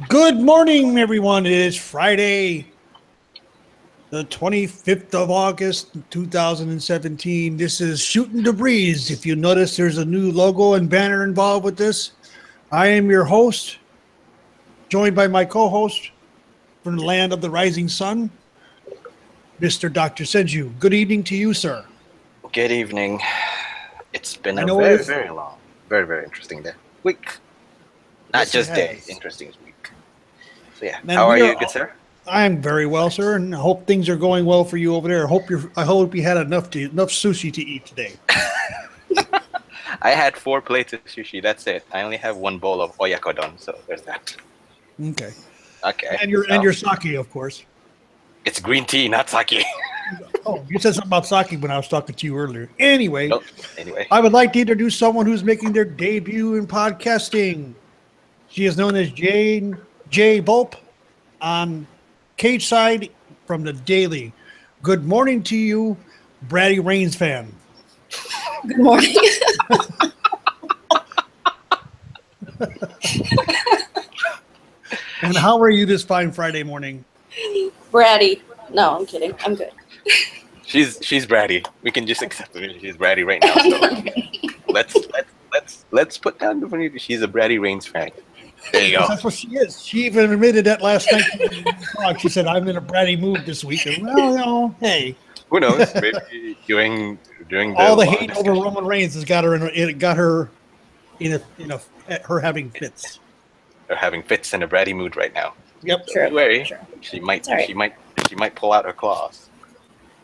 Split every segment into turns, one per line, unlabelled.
Good morning, everyone. It is Friday, the 25th of August, 2017. This is Shootin' the Breeze. If you notice, there's a new logo and banner involved with this. I am your host, joined by my co-host from the land of the rising sun, Mr. Dr. Senju. Good evening to you, sir.
Good evening. It's been
I
a
know
very,
it's-
very long, very interesting week. Not
Yes, it
just day,
has.
interesting week. So yeah,
And
how are
we
you, good sir?
I am very well, sir, and I hope things are going well for you over there. I hope you had enough sushi to eat today.
I had 4 plates of sushi. That's it. I only have 1 bowl of oyakodon, so there's that.
Okay.
Okay.
And
so
your sake, of course.
it's green tea, not sake.
Oh, you said something about sake when I was talking to you earlier. Anyway,
Nope. Anyway,
I would like to introduce someone who's making their debut in podcasting. She is known as Jane J. Volp on Cage Side from the Daily. Good morning to you, Brady Reigns fan.
Good morning.
And how are you this fine Friday morning?
Bratty. No, I'm kidding. I'm good.
she's bratty. We can just accept it. She's bratty right now. So let's put down the funny. She's a Bratty Reigns fan. There you go.
That's what she is. She even admitted that last night. She said, "I'm in a bratty mood this week." And, well, you know, hey,
Who knows? Maybe during
all the
long
hate
discussion.
over Roman Reigns has got her in her having fits.
They're having fits in a bratty mood right now.
Yep.
True.
Don't worry.
True.
She might
It's all right.
she might pull out her claws.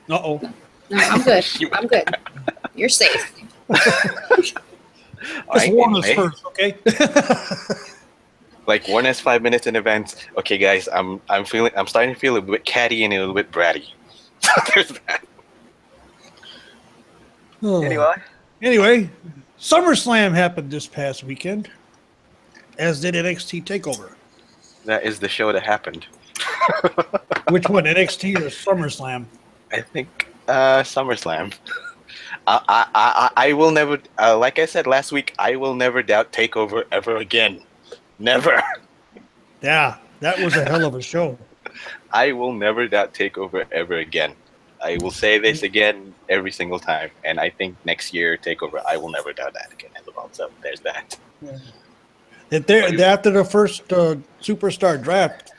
Uh-oh.
No, I'm good. I'm good. You're safe.
Just warn us first, okay?
Like warn us 5 minutes in advance. Okay, guys, I'm starting to feel a bit catty and a little bit bratty. So there's that.
Anyway, SummerSlam happened this past weekend, as did NXT TakeOver.
That is the show that happened.
Which one, NXT or SummerSlam?
I think SummerSlam. I will never, like I said last week, I will never doubt TakeOver ever again. Never.
Yeah, that was a hell of a show.
I will never doubt TakeOver ever again. I will say this again every single time, and I think next year TakeOver, I will never doubt that again as well. So there's that.
After the first superstar draft,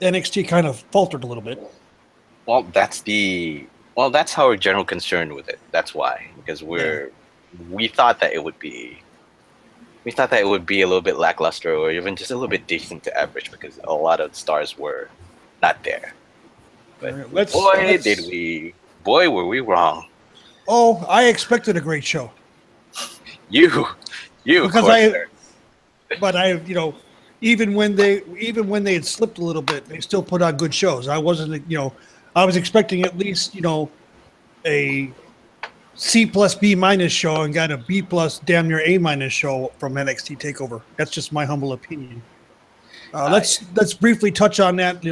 NXT kind of faltered a little bit.
Well, that's how we're general concerned with it. That's why, because we thought that it would be a little bit lackluster or even just a little bit decent to average because a lot of stars were not there. But boy, were we wrong.
Oh, I expected a great show.
You,
Because even when they had slipped a little bit, they still put on good shows. I was expecting at least, a C plus B minus show and got a B plus damn near A minus show from NXT TakeOver. That's just my humble opinion. Let's briefly touch on that.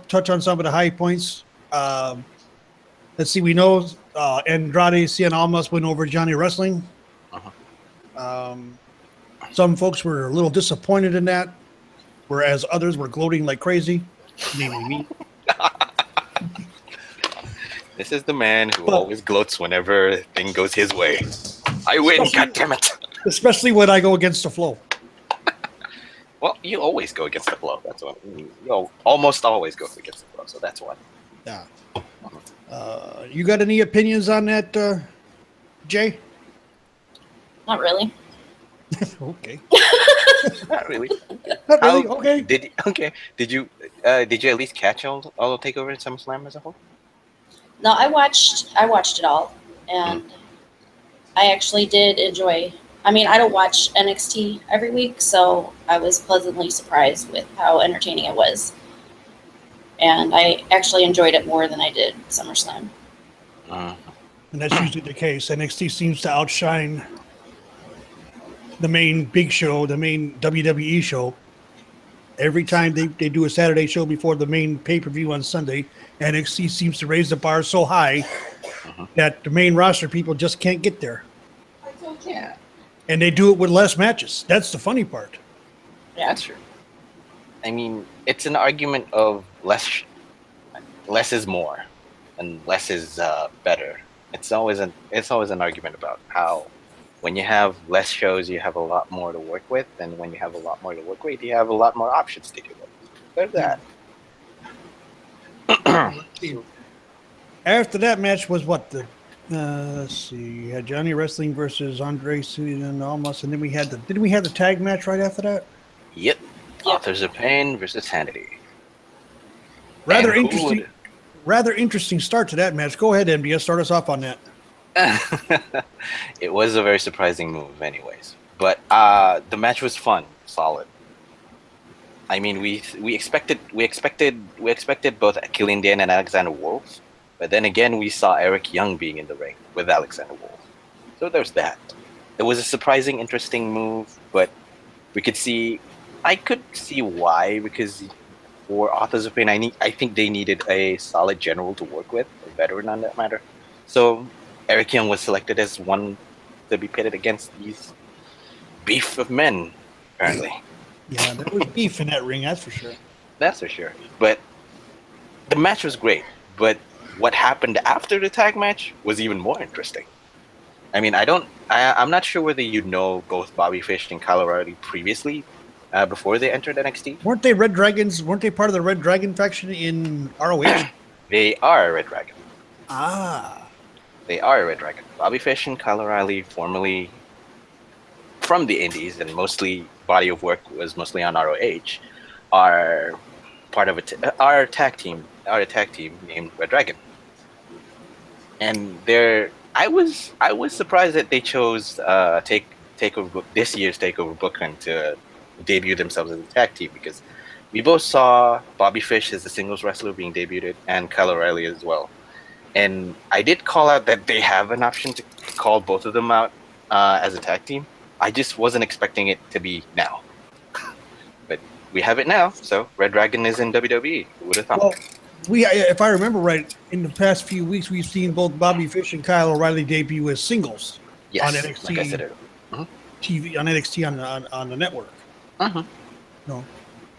Touch on some of the high points. Let's see. We know Andrade Cien Almas went over Johnny Wrestling. Some folks were a little disappointed in that, whereas others were gloating like crazy, namely me.
This is the man who always gloats whenever a thing goes his way. I win, goddammit.
Especially when I go against the flow.
Well, you always go against the flow. That's what you almost always go against the flow. So that's why.
Yeah. You got any opinions on that, Jay?
Not really.
Okay.
Not really.
Not really. Okay.
Did you at least catch all the TakeOver and SummerSlam as a whole?
No, I watched it all, and I actually did enjoy. I mean, I don't watch NXT every week, so I was pleasantly surprised with how entertaining it was, and I actually enjoyed it more than I did SummerSlam.
And that's usually the case. NXT seems to outshine the main big show, the main WWE show. Every time they do a Saturday show before the main pay-per-view on Sunday, NXT seems to raise the bar so high that the main roster people just can't get there.
Yeah.
And they do it with less matches. That's the funny part.
Yeah,
That's true. I mean, it's an argument of less is more, and less is better. It's always an argument about how when you have less shows, you have a lot more to work with, and when you have a lot more to work with, you have a lot more options to do with. There's that.
Let's see. After that match was what the let's see, you had Johnny Wrestling versus Andre Cien and Almas, and then we had the tag match right after that.
Yep. Authors of Pain versus Sanity.
Rather
And who
interesting.
would-
Rather interesting start to that match. Go ahead, MDS. Start us off on that.
It was a very surprising move, anyways. But the match was fun, solid. I mean, we expected both Killian Dane and Alexander Wolf, but then again we saw Eric Young being in the ring with Alexander Wolf. So there's that. It was a surprising, interesting move, but I could see why, because for Authors of Pain, I think they needed a solid general to work with, a veteran on that matter. So Eric Young was selected as one to be pitted against these beef of men, apparently.
Yeah, there was beef in that ring, that's for sure.
That's for sure. But the match was great. But what happened after the tag match was even more interesting. I mean, I'm not sure whether you know both Bobby Fish and Kyle O'Reilly previously, before they entered NXT.
Weren't they Red Dragons? Weren't they part of the Red Dragon faction in ROH?
They are a Red Dragon.
Ah.
They are a Red Dragon. Bobby Fish and Kyle O'Reilly, formerly from the Indies, and mostly body of work was mostly on ROH, are part of our tag team named Red Dragon. And I was surprised that they chose this year's Takeover Brooklyn to debut themselves as a tag team, because we both saw Bobby Fish as the singles wrestler being debuted and Kyle O'Reilly as well. And I did call out that they have an option to call both of them out as a tag team. I just wasn't expecting it to be now. But we have it now, so Red Dragon is in WWE. Who would have thought?
Well, if I remember right, in the past few weeks, we've seen both Bobby Fish and Kyle O'Reilly debut as singles on NXT
like I said,
TV, on NXT on the network.
Uh-huh.
You know,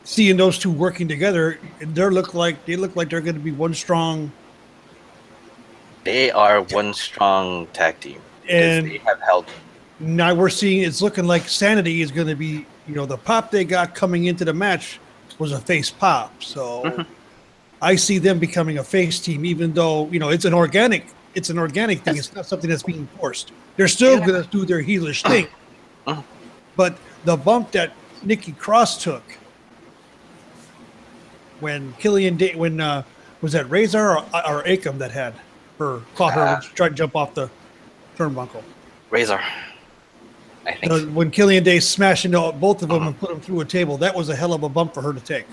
seeing those two working together, they look like they're going to be one strong.
They are one strong tag team,
And
they have held.
now we're seeing it's looking like Sanity is going to be, the pop they got coming into the match was a face pop. So I see them becoming a face team, even though, it's an organic thing. It's not something that's being forced. They're still going to do their heelish thing. But the bump that Nikki Cross took when was that Razor or Akam that had her caught her when she tried to jump off the turnbuckle?
Razor, I think.
When Killian Day smashed into both of them and put them through a table, that was a hell of a bump for her to take.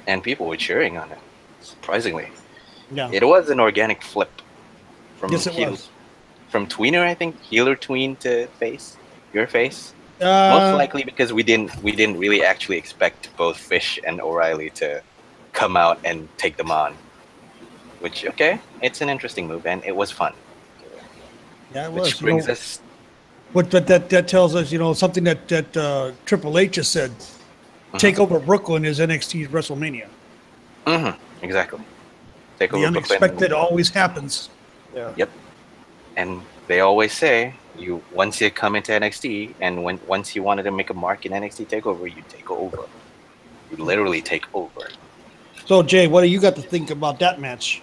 And people were cheering on it, surprisingly.
Yeah.
It was an organic flip from
Yes, it was.
From tweener, I think, healer tween to face, your face. Most likely because we didn't really actually expect both Fish and O'Reilly to come out and take them on. Which, okay, it's an interesting move, and it was fun.
Yeah, it was.
Which brings us.
But that tells us, something that Triple H just said. Takeover Brooklyn is NXT's WrestleMania.
Exactly.
The
Takeover
unexpected
Brooklyn.
always happens. Yeah.
Yep. And they always say, once you come into NXT, and once you wanted to make a mark in NXT Takeover, you take over. You literally take over.
So, Jay, what do you got to think about that match?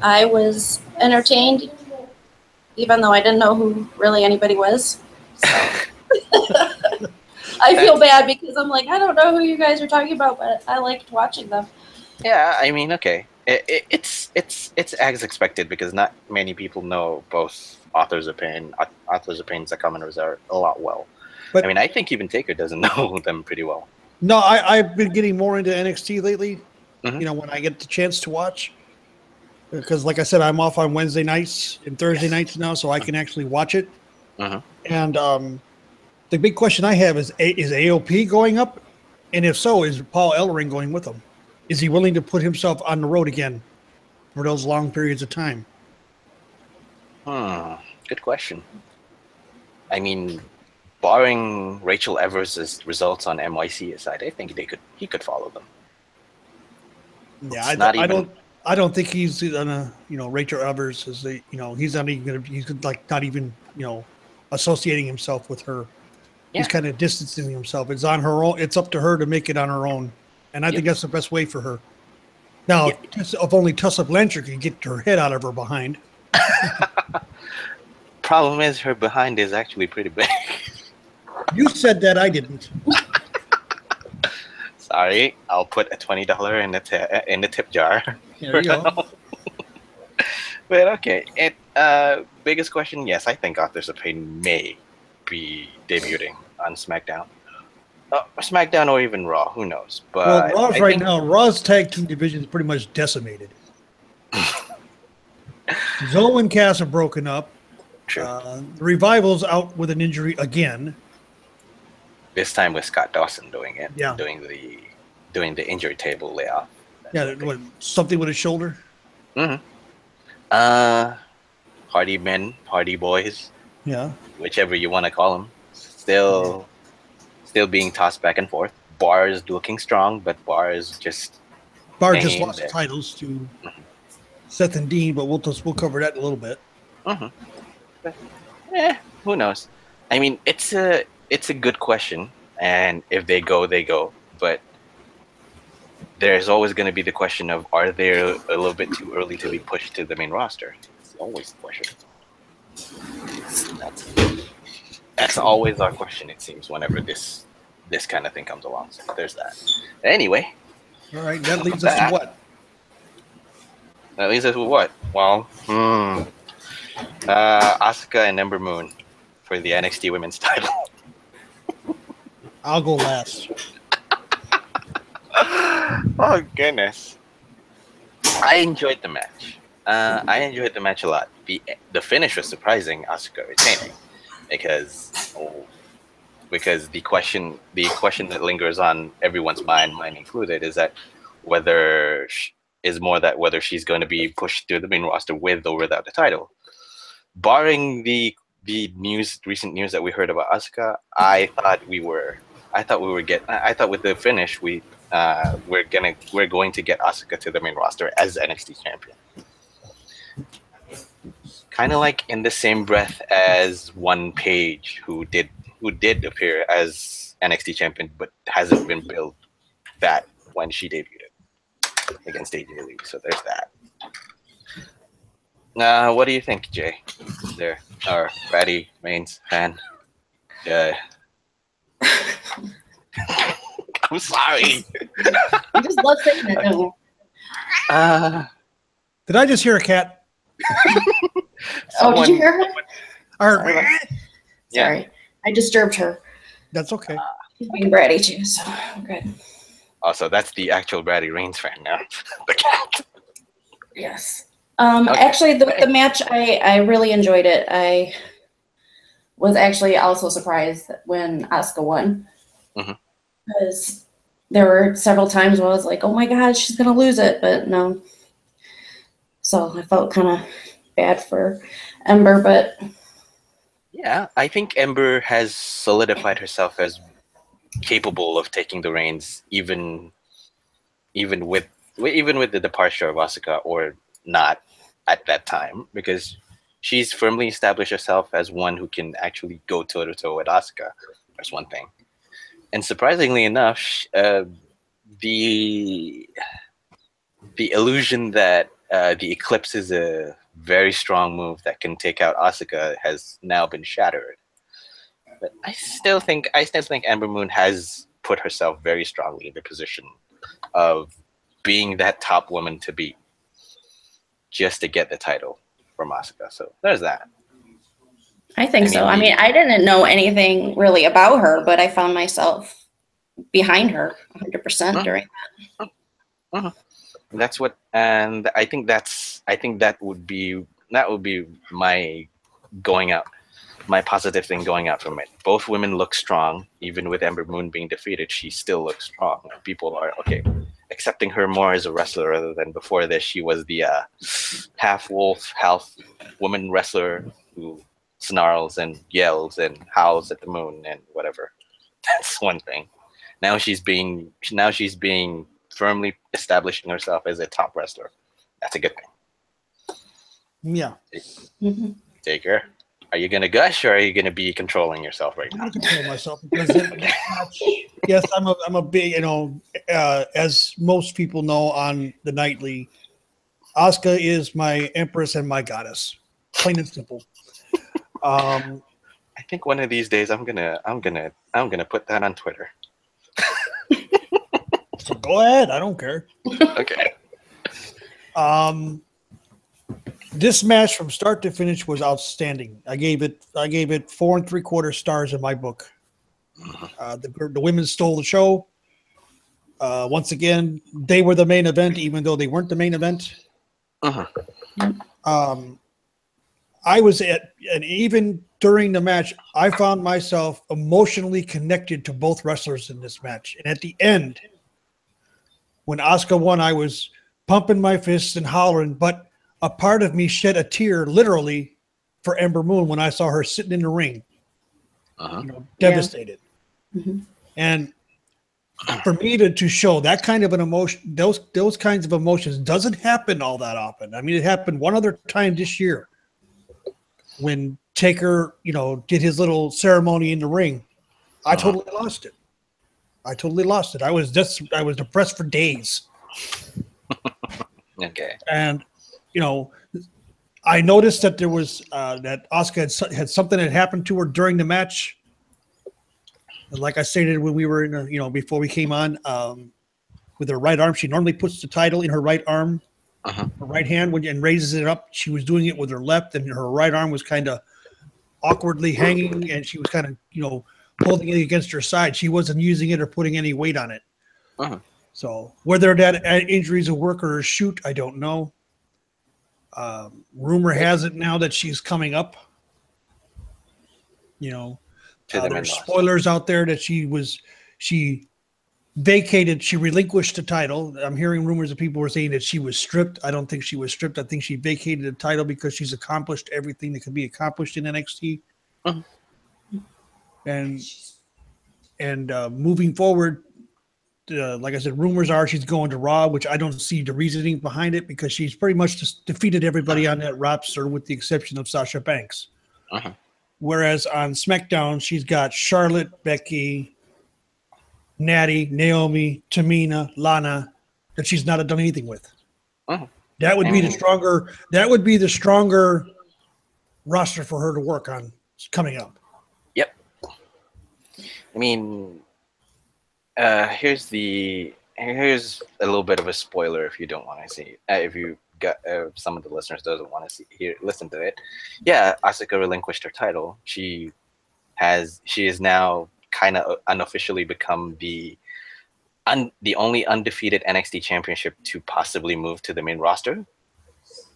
I was entertained, even though I didn't know who really anybody was. So. I feel bad because I'm like, I don't know who you guys are talking about, but I liked watching them.
Yeah, I mean, okay. It's as expected, because not many people know both Authors of Pain, Zakam and Razor a lot well. But I mean, I think even Taker doesn't know them pretty well.
No, I've been getting more into NXT lately. When I get the chance to watch, because like I said, I'm off on Wednesday nights and Thursday nights now, so I can actually watch it. And the big question I have is AOP going up? And if so, is Paul Ellering going with him? Is he willing to put himself on the road again for those long periods of time?
Good question. I mean, barring Rachel Evers' results on NYC aside, I think he could follow them.
Yeah, I don't think he's gonna, Rachel Evers is he's not even gonna, he's like not even, associating himself with her.
Yeah.
He's kind of distancing himself. It's on her own. It's up to her to make it on her own. And I think that's the best way for her. Now, if only Tessa Blanchard can get her head out of her behind.
Problem is, her behind is actually pretty big.
You said that, I didn't.
Sorry, I'll put a $20 in the tip jar.
There you go.
But okay, biggest question. Yes, I think Authors of Pain may be debuting on SmackDown. SmackDown or even Raw, who knows? But
now, Raw's tag team division is pretty much decimated. Zoe and Cass are broken up.
True.
The Revival's out with an injury again.
This time with Scott Dawson doing it.
Yeah.
Doing the injury table layoff.
Yeah, something with his shoulder.
Mm-hmm. Party men, party boys.
Yeah.
Whichever you want to call them. Still being tossed back and forth. Bar is looking strong, but Bar just
lost the titles to Seth and Dean, but we'll cover that in a little bit.
Mm-hmm. But, who knows? I mean, it's a good question, and if they go, they go. But there's always going to be the question of, are they a little bit too early to be pushed to the main roster? It's always the question. That's always our question, it seems, whenever this kind of thing comes along. So there's that. Anyway.
All right, that leads us to what?
That leads us to what? Well, Asuka and Ember Moon for the NXT Women's title.
I'll go last.
Oh, goodness. I enjoyed the match. I enjoyed the match a lot. The finish was surprising, Asuka retaining. Because the question that lingers on everyone's mind, mine included, is that whether she's going to be pushed to the main roster with or without the title. Barring the recent news that we heard about Asuka, I thought with the finish we're going to get Asuka to the main roster as NXT champion. Kind of like in the same breath as one Paige, who did appear as NXT champion, but hasn't been billed that when she debuted against AJ Lee. So there's that. What do you think, Jay? There, our Ratty Reigns fan. Yeah. I'm sorry.
I just love saying that.
Did I just hear a cat?
Did you hear her?
Sorry.
I disturbed her.
That's okay.
She's being bratty too, so I'm good.
Also, that's the actual Ratty Reigns fan now. The cat.
Yes. Actually, the match, I really enjoyed it. I was actually also surprised when Asuka won. Because there were several times where I was like, oh my God, she's going to lose it. But no. So I felt kind of bad for Ember, but...
Yeah, I think Ember has solidified herself as capable of taking the reins, even with the departure of Asuka, or not at that time, because she's firmly established herself as one who can actually go toe-to-toe with Asuka. That's one thing. And surprisingly enough, the illusion that the Eclipse is a very strong move that can take out Asuka has now been shattered. But I still think Ember Moon has put herself very strongly in the position of being that top woman to beat, just to get the title from Asuka. So there's that.
I think so. I mean, I didn't know anything really about her, but I found myself behind her 100% during that.
That's what, and I think that would be my going out, my positive thing going out from it. Both women look strong, even with Ember Moon being defeated. She still looks strong. People are accepting her more as a wrestler rather than before this. She was the half wolf, half woman wrestler who snarls and yells and howls at the moon and whatever. That's one thing. Now she's being firmly establishing herself as a top wrestler. That's a good thing.
Yeah.
Mhm.
Taker, are you gonna gush or are you gonna be controlling yourself right
I'm
now?
gonna control myself because this match, yes, I'm a big, as most people know on the nightly, Asuka is my empress and my goddess, plain and simple.
I think one of these days I'm gonna put that on Twitter.
So go ahead, I don't care.
Okay.
This match from start to finish was outstanding. I gave it 4 3/4 stars in my book. The women stole the show. Once again, they were the main event, even though they weren't the main event. I was and even during the match, I found myself emotionally connected to both wrestlers in this match. And at the end, when Asuka won, I was pumping my fists and hollering, but a part of me shed a tear, literally, for Ember Moon when I saw her sitting in the ring, devastated.
Yeah. Mm-hmm.
And for me to show that kind of an emotion, those kinds of emotions doesn't happen all that often. I mean, it happened one other time this year when Taker, did his little ceremony in the ring. I totally lost it. I was depressed for days.
Okay.
And, I noticed that there was that Asuka had something that happened to her during the match. Like I stated when we were in, before we came on, with her right arm, she normally puts the title in her right arm, her right hand, and raises it up. She was doing it with her left, and her right arm was kind of awkwardly hanging, and she was kind of, holding it against her side. She wasn't using it or putting any weight on it. So whether that injury is a work or a shoot, I don't know. Rumor has it now that she's coming up. There's spoilers out there that she relinquished the title. I'm hearing rumors of people were saying that she was stripped. I don't think she was stripped. I think she vacated the title because she's accomplished everything that could be accomplished in NXT. And moving forward, like I said, rumors are she's going to Raw, which I don't see the reasoning behind it because she's pretty much just defeated everybody on that roster with the exception of Sasha Banks. Whereas on SmackDown, she's got Charlotte, Becky, Natty, Naomi, Tamina, Lana, that she's not done anything with. That would be the stronger. That would be the stronger roster for her to work on coming up.
Yep. I mean, here's a little bit of a spoiler if you don't want to see. If you got some of the listeners doesn't want to listen to it. Yeah, Asuka relinquished her title. She is now kind of unofficially become the only undefeated NXT championship to possibly move to the main roster.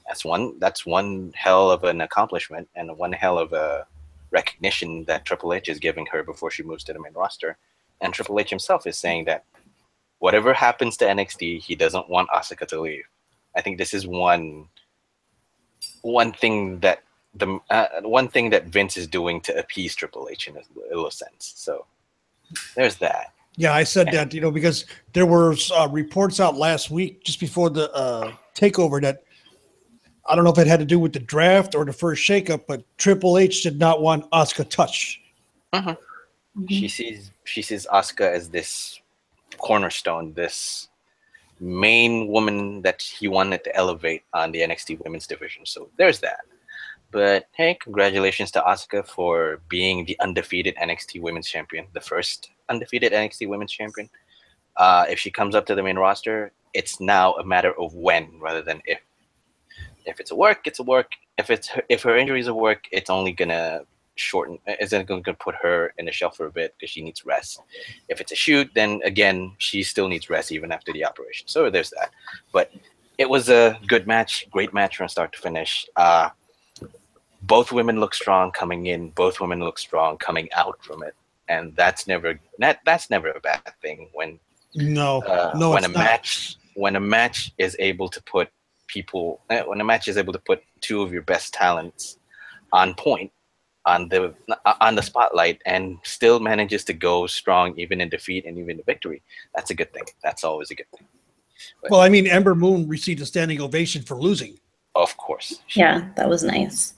That's one hell of an accomplishment and one hell of a recognition that Triple H is giving her before she moves to the main roster. And Triple H himself is saying that whatever happens to NXT, he doesn't want Asuka to leave. I think this is one thing that Vince is doing to appease Triple H in a little sense. So there's that.
Yeah, I said that, because there were reports out last week just before the takeover that I don't know if it had to do with the draft or the first shakeup, but Triple H did not want Asuka touched.
She sees Asuka as this cornerstone, this main woman that he wanted to elevate on the NXT women's division. So there's that. But hey, congratulations to Asuka for being the undefeated NXT women's champion, the first undefeated NXT women's champion. If she comes up to the main roster, it's now a matter of when rather than if. If it's a work, it's a work. If her injury is a work, it's only gonna shorten. It's going to put her in the shelf for a bit because she needs rest. If it's a shoot, then again she still needs rest even after the operation. So there's that. But it was a good match, great match from start to finish. Both women look strong coming in. Both women look strong coming out from it, and that's never a bad thing when when a match is able to put two of your best talents on point. on the spotlight and still manages to go strong even in defeat and even in victory. That's a good thing. That's always a good thing. But,
well, I mean, Ember Moon received a standing ovation for losing.
of course.
Yeah, that was nice.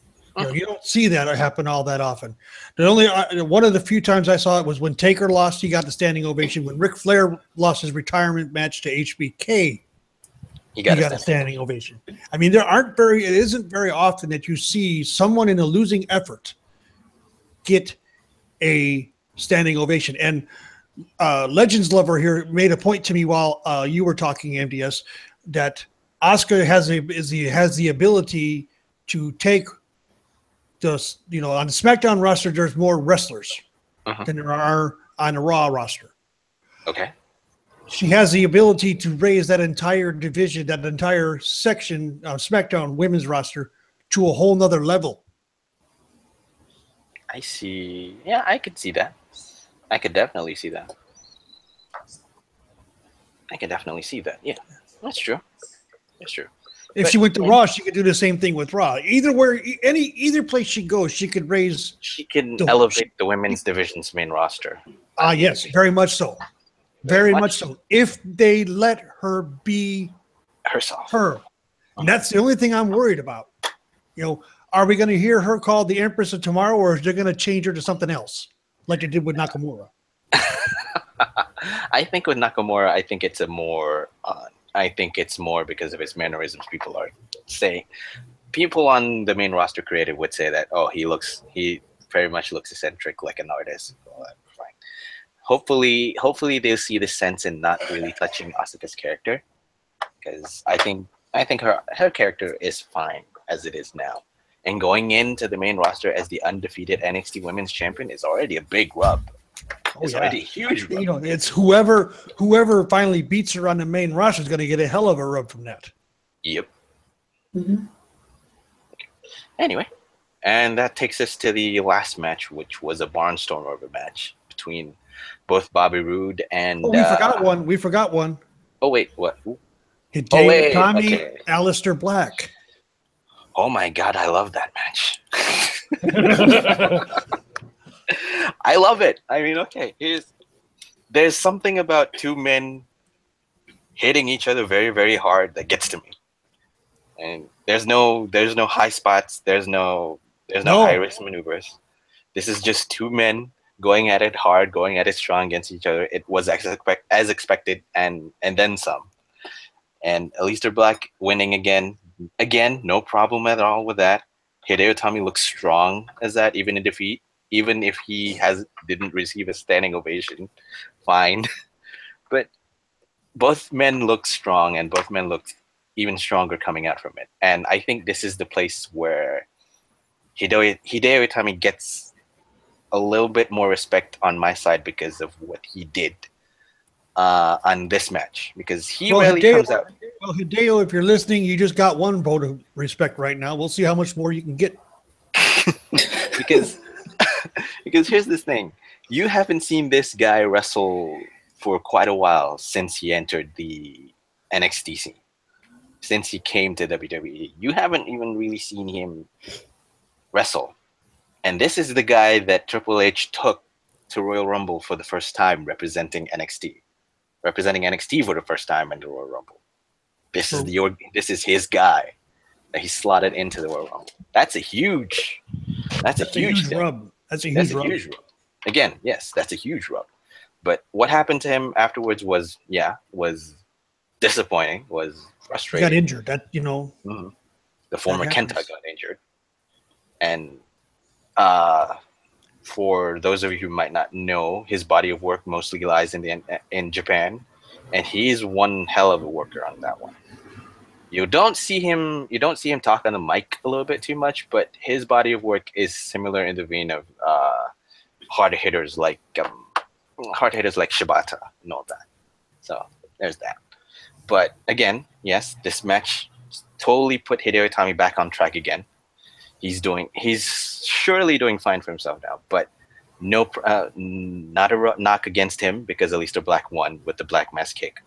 You don't see that happen all that often. The only one of the few times I saw it was when Taker lost. He got the standing ovation. When Ric Flair lost his retirement match to HBK, he got a standing ovation. I mean, it isn't very often that you see someone in a losing effort get a standing ovation. And Legends Lover here made a point to me while you were talking, MDS, that Asuka has the ability to take on the SmackDown roster, there's more wrestlers than there are on the Raw roster.
Okay.
She has the ability to raise that entire division, that entire section of SmackDown women's roster to a whole nother level.
I see. Yeah, I could see that. I could definitely see that. Yeah, that's true. That's true.
If she went to Raw, she could do the same thing with Raw. Either place she goes, she could raise.
She can elevate the women's division's main roster.
Yes, very much so. Very much so. If they let her be
herself.
And that's the only thing I'm worried about. Are we going to hear her called the Empress of Tomorrow, or is they going to change her to something else, like they did with Nakamura?
I think with Nakamura, I think it's more because of his mannerisms. People on the main roster creative would say that, he very much looks eccentric like an artist. Well, fine. Hopefully they'll see the sense in not really touching Asuka's character, because I think her character is fine as it is now. And going into the main roster as the undefeated NXT Women's Champion is already a big rub. It's already a huge rub.
It's whoever finally beats her on the main roster is going to get a hell of a rub from that.
Yep. Anyway, and that takes us to the last match, which was a barnstormer match between both Bobby Roode and...
We forgot one.
Oh, wait, what?
Hideo Itami, Aleister Black.
Oh my God, I love that match. I love it. I mean, okay, there's something about two men hitting each other very, very hard that gets to me. And there's no high spots. There's no high risk maneuvers. This is just two men going at it hard, going at it strong against each other. It was as expected, and then some. And Aleister Black winning again, no problem at all with that. Hideo Itami looks strong as that, even in defeat, even if he didn't receive a standing ovation, fine. But both men look strong, and both men look even stronger coming out from it. And I think this is the place where Hideo Itami gets a little bit more respect on my side because of what he did on this match, because he rarely comes out.
Well, Hideo, if you're listening, you just got one vote of respect right now. We'll see how much more you can get.
because here's this thing. You haven't seen this guy wrestle for quite a while since he entered the NXT scene. Since he came to WWE. You haven't even really seen him wrestle. And this is the guy that Triple H took to Royal Rumble for the first time, representing NXT for the first time in the Royal Rumble. This is his guy that he slotted into the Royal Rumble. That's a huge
rub. That's a huge rub.
Again, yes, that's a huge rub. But what happened to him afterwards was disappointing, was frustrating.
He got injured.
The former Kenta got injured. And for those of you who might not know, his body of work mostly lies in Japan, and he's one hell of a worker on that one. You don't see him talk on the mic a little bit too much, but his body of work is similar in the vein of hard hitters like Shibata and all that. So there's that. But again, yes, this match totally put Hideo Itami back on track again. He's surely doing fine for himself now, but not a knock against him because Aleister Black won with the Black Mass kick.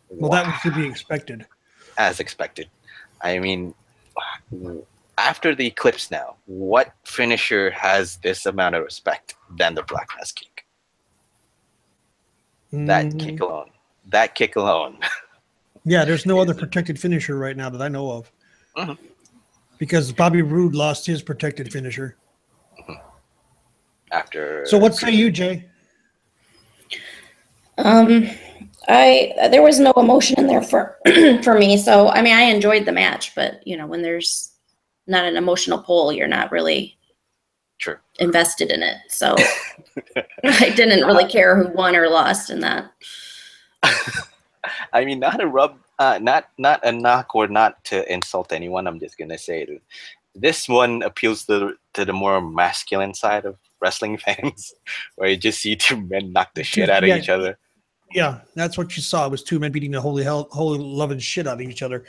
Well, that was to be expected.
As expected. I mean, after the eclipse now, what finisher has this amount of respect than the Black Mass Kick? That kick alone. That kick alone.
Yeah, there's no other protected finisher right now that I know of.
Mhm.
Because Bobby Roode lost his protected finisher.
After.
So what say you, Jay?
There was no emotion in there for for me. So I mean, I enjoyed the match, but you know, when there's not an emotional pull, you're not really
True.
invested in it. So I didn't really care who won or lost in that.
I mean, not a rub, not a knock or not to insult anyone. I'm just gonna say that this one appeals to the more masculine side of wrestling fans, where you just see two men knock the shit out of each other.
Yeah, that's what you saw. It was two men beating the holy loving shit out of each other.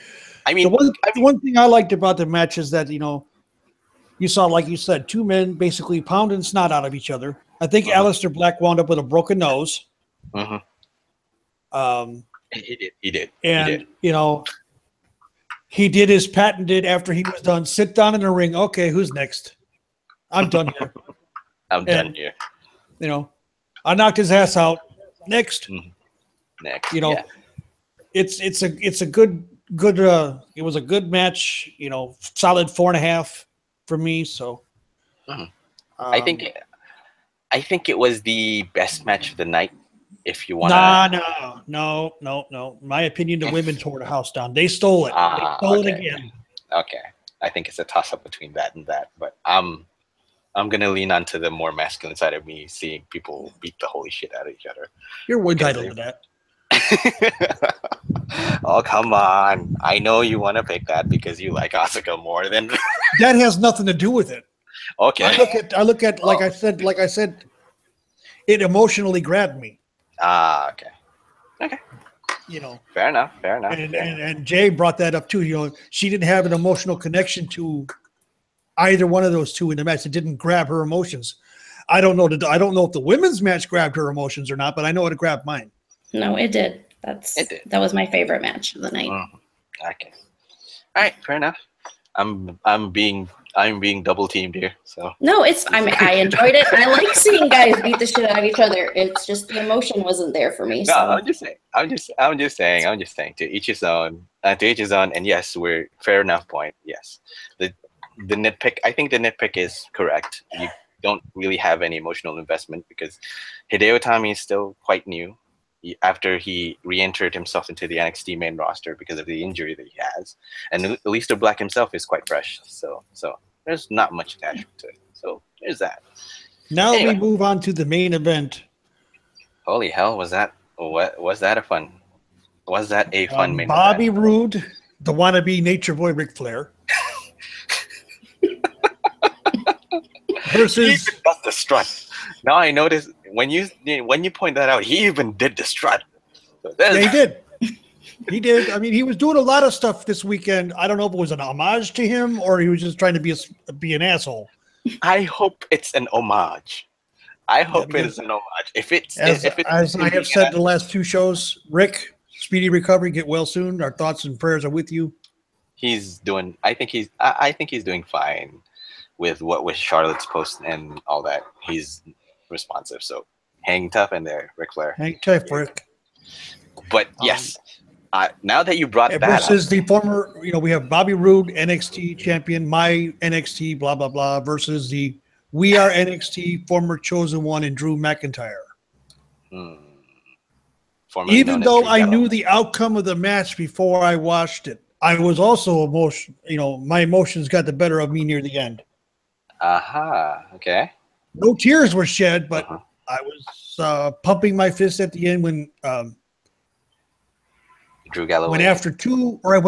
I mean,
the one thing I liked about the match is that, you know, you saw, like you said, two men basically pounding snot out of each other. I think Aleister Black wound up with a broken nose.
He did.
And, you know, he did his patented after he was done. Sit down in the ring. Okay, who's next? I'm done here.
Done here.
You know, I knocked his ass out. Next.
Next.
You know, it's a good it was a good match. You know, solid 4.5 for me. So,
I think it was the best match of the night. If you want to,
no. My opinion, the women tore the house down. They stole it. They stole it again.
Okay, I think it's a toss up between that and that, but I'm gonna lean onto the more masculine side of me, seeing people beat the holy shit out of each other.
You're entitled to that.
Oh, come on! I know you want to pick that because you like Asuka more than
that. Has nothing to do with it.
Okay.
I look at like I said, it emotionally grabbed me.
Okay.
You know,
fair enough.
And Jay brought that up too. You know, she didn't have an emotional connection to either one of those two in the match. It didn't grab her emotions. I don't know if the women's match grabbed her emotions or not, but I know it grabbed mine.
No, it did. That was my favorite match of the night.
Okay. All right, fair enough. I'm being double teamed here. So
no, I enjoyed it. I like seeing guys beat the shit out of each other. It's just the emotion wasn't there for me.
No,
so.
I'm just saying. To each his own. And yes, we're fair enough point. Yes, the nitpick. I think the nitpick is correct. You don't really have any emotional investment because Hideo Itami is still quite new. After he re-entered himself into the NXT main roster because of the injury that he has, and Aleister Black himself is quite fresh. So there's not much attachment to it. So there's that.
Now we move on to the main event.
Holy hell, was that a fun main
Bobby
event?
Roode, the wannabe Nature Boy Ric Flair. Versus
he does the strut. Now I noticed when you point that out, he even did the strut. So
yeah, he did. He did. I mean, he was doing a lot of stuff this weekend. I don't know if it was an homage to him or he was just trying to be an asshole.
I hope it's an homage. I hope it is an homage. If it's
as I have said the last two shows, Rick, speedy recovery, get well soon. Our thoughts and prayers are with you.
He's doing. I think he's doing fine with Charlotte's post and all that. He's responsive. So hang tough in there, Ric Flair.
Hang tough, Rick.
But yes, now that you brought that
versus
up,
the former, we have Bobby Roode, NXT champion, my NXT, blah blah blah, versus the We Are NXT former chosen one and Drew McIntyre. Even though I knew the outcome of the match before I watched it, I was also emotional. My emotions got the better of me near the end.
Okay.
No tears were shed, but I was pumping my fist at the end when
Drew Galloway
went after two. I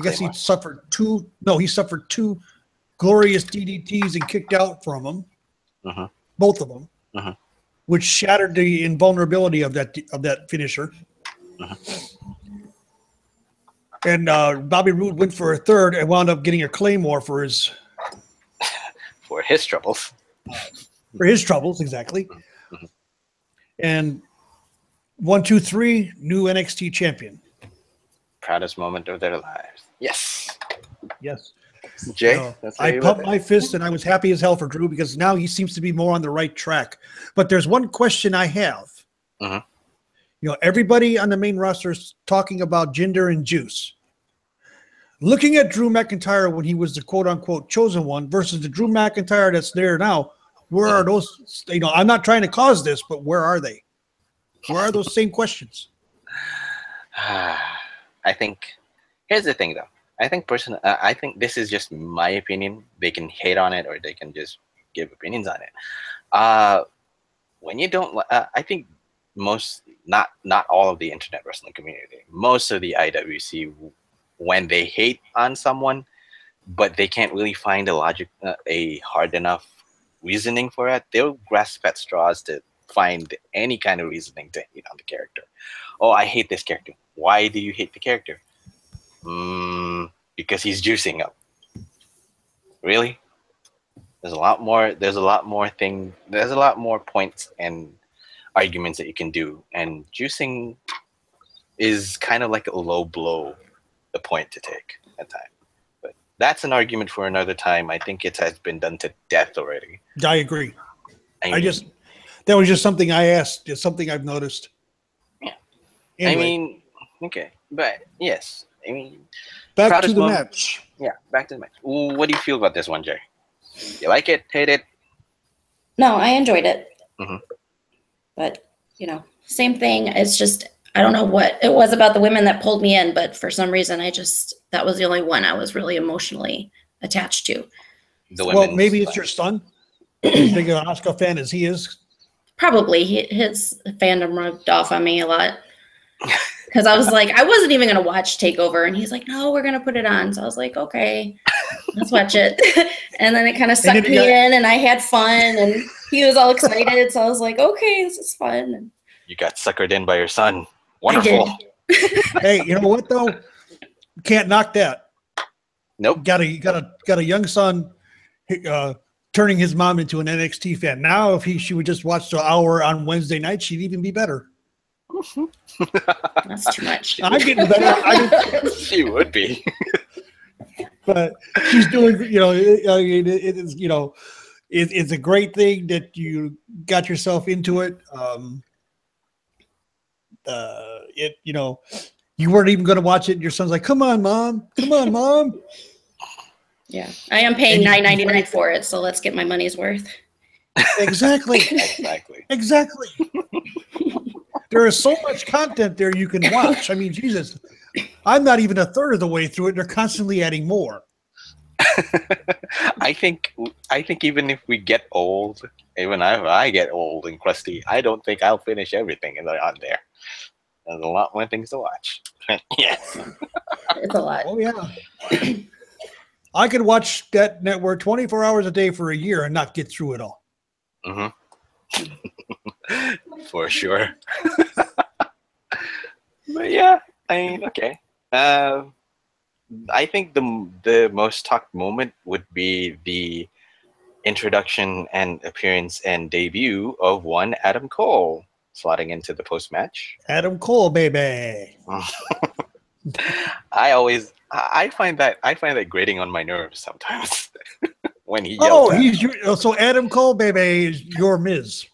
guess he suffered two. No, he suffered two glorious DDTs and kicked out from them. Both of them, which shattered the invulnerability of that finisher. And Bobby Roode went for a third and wound up getting a claymore for his
troubles.
For his troubles, exactly. And 1, 2, 3, new NXT champion.
Proudest moment of their lives. Yes.
Yes.
Jay,
You know,
that's how
I
you
pumped
look
my fist and I was happy as hell for Drew because now he seems to be more on the right track. But there's one question I have.
Mhm.
You know, everybody on the main roster is talking about Jinder and Juice. Looking at Drew McIntyre when he was the quote-unquote chosen one versus the Drew McIntyre that's there now, where are those? You know, I'm not trying to cause this, but where are they? Where are those same questions?
I think here's the thing, though. I think this is just my opinion. They can hate on it, or they can just give opinions on it. When you don't, I think not all of the internet wrestling community, most of the IWC, when they hate on someone, but they can't really find a hard enough reasoning for it, they'll grasp at straws to find any kind of reasoning to hate on the character. Oh, I hate this character. Why do you hate the character? Because he's juicing up. Really? There's a lot more. There's a lot more points and arguments that you can do, and juicing is kind of like a low blow, the point to take at time. But that's an argument for another time. I think it has been done to death already.
I agree.
I mean,
That was just something I asked. It's something I've noticed.
Yeah.
Anyway,
I mean, okay, but yes, I mean,
back to
proudest
the
moment-
match.
Yeah, back to the match. What do you feel about this one, Jay? You like it? Hate it?
No, I enjoyed it.
Mhm.
But, you know, same thing. It's just, I don't know what it was about the women that pulled me in, but for some reason, that was the only one I was really emotionally attached to.
Well, maybe it's your son. As big an Asuka fan as he is.
Probably. His fandom rubbed off on me a lot. Because I was like, I wasn't even going to watch TakeOver. And he's like, no, we're going to put it on. So I was like, okay, let's watch it. And then it kind of sucked me in and I had fun. And he was all excited. So I was like, okay, this is fun. And
you got suckered in by your son. Wonderful.
Hey, you know what, though? Can't knock that.
Nope.
Got a young son turning his mom into an NXT fan. Now, if she would just watch the hour on Wednesday night, she'd even be better.
That's too much.
I'm getting better.
She would be.
But she's doing, you know, it is, you know, it's a great thing that you got yourself into it. You know, you weren't even going to watch it. And your son's like, come on, mom.
Yeah, I am paying $9.99 for it, so let's get my money's worth.
Exactly. There is so much content there you can watch. I mean, Jesus, I'm not even a third of the way through it. They're constantly adding more.
I think even if we get old, even if I get old and crusty, I don't think I'll finish everything on there. There's a lot more things to watch. Yes.
It's a lot.
Oh, yeah. I could watch that network 24 hours a day for a year and not get through it all.
Mm-hmm. For sure. But yeah, I mean, okay. I think the most talked moment would be the introduction and appearance and debut of one Adam Cole slotting into the post match.
Adam Cole, baby.
I find that grating on my nerves sometimes when he yells.
Oh, so Adam Cole, baby, is your Miz.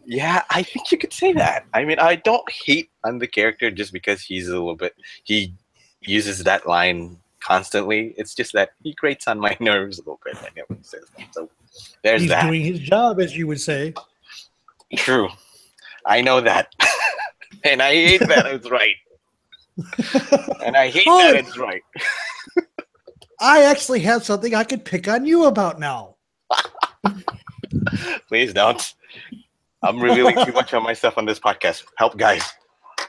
Yeah, I think you could say that. I mean, I don't hate on the character just because he uses that line constantly. It's just that he grates on my nerves a little bit when he says that. So there's
He's
that.
doing his job, as you would say.
True. I know that. And I hate that it's right. And I hate that it's right.
I actually have something I could pick on you about now.
Please don't. I'm revealing too much on myself on this podcast. Help, guys.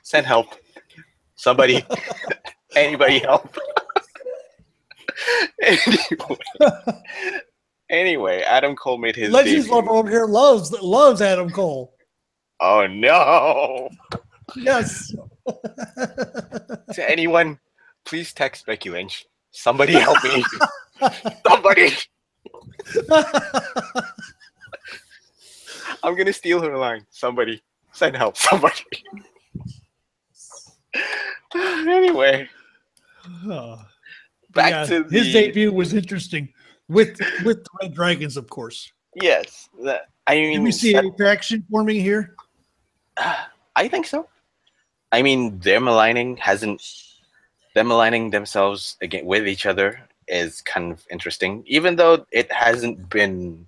Send help. Somebody. Anybody help. Anyway, Adam Cole made his
Legends
debut.
Lover over here loves Adam Cole.
Oh, no.
Yes.
To anyone, please text Becky Lynch. Somebody help me. Somebody. I'm going to steal her line. Somebody. Send help. Somebody. Anyway. Back to
his debut was interesting with the Red Dragons, of course.
Yes, I mean,
did we see a faction forming here?
I think so. I mean, them aligning themselves again with each other is kind of interesting, even though it hasn't been.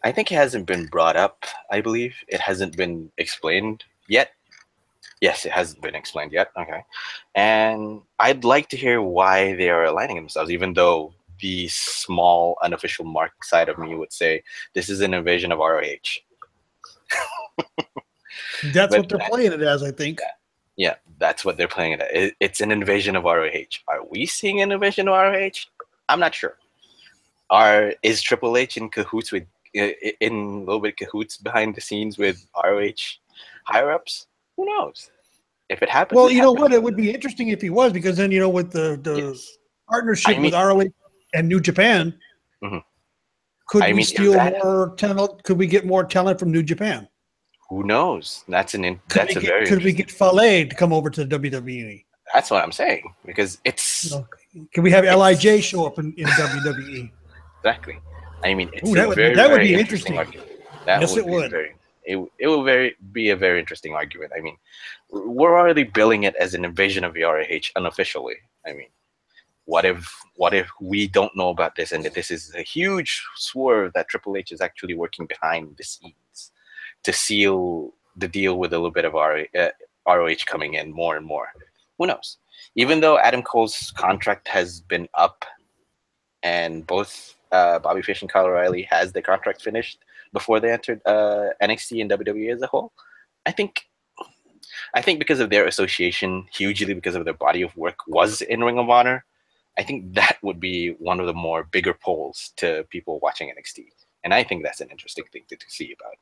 I think it hasn't been brought up. I believe it hasn't been explained yet. Yes, it hasn't been explained yet. Okay, and I'd like to hear why they are aligning themselves, even though the small unofficial mark side of me would say this is an invasion of ROH.
That's what they're playing it as, I think.
Yeah, that's what they're playing it at. It's an invasion of ROH. Are we seeing an invasion of ROH? I'm not sure. Is Triple H in cahoots with in a little bit cahoots behind the scenes with ROH higher ups? Who knows? If it happens,
well, you know what? It would be interesting if he was, because then with the
yes.
partnership with ROH and New Japan, could we steal more talent? Could we get more talent from New Japan?
Who knows?
Could we get Fale to come over to the WWE?
That's what I'm saying, because it's.
Can we have Lij show up in WWE?
Exactly. I mean, it's
that would be interesting.
Argument.
Yes, it would.
It will be a very interesting argument. I mean, we're already billing it as an invasion of the ROH unofficially. I mean, what if we don't know about this, and that this is a huge swerve that Triple H is actually working behind the scenes to seal the deal with a little bit of ROH coming in more and more. Who knows? Even though Adam Cole's contract has been up, and both Bobby Fish and Kyle O'Reilly has their contract finished before they entered NXT and WWE as a whole, I think because of their association, hugely because of their body of work, was in Ring of Honor, I think that would be one of the more bigger polls to people watching NXT. And I think that's an interesting thing to see about.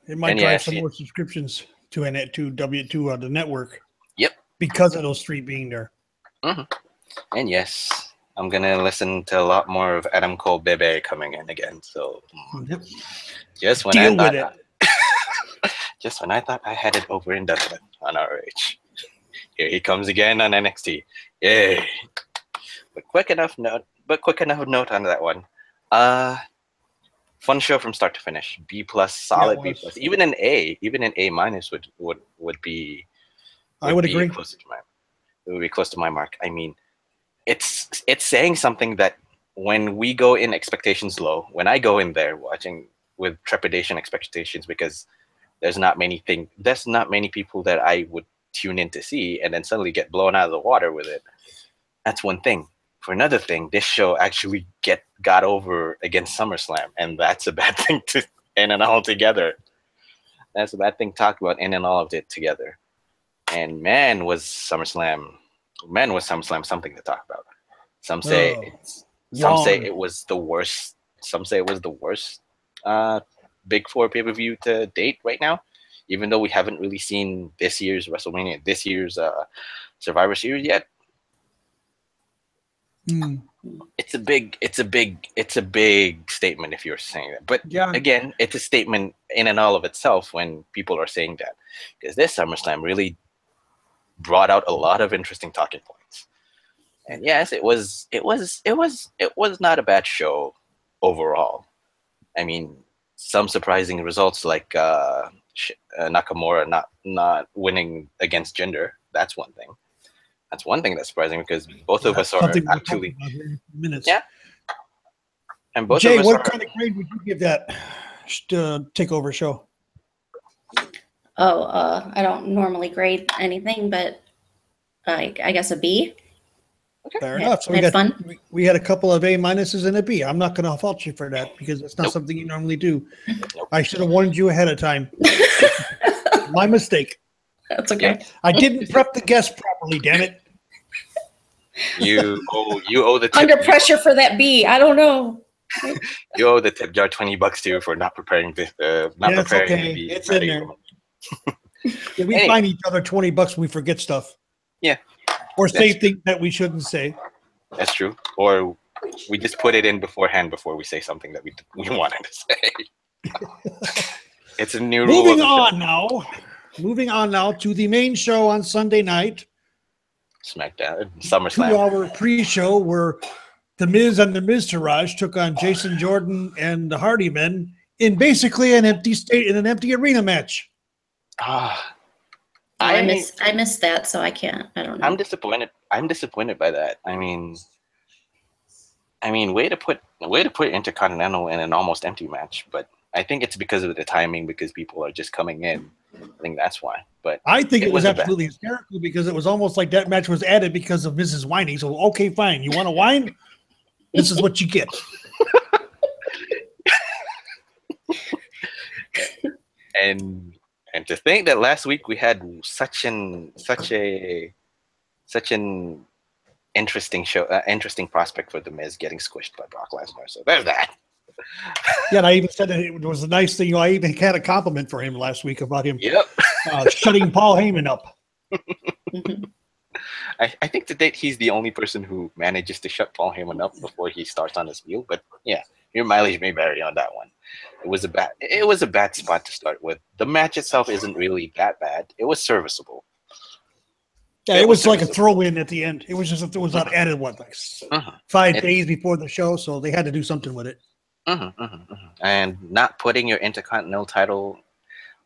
It might drive some more subscriptions to W2 the network.
Yep.
Because of those three being there.
Mm-hmm. And yes, I'm gonna listen to a lot more of Adam Cole Bebe coming in again. So just when just when I thought I had it over and done with on ROH, here he comes again on NXT. Yay! But quick enough note on that one. Fun show from start to finish. B+, solid B+. Even an A minus would be.
I would agree.
It would be close to my mark. I mean, it's saying something that when we go in expectations low, when I go in there watching with trepidation expectations, because there's not many people that I would tune in to see, and then suddenly get blown out of the water with it. That's one thing. For another thing, this show actually got over against SummerSlam, and that's a bad thing to end and all together. That's a bad thing to talk about, and then all of it together. And man, was SummerSlam something to talk about. Some say it was the worst. Some say it was the worst Big Four pay-per-view to date right now, even though we haven't really seen this year's WrestleMania, this year's Survivor Series yet. It's a big statement if you're saying that. But again, it's a statement in and all of itself when people are saying that, because this SummerSlam really brought out a lot of interesting talking points. And yes, it was not a bad show overall. I mean, some surprising results like Nakamura not winning against Jinder. That's one thing. That's one thing that's surprising, because both of us are actually
minutes.
Yeah. And both
Jay,
of us
what kind of grade would you give that takeover show?
I don't normally grade anything, but I guess a B.
Okay. Fair enough. So we had a couple of A minuses and a B. I'm not going to fault you for that, because it's not something you normally do. I should have warned you ahead of time. My mistake.
That's okay.
I didn't prep the guest properly. Damn it.
You owe the tip.
Under pressure for that B. I don't know.
You owe the tip jar $20 too for not preparing this. Preparing.
Okay. It's in there. Yeah, we find each other $20 when we forget stuff.
Yeah.
Or say things that we shouldn't say.
That's true. Or we just put it in beforehand before we say something that we wanted to say. It's a new rule.
Moving on now to the main show on Sunday night.
SmackDown, SummerSlam.
2-hour pre-show where The Miz and the Miztourage took on Jason Jordan and the Hardy Men in basically an empty state in an empty arena match.
I missed that, so I can't. I don't know.
I'm disappointed. I'm disappointed by that. I mean, way to put Intercontinental in an almost empty match, but I think it's because of the timing, because people are just coming in. I think that's why. But
I think it was absolutely hysterical because it was almost like that match was added because of Mrs. Whining. So, okay, fine. You want to whine? This is what you get.
and to think that last week we had such an interesting show, interesting prospect for The Miz getting squished by Brock Lesnar. So there's that.
Yeah, and I even said that it was a nice thing. I even had a compliment for him last week about him shutting Paul Heyman up.
I think to date he's the only person who manages to shut Paul Heyman up before he starts on his wheel. But yeah, your mileage may vary on that one. It was a bad spot to start with. The match itself isn't really that bad. It was serviceable.
Yeah, it was like a throw-in at the end. It was just, it was not added, 5 days before the show, so they had to do something with it.
And not putting your Intercontinental title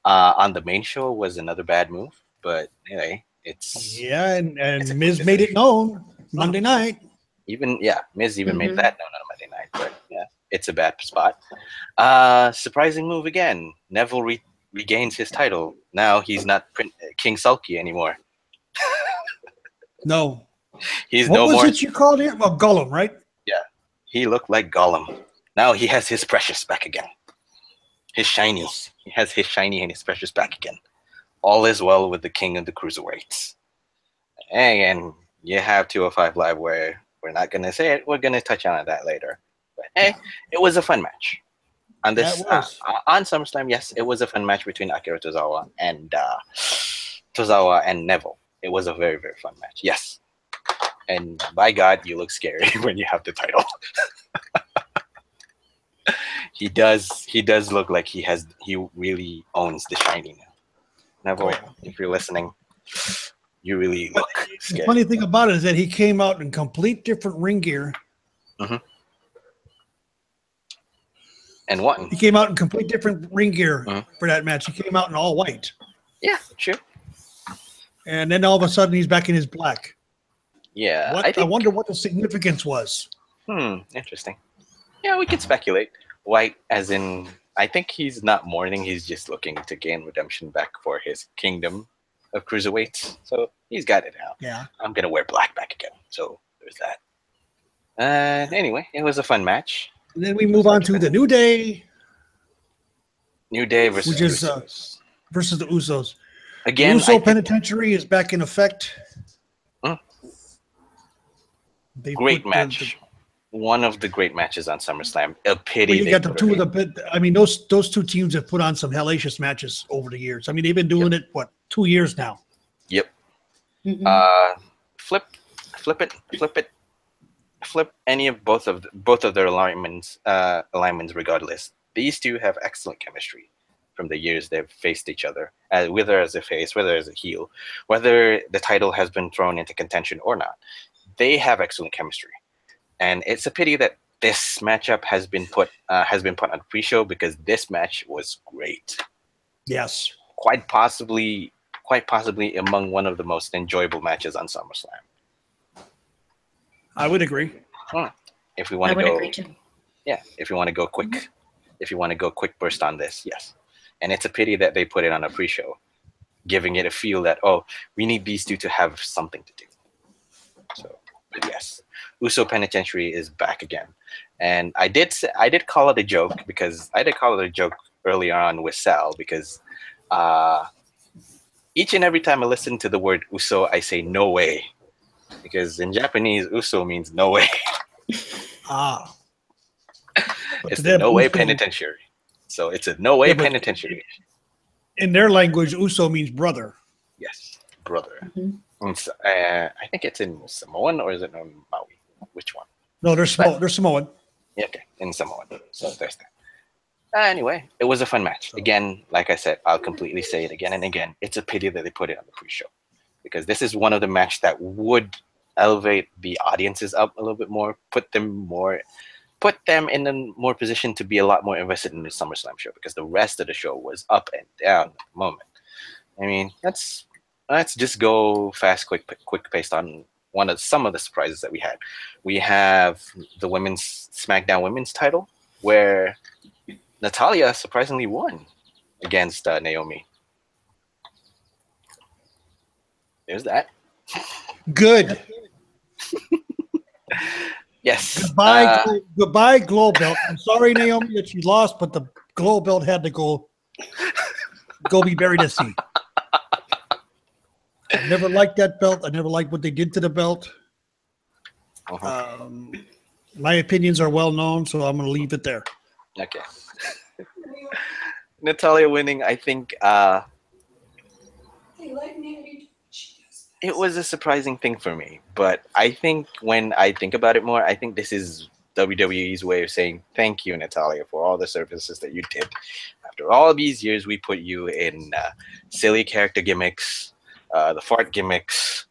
on the main show was another bad move. But anyway,
and Miz made it known Monday night.
Miz even made that known on Monday night. But yeah, it's a bad spot. Surprising move again. Neville regains his title. Now he's not King Sulky anymore.
No.
He's
what
no more.
What was it you called him? Well, Gollum, right?
Yeah. He looked like Gollum. Now he has his precious back again. His shiny. He has his shiny and his precious back again. All is well with the king of the cruiserweights. And you have 205 Live where we're not going to say it. We're going to touch on that later. But hey, it was a fun match. On this on SummerSlam, yes, it was a fun match between Akira Tozawa and Neville. It was a very, very fun match. Yes. And by God, you look scary when you have the title. He does look like he really owns the shiny now. Neville, if you're listening, you really look scary.
The funny thing about it is that he came out in complete different ring gear.
And what?
He came out in complete different ring gear for that match. He came out in all white.
Yeah, sure.
And then all of a sudden he's back in his black.
Yeah.
I wonder what the significance was.
Interesting. Yeah, we can speculate. White as in, I think he's not mourning. He's just looking to gain redemption back for his kingdom of cruiserweights. So he's got it now.
Yeah.
I'm going to wear black back again. So there's that. Anyway, it was a fun match.
And then we move on to the New Day.
New Day versus
Usos. Versus the Usos.
Again,
the Uso Penitentiary is back in effect.
Great match. One of the great matches on SummerSlam. A pity.
Well, you got the two of the. I mean, those two teams have put on some hellacious matches over the years. I mean, they've been doing it 2 years now.
Yep. Flip any of both of their alignments regardless. These two have excellent chemistry from the years they've faced each other, whether as a face, whether as a heel, whether the title has been thrown into contention or not. They have excellent chemistry, and it's a pity that this matchup has been put on pre-show because this match was great.
Yes,
quite possibly among one of the most enjoyable matches on SummerSlam.
I would agree.
If we want to go, if you want to go quick, if you want to go quick burst on this, yes. And it's a pity that they put it on a pre-show, giving it a feel that we need these two to have something to do. So, but yes, Uso Penitentiary is back again, and I did call it a joke because I did call it a joke earlier on with Sal because each and every time I listen to the word Uso, I say no way. Because in Japanese, Uso means no way. It's the no way penitentiary. So it's a no way penitentiary.
In their language, Uso means brother.
Yes, brother. I think it's in Samoan or is it in Maui? Which one?
No, they're Samoan.
Yeah, okay, in Samoan. So there's that. Anyway, it was a fun match. Again, like I said, I'll completely say it again and again. It's a pity that they put it on the pre-show. because this is one of the match that would elevate the audiences up a little bit more, put them in a more position to be a lot more invested in the SummerSlam show, because the rest of the show was up and down at the moment. I mean, let's just go fast, quick paced on some of the surprises that we had. We have the women's SmackDown women's title, where Natalya surprisingly won against Naomi. There's that.
Good.
Yes.
Goodbye, Glow Belt. I'm sorry, Naomi, that you lost, but the Glow Belt had to go be buried at sea. I never liked that belt. I never liked what they did to the belt. My opinions are well known, so I'm going to leave it there.
Okay. Natalya winning, I think it was a surprising thing for me. But I think when I think about it more, I think this is WWE's way of saying thank you, Natalya, for all the services that you did. After all these years, we put you in silly character gimmicks, the fart gimmicks,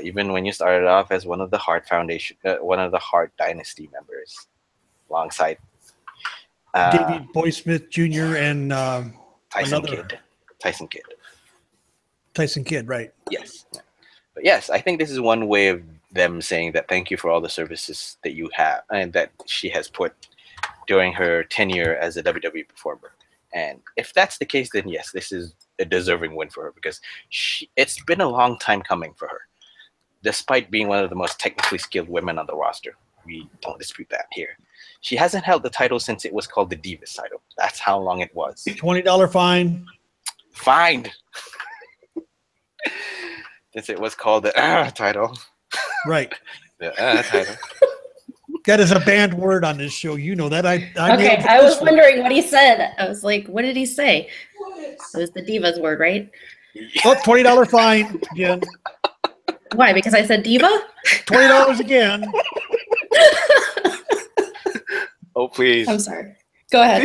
even when you started off as one of the Hart Foundation, one of the Hart Dynasty members, alongside
David Boy Smith Jr. and
Tyson Kidd,
right?
Yes, but yes, I think this is one way of them saying that thank you for all the services that you have and that she has put during her tenure as a WWE performer. And if that's the case, then yes, this is a deserving win for her, because it's been a long time coming for her. Despite being one of the most technically skilled women on the roster, we don't dispute that here. She hasn't held the title since it was called the Divas title. That's how long it was.
$20 fine.
Fined. Since it was called the title.
Right.
The title.
That is a banned word on this show. You know that.
I was wondering what he said. I was like, what did he say? It was the divas word, right?
Oh, $20 fine again.
Why? Because I said diva?
$20 again.
Oh, please.
I'm sorry. Go ahead.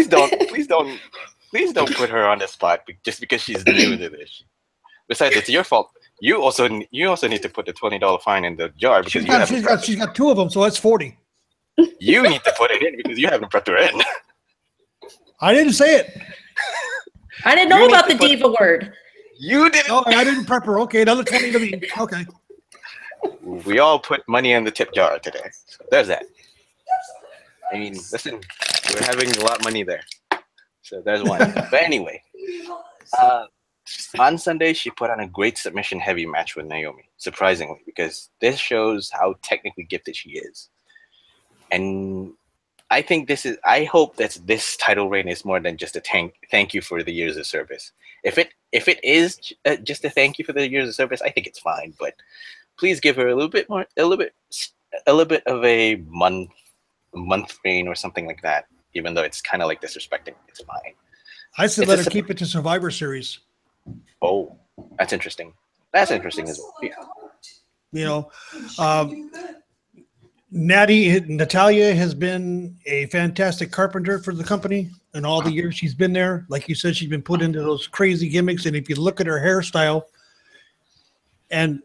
Please don't put her on the spot just because she's new to this. Besides, it's your fault. You also need to put the $20 fine in the jar because
she's got two of them, so that's $40.
You need to put it in because you haven't prepped her in.
I didn't say it.
I didn't know about the diva word.
You didn't.
No, I didn't prep her. Okay, another $20 to me. Okay.
We all put money in the tip jar today. So there's that. I mean, listen, we're having a lot of money there. So there's one. But anyway, on Sunday, she put on a great submission heavy match with Naomi, surprisingly, because this shows how technically gifted she is. And I hope that this title reign is more than just a thank you for the years of service. If it is just a thank you for the years of service, I think it's fine. But please give her a little bit of a month reign or something like that. Even though it's kind of like disrespecting, it's fine.
I said let her keep it to Survivor Series.
Oh, that's interesting. That's interesting as well. Yeah.
You know, Natalya has been a fantastic carpenter for the company in all the years she's been there. Like you said, she's been put into those crazy gimmicks. And if you look at her hairstyle, and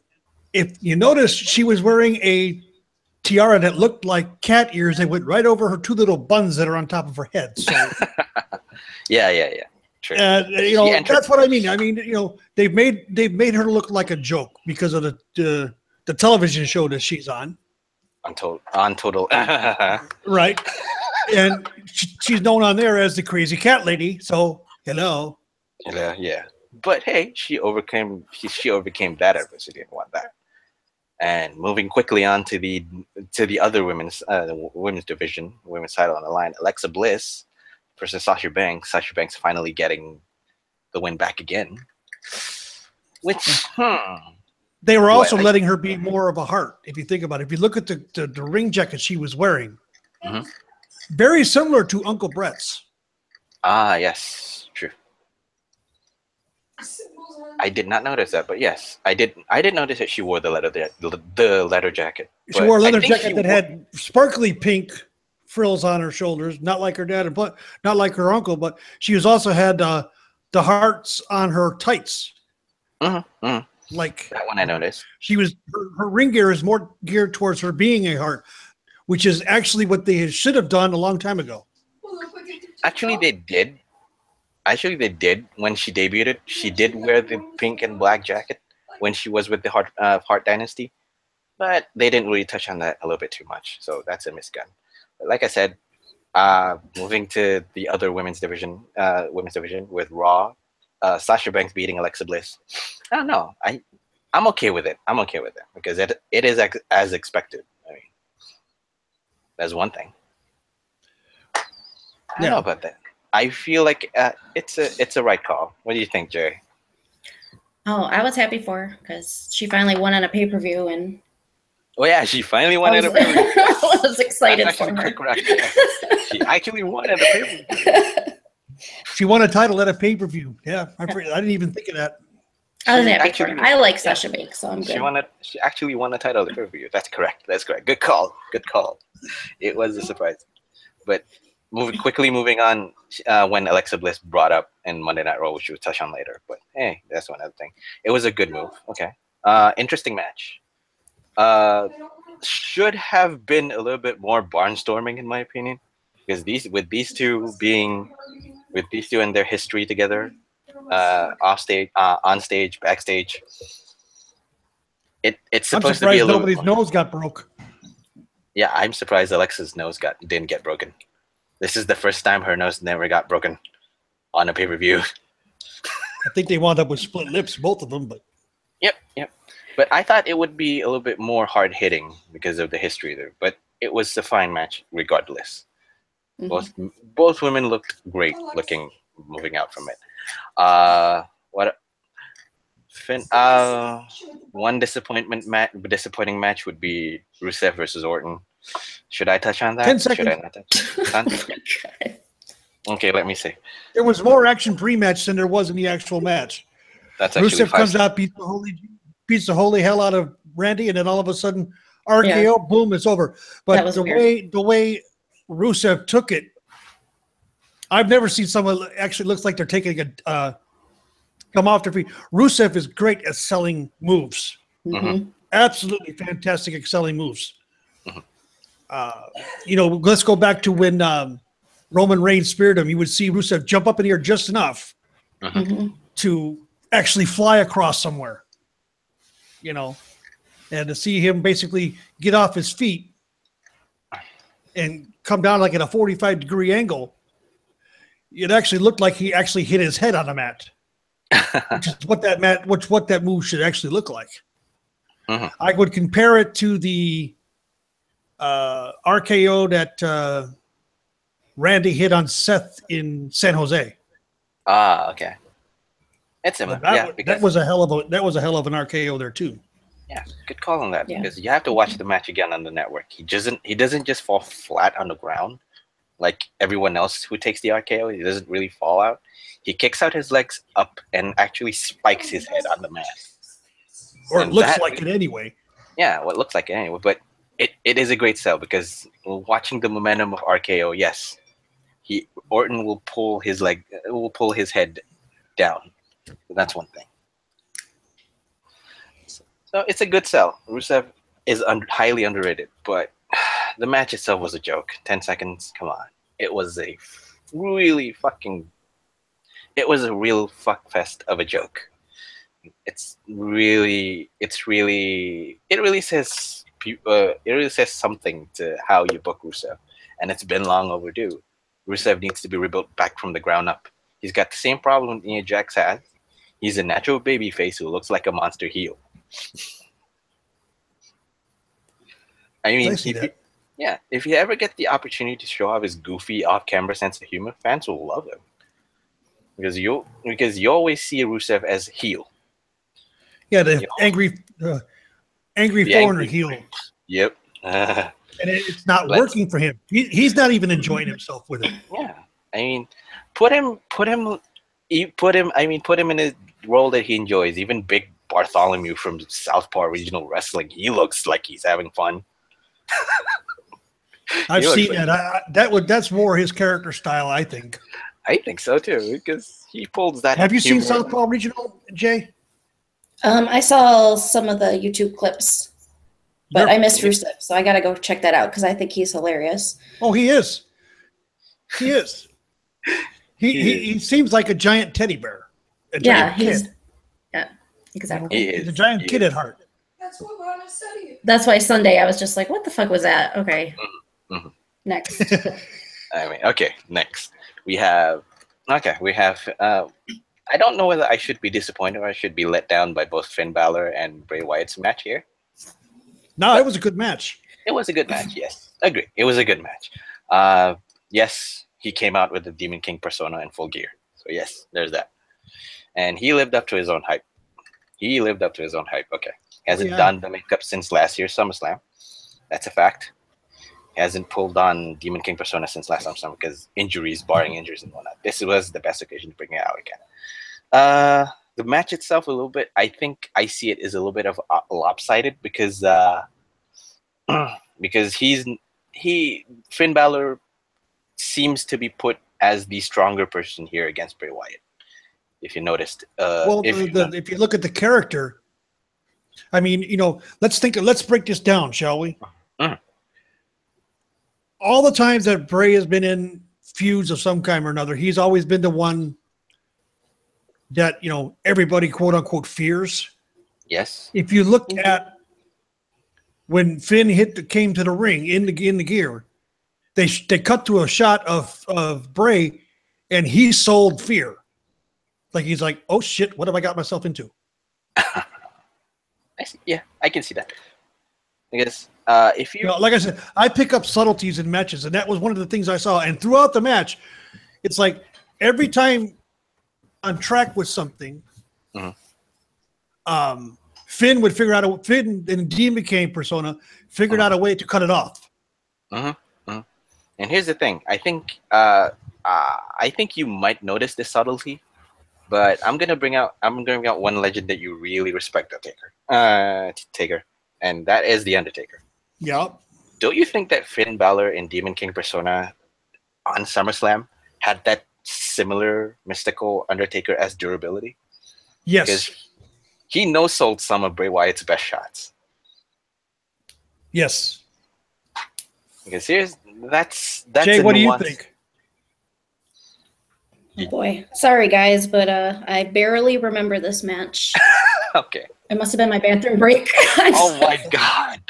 if you notice, she was wearing a tiara that looked like cat ears that went right over her two little buns that are on top of her head. So,
yeah. True.
You know, that's what I mean. I mean, you know, they've made her look like a joke because of the television show that she's on.
On Total.
Right. And she's known on there as the crazy cat lady. So, hello.
Yeah. But hey, she overcame that adversity and won that. And moving quickly on to the other women's division, women's title on the line, Alexa Bliss versus Sasha Banks. Sasha Banks finally getting the win back again. Which,
They were also letting her be more of a heart, if you think about it. If you look at the ring jacket she was wearing, very similar to Uncle Brett's.
Ah, yes, true. I did not notice that, but yes, I did notice that she wore the leather jacket.
She wore a leather jacket that had sparkly pink frills on her shoulders, not like her dad, but not like her uncle. But she was also had the hearts on her tights. Like
That one I noticed.
she was her ring gear is more geared towards her being a heart, which is actually what they should have done a long time ago.
Actually, they did. Actually, they did when she debuted. She did wear the pink and black jacket when she was with the Heart Dynasty, but they didn't really touch on that a little bit too much. So that's a misgun. But like I said, moving to the other women's division with Raw, Sasha Banks beating Alexa Bliss. I don't know. I'm okay with it. I'm okay with it because it is as expected. I mean, that's one thing. I don't know about that. I feel like it's a right call. What do you think, Jay?
Oh, I was happy for her because she finally won on a pay-per-view, and
Oh yeah, she finally won at a pay-per-view.
I was excited
That's
for
actually
her.
correct. She actually won at a pay-per-view.
She won a title at a pay-per-view. Yeah, I didn't even think of that.
I was
She
happy for
actually-
her. I like Sasha Banks, so I'm good.
She actually won a title at the pay-per-view. That's correct. That's correct. Good call. Good call. It was a surprise. But moving on, when Alexa Bliss brought up in Monday Night Raw, which we'll touch on later. But hey, that's one other thing. It was a good move. Okay. Interesting match. Should have been a little bit more barnstorming, in my opinion, because these two and their history together, off stage, on stage, backstage. It's
I'm
supposed to be a
surprised
little.
nobody's nose got broke.
Yeah, I'm surprised Alexa's nose didn't get broken. This is the first time her nose never got broken on a pay-per-view.
I think they wound up with split lips, both of them. But
Yep. But I thought it would be a little bit more hard-hitting because of the history there. But it was a fine match regardless.
Mm-hmm.
Both women looked great looking moving out from it. One disappointing match would be Rusev versus Orton. Should I touch on that?
10 seconds.
Should I not touch? Okay, let me see.
there was more action pre-match than there was in the actual match.
That's actually
Rusev comes out, beats the holy hell out of Randy, and then all of a sudden, RKO, boom, it's over. But the way Rusev took it, I've never seen someone actually looks like they're taking a come off their feet. Rusev is great at selling moves.
Mm-hmm.
Absolutely fantastic at selling moves. Let's go back to when Roman Reigns speared him. You would see Rusev jump up in the air just enough to actually fly across somewhere. And to see him basically get off his feet and come down like at a 45-degree angle, it actually looked like he actually hit his head on the mat. Which is what that move should actually look like. I would compare it to the RKO that Randy hit on Seth in San Jose.
Okay. It's similar.
That was a hell of an RKO there too.
Yeah, good call on that because you have to watch the match again on the network. He doesn't just fall flat on the ground like everyone else who takes the RKO. He doesn't really fall out. He kicks out his legs up and actually spikes his head on the mat.
Or it looks like it anyway.
Yeah, well, it looks like it anyway. But it is a great sell because watching the momentum of RKO, yes, Orton will pull his head down. So that's one thing. So it's a good sell. Rusev is highly underrated, but the match itself was a joke. 10 seconds, come on. It was a real fuck fest of a joke. It really says something to how you book Rusev, and it's been long overdue. Rusev needs to be rebuilt back from the ground up. He's got the same problem Nia Jax has. He's a natural babyface who looks like a monster heel. I mean, if you ever get the opportunity to show off his goofy off-camera sense of humor, fans will love him. Because you always see Rusev as heel.
Yeah, the angry foreigner heel.
Yep.
And it's not working for him. He's not even enjoying himself with it.
Yeah, I mean, put him in a role that he enjoys. Even Big Bartholomew from Southpaw Regional Wrestling, he looks like he's having fun.
I've seen that. That's more his character style, I think.
I think so too, because he pulls that.
Have you seen Southpaw Regional, Jay?
I saw some of the YouTube clips, but I missed Rusev, so I gotta go check that out because I think he's hilarious.
Oh, he is. He is. He seems like a giant teddy bear. A giant kid.
Yeah, exactly.
He's a giant kid at heart.
That's what Rana said to you.
That's why Sunday I was just like, what the fuck was that? Okay.
Mm-hmm.
Next.
Okay, next. We have I don't know whether I should be disappointed or I should be let down by both Finn Balor and Bray Wyatt's match here.
No, it was a good match.
It was a good match, yes. Agree. It was a good match. Yes, he came out with the Demon King persona in full gear. So yes, there's that. And he lived up to his own hype. Okay. Hasn't done the makeup since last year's SummerSlam. That's a fact. Hasn't pulled on Demon King persona since last SummerSlam because barring injuries and whatnot. This was the best occasion to bring it out again. The match itself, a little bit, I think I see it as a little bit of lopsided because Finn Balor seems to be put as the stronger person here against Bray Wyatt. If you noticed,
if you look at the character, I mean, let's break this down, shall we? All the times that Bray has been in feuds of some kind or another, he's always been the one that everybody quote unquote fears.
Yes.
If you look at when Finn came to the ring in the gear, they cut to a shot of Bray, and he sold fear. Like he's like, oh shit, what have I got myself into?
I see. Yeah, I can see that. Because if you,
like I said, I pick up subtleties in matches, and that was one of the things I saw. And throughout the match, it's like every time on track with something, Finn would figure out Finn and Demon King persona figured out a way to cut it off.
And here's the thing: I think you might notice this subtlety, but I'm gonna bring out one legend that you really respect, Taker, and that is the Undertaker.
Yeah.
Don't you think that Finn Balor in Demon King persona on SummerSlam had that similar mystical Undertaker as durability?
Yes.
Because he no-sold some of Bray Wyatt's best shots.
Yes.
Because that's
Jay, what do you think?
Oh boy, sorry guys, but I barely remember this match.
Okay.
It must have been my bathroom break.
Oh my god.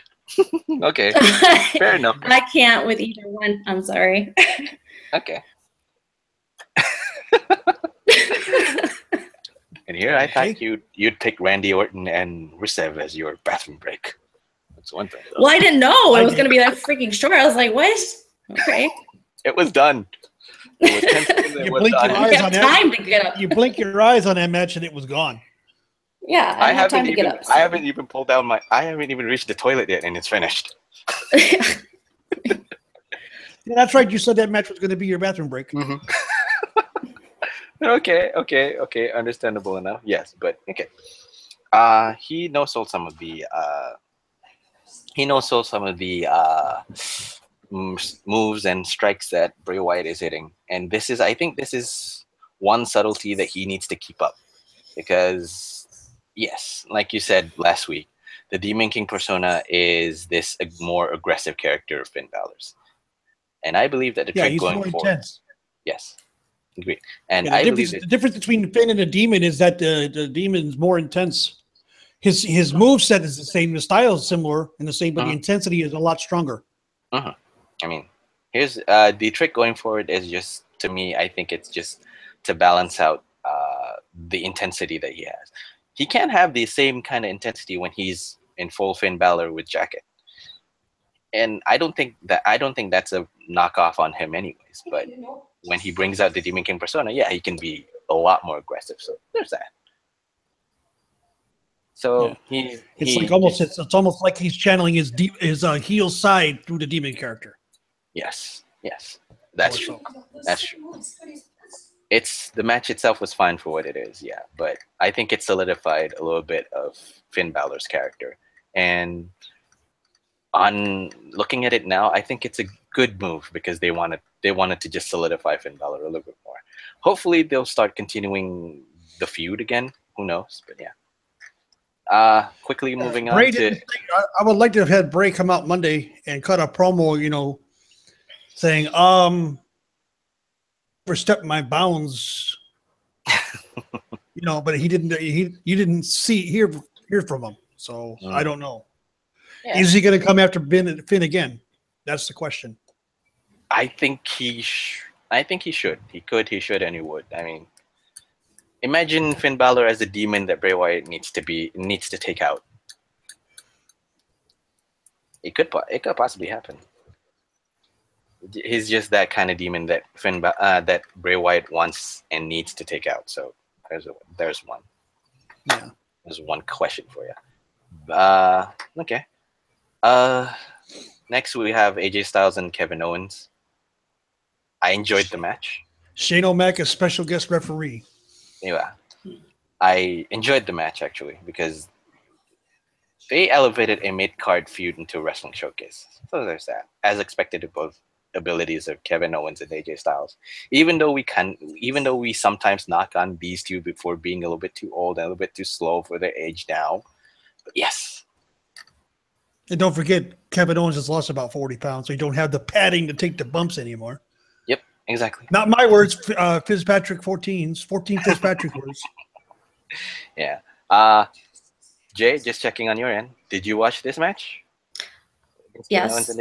Okay. Fair enough.
I can't with either one. I'm sorry.
Okay. And here I thought you'd pick Randy Orton and Rusev as your bathroom break. That's one thing.
Well, I didn't know it was going to be that freaking short. I was like, what? Okay.
It was done. It was 10 seconds.
You blink your eyes on
time to get up.
You blink your eyes on that match and it was gone.
Yeah, I have time to get up. So.
I haven't even pulled down I haven't even reached the toilet yet, and it's finished.
Yeah, that's right. You said that match was going to be your bathroom break.
Okay. Understandable enough. Yes, but okay. He no-sold some of the moves and strikes that Bray Wyatt is hitting, and I think this is one subtlety that he needs to keep up, because yes, like you said last week, the Demon King persona is this more aggressive character of Finn Balor's, and I believe that the trick
he's
going
more
forward.
Intense.
Yes, agree. And
the difference between Finn and the Demon is that the Demon's more intense. His moveset is the same, the style is similar and the same, but the intensity is a lot stronger.
I mean, here's the trick going forward is just, to me, I think it's just to balance out the intensity that he has. He can't have the same kind of intensity when he's in full Finn Balor with jacket, and I don't think that's a knockoff on him, anyways. But when he brings out the Demon King persona, yeah, he can be a lot more aggressive. So there's that. So
it's almost like he's channeling his heel side through the Demon character.
Yes, that's true. That's true. The match itself was fine for what it is, yeah, but I think it solidified a little bit of Finn Balor's character. And on looking at it now, I think it's a good move because they wanted to just solidify Finn Balor a little bit more. Hopefully they'll start continuing the feud again. Who knows? But yeah. Quickly moving
Bray
on
didn't
to.
think, I would like to have had Bray come out Monday and cut a promo, saying, overstepped my bounds, but he didn't. You didn't hear from him, so I don't know.
Yeah.
Is he going to come after Finn again? That's the question.
I think he should. He could. He should. And he would. I mean, imagine Finn Balor as a demon that Bray Wyatt needs to take out. It could possibly happen. He's just that kind of demon that that Bray Wyatt wants and needs to take out. So there's one.
Yeah.
There's one question for you. Okay. Next we have AJ Styles and Kevin Owens. I enjoyed the match.
Shane O'Mac is special guest referee.
Yeah. I enjoyed the match actually because they elevated a mid-card feud into a wrestling showcase. So there's that. As expected of both abilities of Kevin Owens and AJ Styles. Even though we sometimes knock on these two before being a little bit too old and a little bit too slow for their age now. But yes.
And don't forget, Kevin Owens has lost about 40 pounds, so you don't have the padding to take the bumps anymore.
Yep, exactly.
Not my words, Fitzpatrick 14 Fitzpatrick words.
Yeah. Jay, just checking on your end. Did you watch this match?
Yes,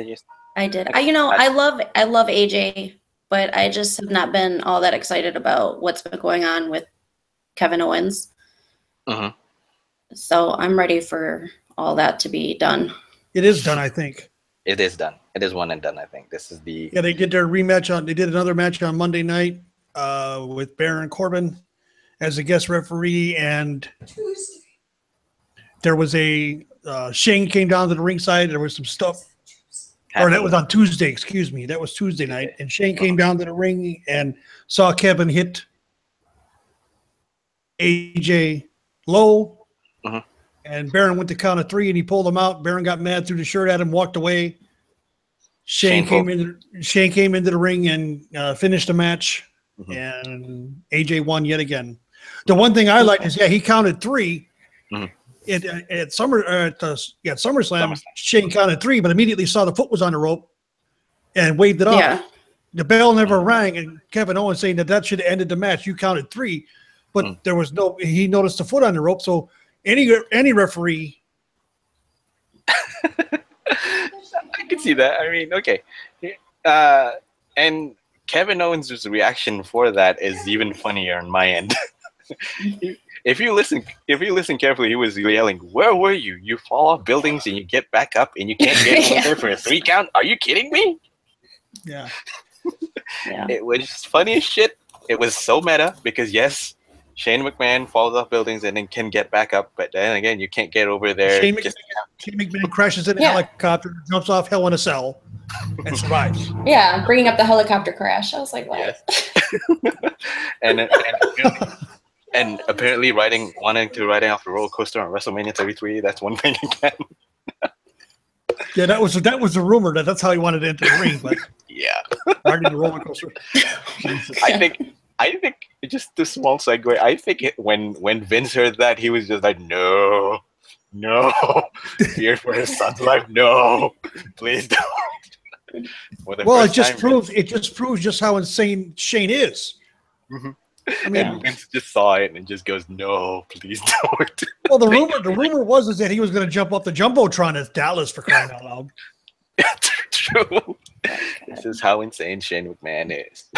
I did. I love AJ, but I just have not been all that excited about what's been going on with Kevin Owens.
Mm-hmm.
So I'm ready for all that to be done.
It is done, I think.
It is done. It is one and done, I think. This is the...
Yeah, they did their rematch they did another match on Monday night with Baron Corbin as a guest referee, and
Tuesday.
there was Shane came down to the ringside. There was some stuff. Or that was on Tuesday, excuse me. That was Tuesday night. And Shane came down to the ring and saw Kevin hit AJ low.
Mm-hmm.
And Baron went to count of 3 and he pulled him out. Baron got mad, threw the shirt at him, walked away. Shane came into the ring and finished the match.
Mm-hmm.
And AJ won yet again. The one thing I liked is, he counted 3.
Mm-hmm.
At SummerSlam, Shane counted 3, but immediately saw the foot was on the rope and waved it off.
Yeah.
The bell never rang, and Kevin Owens saying that should have ended the match. You counted 3, but there was he noticed the foot on the rope. So any referee,
I can see that. I mean, okay, and Kevin Owens' reaction for that is even funnier on my end. If you listen carefully, he was yelling, "Where were you? You fall off buildings and you get back up and you can't get over there for a 3 count? Are you kidding me?"
yeah.
It was funny as shit. It was so meta because yes, Shane McMahon falls off buildings and then can get back up, but then again, you can't get over there.
Shane McMahon crashes in a helicopter, jumps off Hell in a Cell, and survives.
Yeah, bringing up the helicopter crash. I was like, what?
Yes. And apparently wanting to ride off the roller coaster on WrestleMania 33, that's one thing again.
Yeah, that was the rumor that's how he wanted to enter the ring, but
yeah.
riding the roller coaster.
I think just the small segue. I think when Vince heard that, he was just like, no, fear for his son's life, no, please don't.
Well, it just proves just how insane Shane is.
Mm-hmm.
I mean,
and Vince just saw it and just goes, no, please don't.
Well, the rumor was that he was going to jump off the jumbotron at Dallas, for crying out loud.
True. This is how insane Shane McMahon is.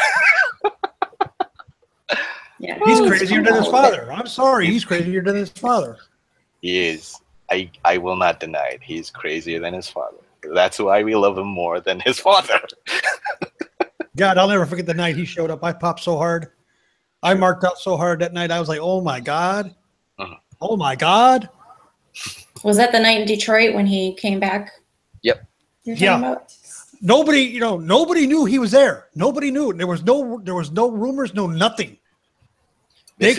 Yeah,
he's crazier than his father. I'm sorry, he's crazier than his father.
He is. I will not deny it. He's crazier than his father. That's why we love him more than his father.
God, I'll never forget the night he showed up. I popped so hard. I marked out so hard that night. I was like, oh my God.
Uh-huh.
Oh my God.
Was that the night in Detroit when he came back?
Yep.
About?
Nobody knew he was there. Nobody knew. There was no rumors, no nothing. They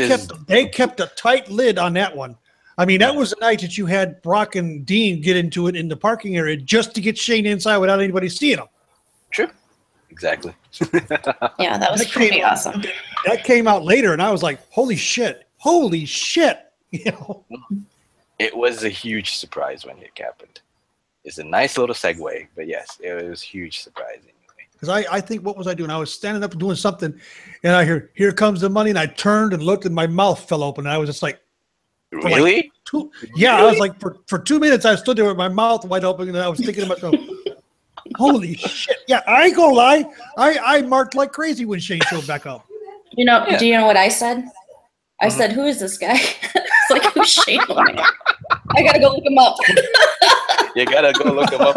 kept a tight lid on that one. I mean, that was the night that you had Brock and Dean get into it in the parking area just to get Shane inside without anybody seeing him.
True. Exactly.
Yeah, that was pretty awesome.
That came out later, and I was like, holy shit. You know?
It was a huge surprise when it happened. It's a nice little segue, but yes, it was huge surprise.
Because I think, what was I doing? I was standing up doing something, and I hear, "Here comes the money," and I turned and looked, and my mouth fell open. And I was just like,
really?
Yeah,
really?
I was like, for 2 minutes, I stood there with my mouth wide open, and I was thinking to myself, "Holy shit!" Yeah, I ain't gonna lie, I marked like crazy when Shane showed back up.
Do you know what I said? I said, "Who is this guy?" It's like, who's Shane? I gotta go look him up.
You gotta go look him up.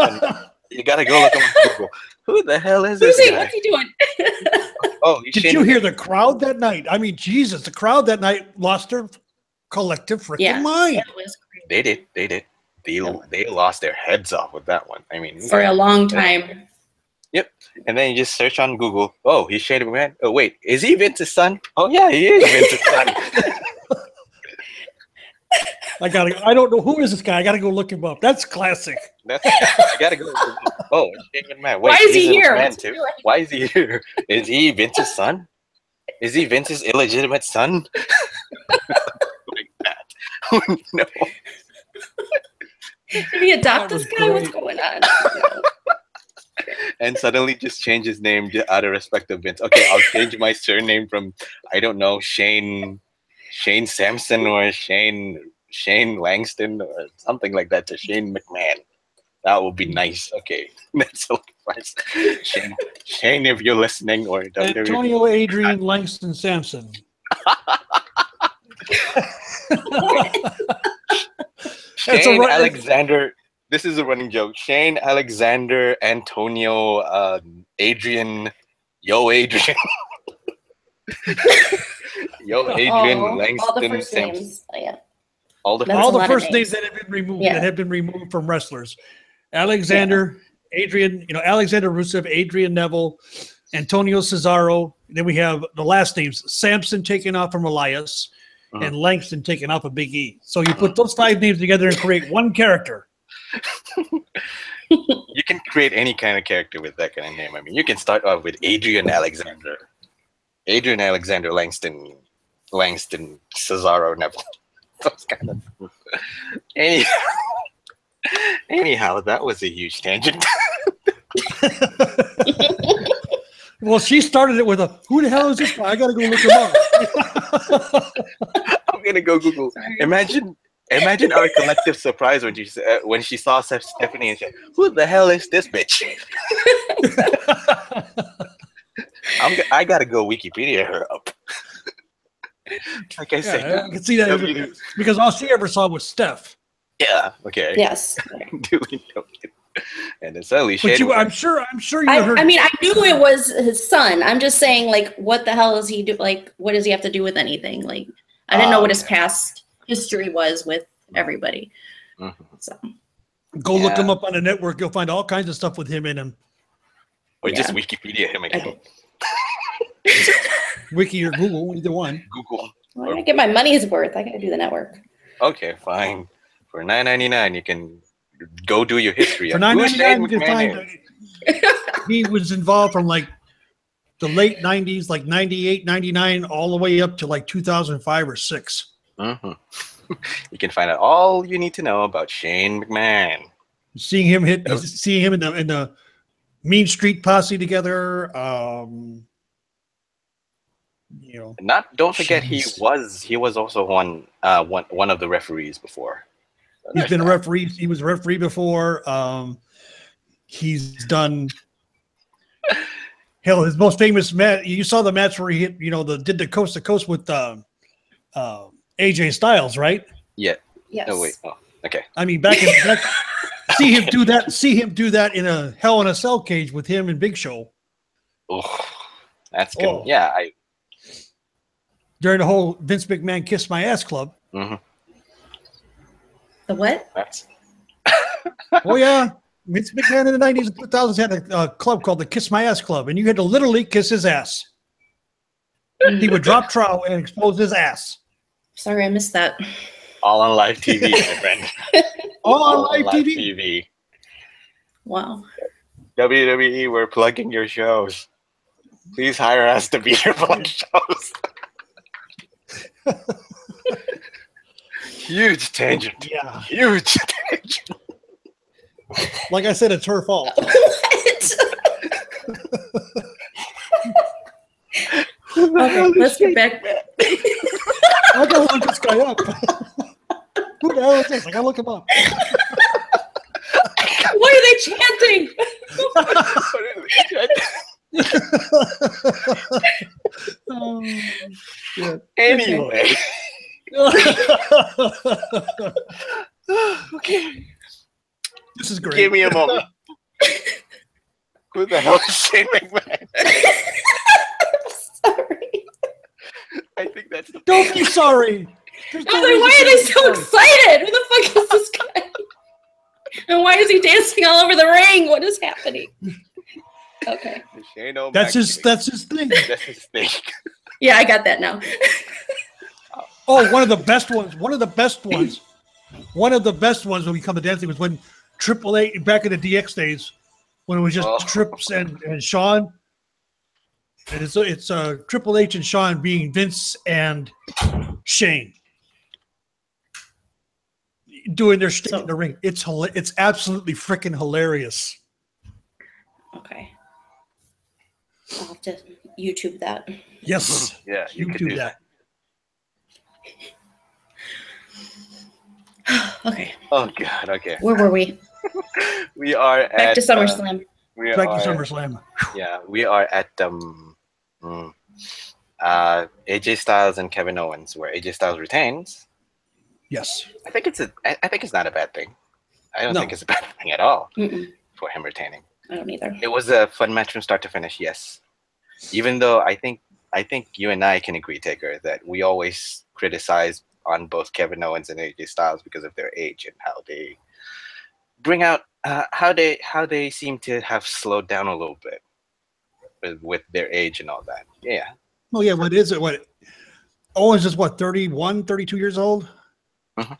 You gotta go look him up on Google. Who the hell is this guy?
What's he doing?
Oh,
did you hear the crowd that night? I mean, Jesus, the crowd that night lost their collective freaking mind.
It was crazy.
They did. They lost their heads off with that one. I mean,
for a long time.
Yep. And then you just search on Google. Oh, he's Shane McMahon. Oh, wait, is he Vince's son? Oh, yeah, he is Vince's son.
I don't know who is this guy. I gotta go look him up. That's classic.
I gotta go. Oh, Shane McMahon. Wait,
why is he here?
Why is he here? Is he Vince's son? Is he Vince's illegitimate son? Like that. Oh, no.
Did he adopt this guy? What's going on?
And suddenly just change his name out of respect of Vince. Okay, I'll change my surname from, I don't know, Shane Sampson or Shane Langston or something like that to Shane McMahon. That would be nice. Okay, that's so nice. Shane, if you're listening, or
Antonio Adrian Langston Sampson.
Shane Alexander. This is a running joke. Shane Alexander Antonio Adrian. Yo, Adrian. Yo, Adrian Langston.
All the first names. Yeah.
All the
first names that have been removed that have been removed from wrestlers. Alexander, Adrian, Alexander Rusev, Adrian Neville, Antonio Cesaro. Then we have the last names: Sampson taken off from Elias, and Langston taken off of Big E. So you put those 5 names together and create one character.
You can create any kind of character with that kind of name. I mean, you can start off with Adrian Alexander Langston Cesaro Neville. Those kind of. Anyhow, that was a huge tangent.
Well, she started it with a, "Who the hell is this guy? I gotta go look him up."
I'm gonna go Google. Imagine our collective surprise when she saw Stephanie and said, "Who the hell is this bitch?" I gotta go Wikipedia her up. Like I said,
I can see that because all she ever saw was Steph.
Yeah. Okay.
Yes.
And then suddenly,
but I'm sure you heard.
I mean, I knew it was his son. I'm just saying, like, what the hell is he do? Like, what does he have to do with anything? Like, I didn't know what his past history was with everybody. So
go look him up on the network. You'll find all kinds of stuff with him in him.
Or just Wikipedia him again.
Wiki or Google, either one.
Google.
Well, I gotta get my money's worth. I gotta do the network.
Okay, fine. For $9.99, you can go do your history.
For $9.99, you can find he was involved from like the late 90s, like 98, 99, all the way up to like 2005 or 6.
You can find out all you need to know about Shane McMahon.
Seeing him in the Mean Street Posse together.
Don't forget he was also one of the referees before. So
he's been a referee. He was a referee before. He's done. Hell, his most famous match. You saw the match where he hit, did the coast to coast with AJ Styles, right?
Yeah.
Yes.
Oh wait. Oh, okay.
I mean, see him do that. See him do that in a Hell in a Cell cage with him and Big Show.
Oh, that's good. Yeah,
during the whole Vince McMahon Kiss My Ass Club.
The what?
Oh yeah, Vince McMahon in the 90s and 2000s had a club called the Kiss My Ass Club, and you had to literally kiss his ass. He would drop trowel and expose his ass.
Sorry, I missed that.
All on live TV, my friend.
All on live TV.
Wow.
WWE, we're plugging your shows. Please hire us to be your plug shows. Huge tangent.
Yeah.
Huge tangent.
Like I said, it's her fault.
Okay, let's get back.
I gotta look this guy up. Who the hell is this? I gotta look him up.
What are they chanting?
Oh, yeah.
Anyway. Okay.
This is great.
Give me a moment. Who the hell is Shane McMahon?
Sorry.
I think that's the
Don't be sorry. There's no
I was like,
reason
why
to
are they
be
so
sorry.
excited? Who the fuck is this guy? And why is he dancing all over the ring? What is happening? Okay.
Shane
That's his thing.
That's his thing.
Yeah, I got that now.
Oh, one of the best ones. One of the best ones when we come to dancing was when Triple H back in the DX days, when it was just Trips and Shawn. And it's Triple H and Shawn being Vince and Shane doing their shtick in the ring. It's absolutely freaking hilarious.
Okay. I'll have to YouTube that.
Yes.
Yeah, you could
YouTube
do
that.
Okay.
Oh god, okay.
Where were we?
We are
Back to SummerSlam.
Back to SummerSlam.
Yeah, we are at AJ Styles and Kevin Owens, where AJ Styles retains.
Yes.
I think it's not a bad thing. I don't
No.
think it's a bad thing at all
Mm-mm.
for him retaining.
I don't either.
It was a fun match from start to finish, yes. Even though I think you and I can agree, Taker, that we always criticize on both Kevin Owens and AJ Styles because of their age and how they bring out how they seem to have slowed down a little bit with their age and all that. Yeah.
Oh yeah, what is it? What Owens is what, 31, 32 years old?
Mhm.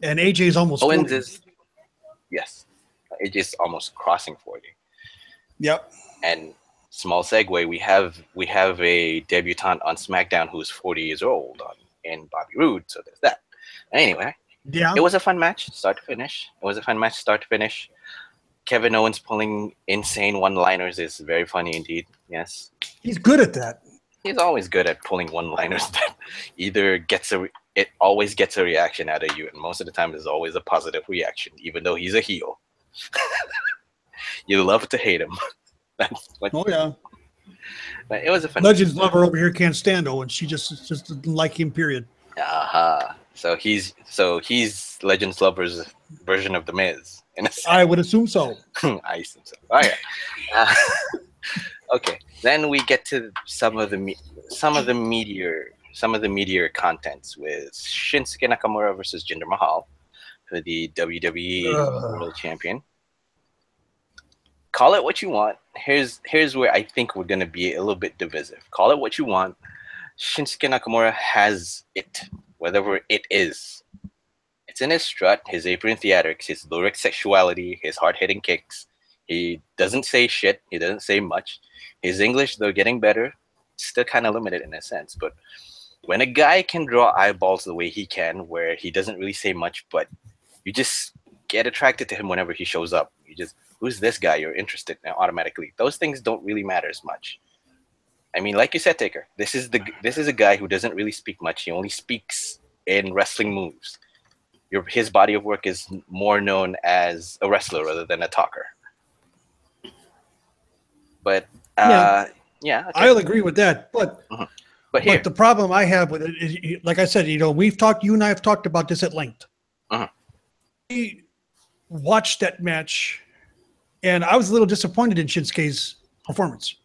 And AJ is almost
Owens
40.
is, yes. AJ's almost crossing 40.
Yep.
And small segue, we have a debutante on SmackDown who's 40 years old in Bobby Roode, so there's that. Anyway,
Yeah.
it was a fun match, start to finish. Kevin Owens pulling insane one-liners is very funny indeed. Yes,
He's good at that.
he's always good at pulling one-liners that either it always gets a reaction out of you, and most of the time there's always a positive reaction, even though he's a heel. You love to hate him. That's what.
Oh yeah.
But it was a fun.
Legends lover over here can't stand Owens. She just doesn't like him, period.
So he's Legends Lover's version of the Miz. In a sense.
I would assume so.
I assume so. Oh yeah. Okay. Then we get to some of the meteor contents with Shinsuke Nakamura versus Jinder Mahal for the WWE World Champion. Call it what you want. Here's where I think we're gonna be a little bit divisive. Call it what you want. Shinsuke Nakamura has it, whatever it is. It's in his strut, his apron theatrics, his lyric sexuality, his hard-hitting kicks. He doesn't say shit. He doesn't say much. His English, though getting better, still kind of limited in a sense. But when a guy can draw eyeballs the way he can, where he doesn't really say much, but you just get attracted to him whenever he shows up. You just, who's this guy? You're interested now automatically. Those things don't really matter as much. I mean, like you said, Taker, this is a guy who doesn't really speak much. He only speaks in wrestling moves. His body of work is more known as a wrestler rather than a talker. But yeah, okay.
I'll agree with that. But
but here,
the problem I have with it is, like I said, you and I have talked about this at length. We watched that match, and I was a little disappointed in Shinsuke's performance.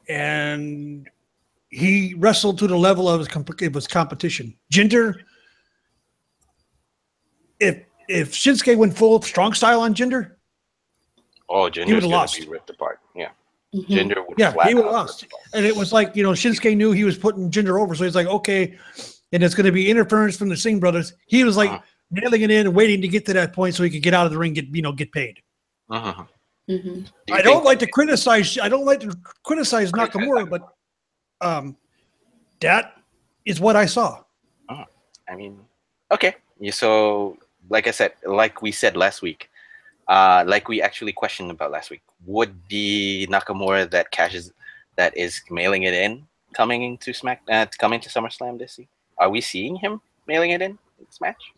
And he wrestled to the level of his competition. Jinder, if Shinsuke went full strong style on Jinder,
Jinder's gonna be ripped apart. Yeah, Jinder would.
Yeah, he would have lost. And it was like, Shinsuke knew he was putting Jinder over, so he's like, okay, and it's going to be interference from the Singh brothers. He was like nailing it in and waiting to get to that point so he could get out of the ring, get paid. I don't like to criticize Nakamura, but that is what I saw.
I mean, okay. So, like I said, like we said last week, like we actually questioned about last week, would the Nakamura that is mailing it in coming into SummerSlam this week? Are we seeing him mailing it in this match?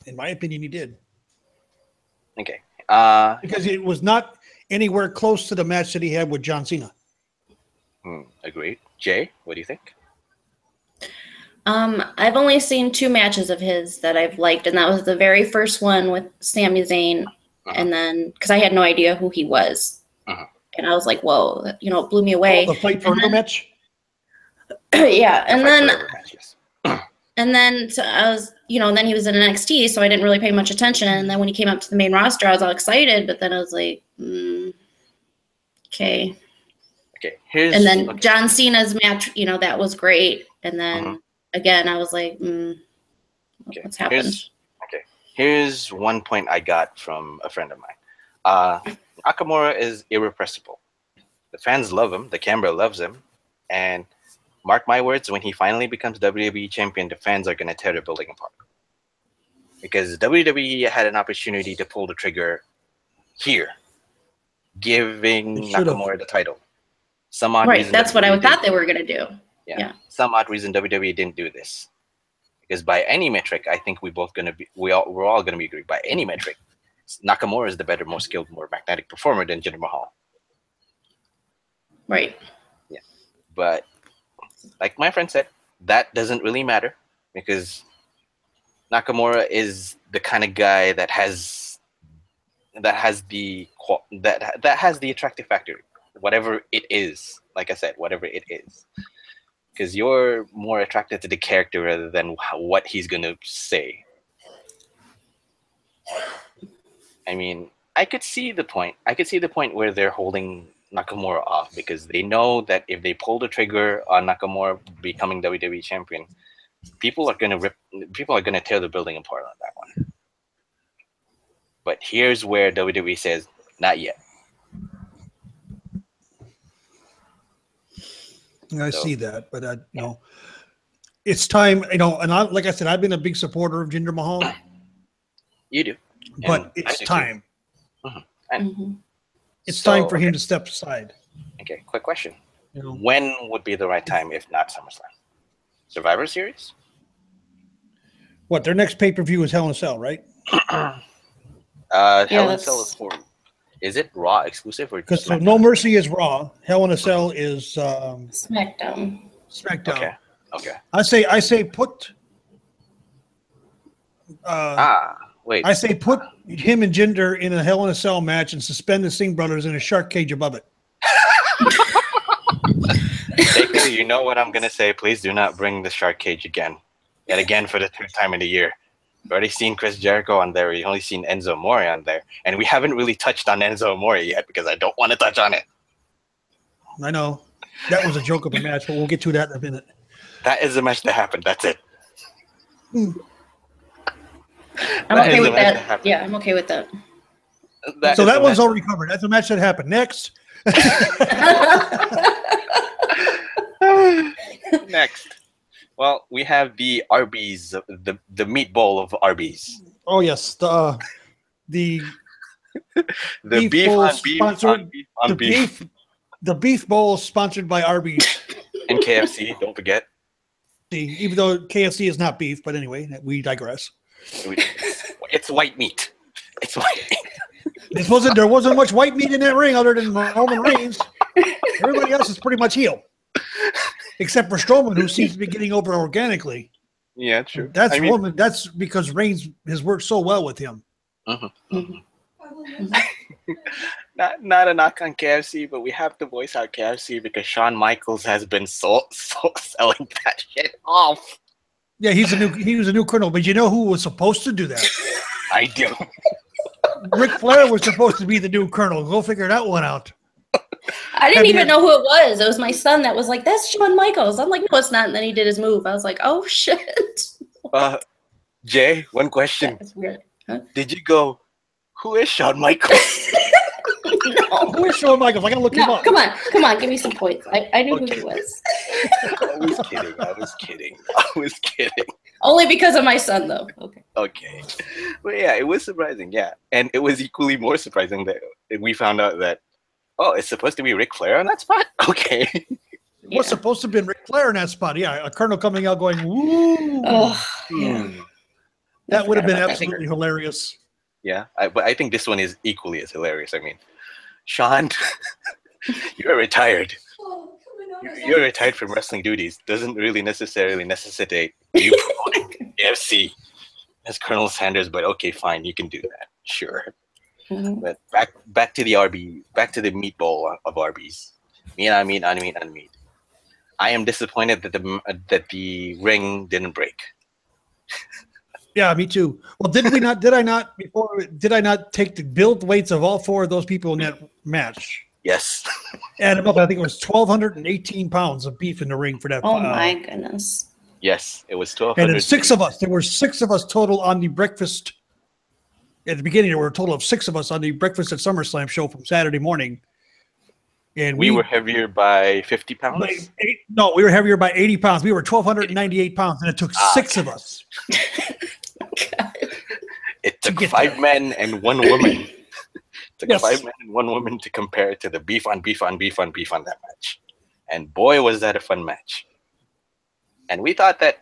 In my opinion, he did.
Okay.
Because it was not anywhere close to the match that he had with John Cena.
Agreed. Jay, what do you think?
I've only seen 2 matches of his that I've liked, and that was the very first one with Sami Zayn, and then because I had no idea who he was, and I was like, "Whoa!" You know, it blew me away.
The Fight Forever match.
Yeah, and then so I was, you know, and then he was in NXT, so I didn't really pay much attention. And then when he came up to the main roster, I was all excited, but then I was like, okay.
Okay.
And then John Cena's match, you know, that was great, and then. Again, I was like, what's happened?
Here's one point I got from a friend of mine. Nakamura is irrepressible. The fans love him. The camera loves him. And mark my words, when he finally becomes WWE champion, the fans are going to tear the building apart. Because WWE had an opportunity to pull the trigger here, giving Nakamura the title.
Right, that's what I thought they were going to do.
Yeah. Some odd reason WWE didn't do this, because by any metric, I think we're all gonna be agreed. By any metric, Nakamura is the better, more skilled, more magnetic performer than Jinder Mahal.
Right.
Yeah, but like my friend said, that doesn't really matter because Nakamura is the kind of guy that has the attractive factor, whatever it is. Like I said, whatever it is. Because you're more attracted to the character rather than what he's going to say. I mean, I could see the point. I could see the point where they're holding Nakamura off because they know that if they pull the trigger on Nakamura becoming WWE champion, people are going to tear the building apart on that one. But here's where WWE says, not yet.
I see that, but you know, it's time. You know, and like I said, I've been a big supporter of Jinder Mahal.
You do,
but it's time. It's time for him to step aside.
Okay, quick question: when would be the right time, if not SummerSlam? Survivor Series?
What, their next pay-per-view is Hell in a Cell, right?
Hell in a Cell is for. Is it Raw exclusive or
because No Mercy is Raw? Hell in a Cell is
SmackDown.
Okay.
I say put.
Wait.
I say put him and Jinder in a Hell in a Cell match and suspend the Singh brothers in a shark cage above it.
Basically, you know what I'm gonna say. Please do not bring the shark cage again, and again for the 3rd time in a year. We've already seen Chris Jericho on there. We've only seen Enzo Amore on there. And we haven't really touched on Enzo Amore yet because I don't want to touch on it.
I know. That was a joke of a match, but we'll get to that in a minute.
That is the match that happened. That's it.
I'm okay with that. Yeah, I'm okay with that.
So that one's already covered. That's a match that happened. Next.
Next. Well, we have the Arby's, the meatball of Arby's.
Oh yes, the
beef on beef
sponsored,
on beef.
The beef bowl sponsored by Arby's
and KFC. Don't forget.
Even though KFC is not beef, but anyway, we digress.
It's white meat. It's white meat.
There wasn't much white meat in that ring other than Roman Reigns. Everybody else is pretty much heel. Except for Strowman, who seems to be getting over organically.
Yeah, true.
Roman. That's because Reigns has worked so well with him.
Not a knock on KFC, but we have to voice out KFC because Shawn Michaels has been so selling that shit off.
Yeah, he was a new colonel, but you know who was supposed to do that?
I do.
Ric Flair was supposed to be the new colonel. Go figure that one out.
I didn't even know who it was. It was my son that was like, "That's Shawn Michaels." I'm like, "No, it's not." And then he did his move. I was like, "Oh shit."
Jay, one question.
That's weird. Huh?
Did you go, who is Shawn Michaels?
No.
Who is Shawn Michaels? I gotta look him
No,
up.
come on, give me some points. I knew who he was.
I was kidding.
Only because of my son, though.
Okay. But yeah, it was surprising, yeah. And it was equally more surprising that we found out that, oh, it's supposed to be Ric Flair on that spot? Okay.
It was supposed to have been Ric Flair in that spot. Yeah, a Colonel coming out going, woo.
Yeah.
That would have been absolutely hilarious.
Yeah, but I think this one is equally as hilarious. I mean, Sean, you're retired. You're retired from wrestling duties. Doesn't really necessarily necessitate you promoting AFC as Colonel Sanders, but okay, fine, you can do that. Sure.
Mm-hmm.
But back to the meatball of Arby's. Meat. I am disappointed that the ring didn't break.
Yeah, me too. Well, did I not take the build weights of all four of those people in that match?
Yes.
Add them up. I think it was 1,218 pounds of beef in the ring for that.
Oh my goodness.
Yes, it was 1,200.
And then 6 of us. There were 6 of us total on the breakfast. At the beginning, there were a total of 6 of us on the Breakfast at SummerSlam show from Saturday morning. And
we were heavier by 50 pounds?
No, we were heavier by 80 pounds. We were 1,298 pounds, and it took 6 of us.
It took 5 men and 1 woman. It took 5 men and 1 woman to compare it to the beef on that match. And boy, was that a fun match. And we thought that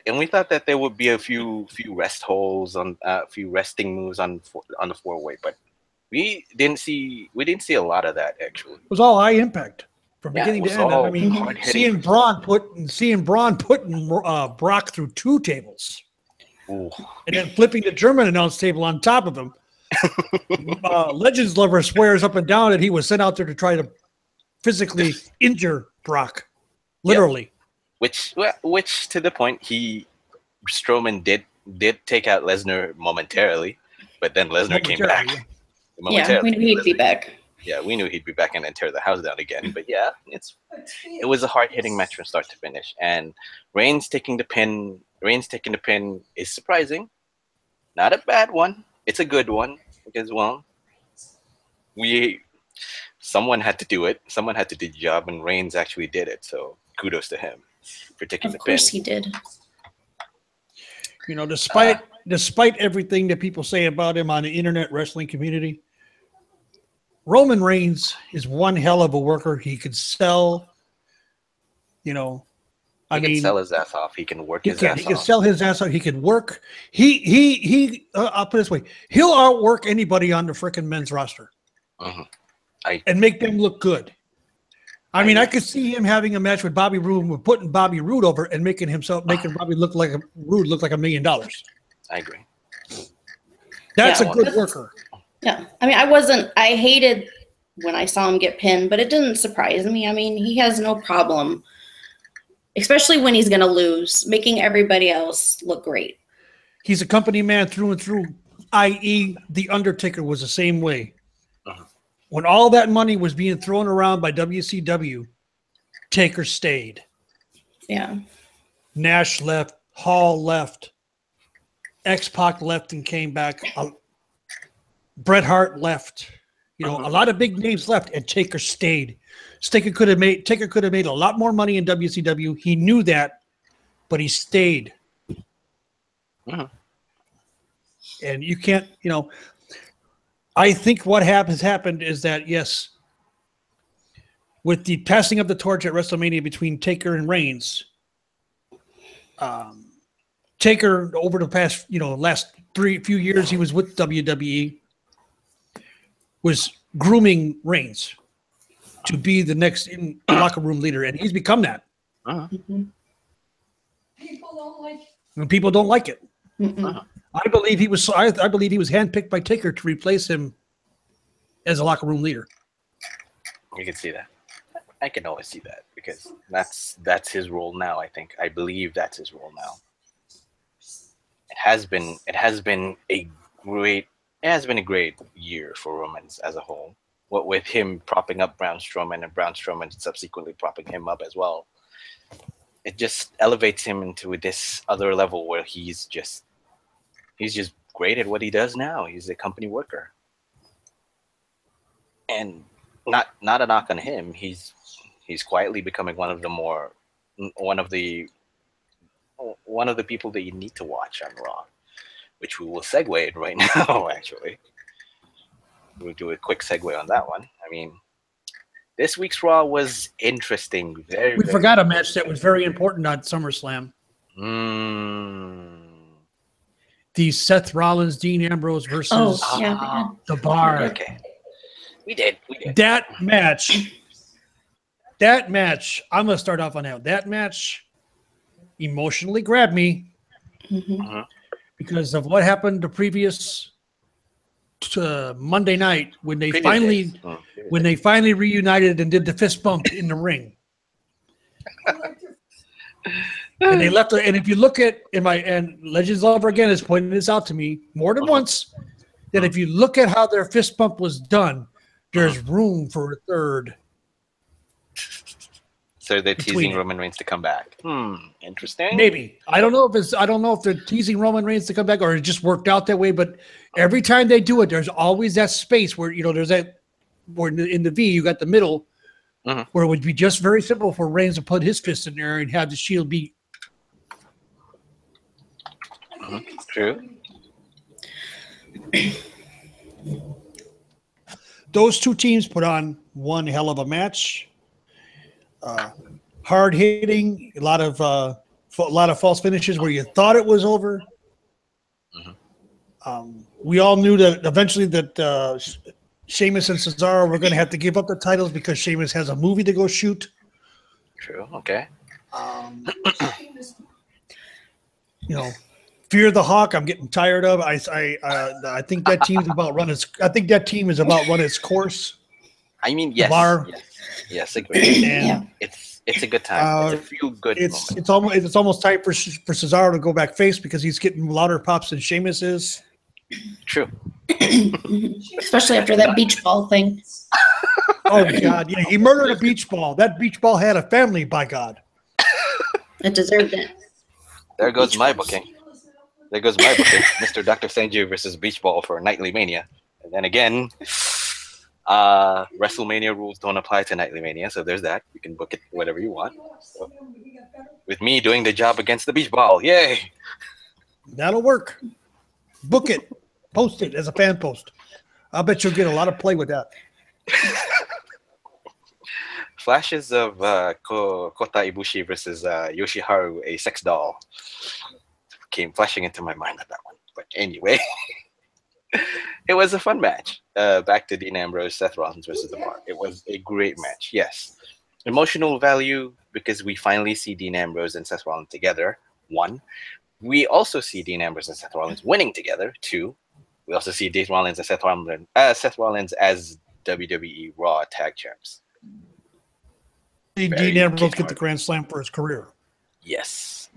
there would be a few rest holes on a few resting moves on the 4-way, but we didn't see a lot of that actually.
It was all high impact from beginning to end. I mean, seeing Braun putting Brock through 2 tables. Ooh. And then flipping the German announce table on top of him. Legends Lover swears up and down that he was sent out there to try to physically injure Brock, literally.
Yep. Which to the point, Strowman did take out Lesnar momentarily, but then Lesnar came back.
Yeah, we knew he'd be back.
Yeah, we knew he'd be back and then tear the house down again. But yeah, it was a hard-hitting match from start to finish, and Reigns taking the pin is surprising. Not a bad one. It's a good one because, well, someone had to do it. Someone had to do the job, and Reigns actually did it. So kudos to him for taking the pin.
Of course he did.
You know, despite everything that people say about him on the internet wrestling community, Roman Reigns is one hell of a worker. He could sell,
He can sell his ass off. He can work his ass off.
He can sell his ass off. He can work. I'll put it this way. He'll outwork anybody on the frickin' men's roster. And make them look good. I mean, I could see him having a match with Bobby Roode, putting Bobby Roode over and making Bobby look like $1 million.
I agree.
That's a good worker.
Yeah. I mean, I hated when I saw him get pinned, but it didn't surprise me. I mean, he has no problem, especially when he's going to lose, making everybody else look great.
He's a company man through and through, i.e. The Undertaker was the same way. When all that money was being thrown around by WCW, Taker stayed. Yeah. Nash left, Hall left, X-Pac left and came back. Bret Hart left. A lot of big names left, and Taker stayed. Taker could have made a lot more money in WCW. He knew that, but he stayed. And you can't, I think what has happened is that, yes, with the passing of the torch at WrestleMania between Taker and Reigns, Taker over the past, last few years he was with WWE, was grooming Reigns to be the next locker room leader, and he's become that.
People don't like it.
And people don't like it. I believe he was handpicked by Taker to replace him as a locker room leader.
You can see that. I can always see that because that's his role now. I believe that's his role now. It has been a great year for Romans as a whole. What with him propping up Braun Strowman and Braun Strowman subsequently propping him up as well. It just elevates him into this other level where he's just great at what he does now. He's a company worker. And not a knock on him. He's quietly becoming one of the people that you need to watch on Raw, which we will segue in right now. Actually, we'll do a quick segue on that one. I mean, this week's Raw was interesting.
We forgot a match that was very important on SummerSlam. The Seth Rollins, Dean Ambrose versus The Bar.
Okay, we did.
That match, I'm going to start off on that. That match emotionally grabbed me because of what happened the previous Monday night when they finally reunited and did the fist bump in the ring. And they left. And if you look at and Legends Lover again has pointed this out to me more than once, that if you look at how their fist bump was done, there's room for a third.
So they're teasing Roman Reigns to come back. Interesting.
Maybe. I don't know if they're teasing Roman Reigns to come back or it just worked out that way. But every time they do it, there's always that space where there's that where in the V you got the middle where it would be just very simple for Reigns to put his fist in there and have the Shield be.
True.
Those two teams put on one hell of a match. Hard hitting, a lot of false finishes where you thought it was over. We all knew that eventually that Sheamus and Cesaro were going to have to give up the titles because Sheamus has a movie to go shoot.
True. Okay.
Fear the Hawk. I'm getting tired of. I think that team is about run its course.
I mean, yes.
The Bar.
Yes, agree.
And
it's a good time. It's a feel good moment.
It's almost time for Cesaro to go back face because he's getting louder pops than Sheamus is.
True.
Especially after that beach ball thing.
Oh God! Yeah, he murdered a beach ball. That beach ball had a family. By God,
it deserved it.
There goes my booking. Mr. Dr. Senju versus Beach Ball for Nightly Mania. And then again, WrestleMania rules don't apply to Nightly Mania, so there's that. You can book it whatever you want. So, with me doing the job against the beach ball. Yay!
That'll work. Book it. Post it as a fan post. I bet you'll get a lot of play with that.
Flashes of Kota Ibushi versus Yoshiharu, a sex doll, came flashing into my mind at that one. But anyway, it was a fun match. Back to Dean Ambrose, Seth Rollins versus The Bar. It was a great match, yes. Emotional value because we finally see Dean Ambrose and Seth Rollins together, 1. We also see Dean Ambrose and Seth Rollins winning together, 2. We also see Dean Rollins and Seth Rollins as WWE Raw Tag Champs.
Dean Ambrose get the Grand Slam for his career.
Yes.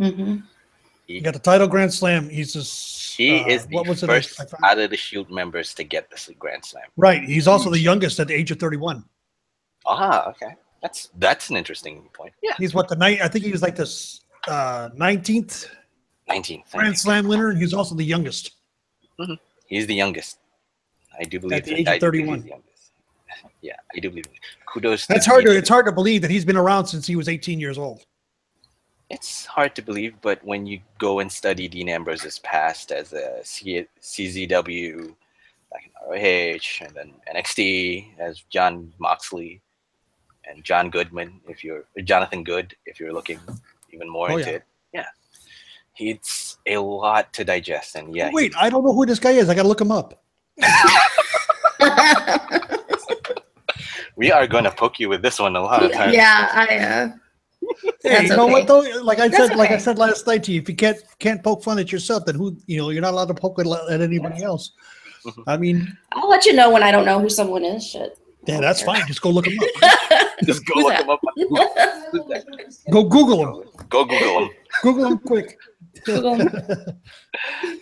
He got the title Grand Slam. He is the first
out of the Shield members to get the Grand Slam.
Right. He's also the youngest at the age of 31.
Okay. That's an interesting point. Yeah.
He's what I think he was like this 19th Grand Slam winner, and he's also the youngest.
He's the youngest. I do believe
at the age of 31.
Yeah, I do believe it. Kudos.
It's hard to believe that he's been around since he was 18 years old.
It's hard to believe, but when you go and study Dean Ambrose's past as a CZW, like in ROH, and then NXT as John Moxley and John Goodman, Jonathan Good, if you're looking even more into it. Yeah. It's a lot to digest. And yeah.
Wait, I don't know who this guy is. I got to look him up.
We are going to poke you with this one a lot of times.
Yeah,
hey, you know what though? Like I said last night to you, if you can't poke fun at yourself, then you're not allowed to poke at anybody else. I mean,
I'll let you know when I don't know who someone is. Shit.
Yeah, that's fine. Just go look him up.
Just go look him up.
Go Google him.
Go Google him.
Google him quick.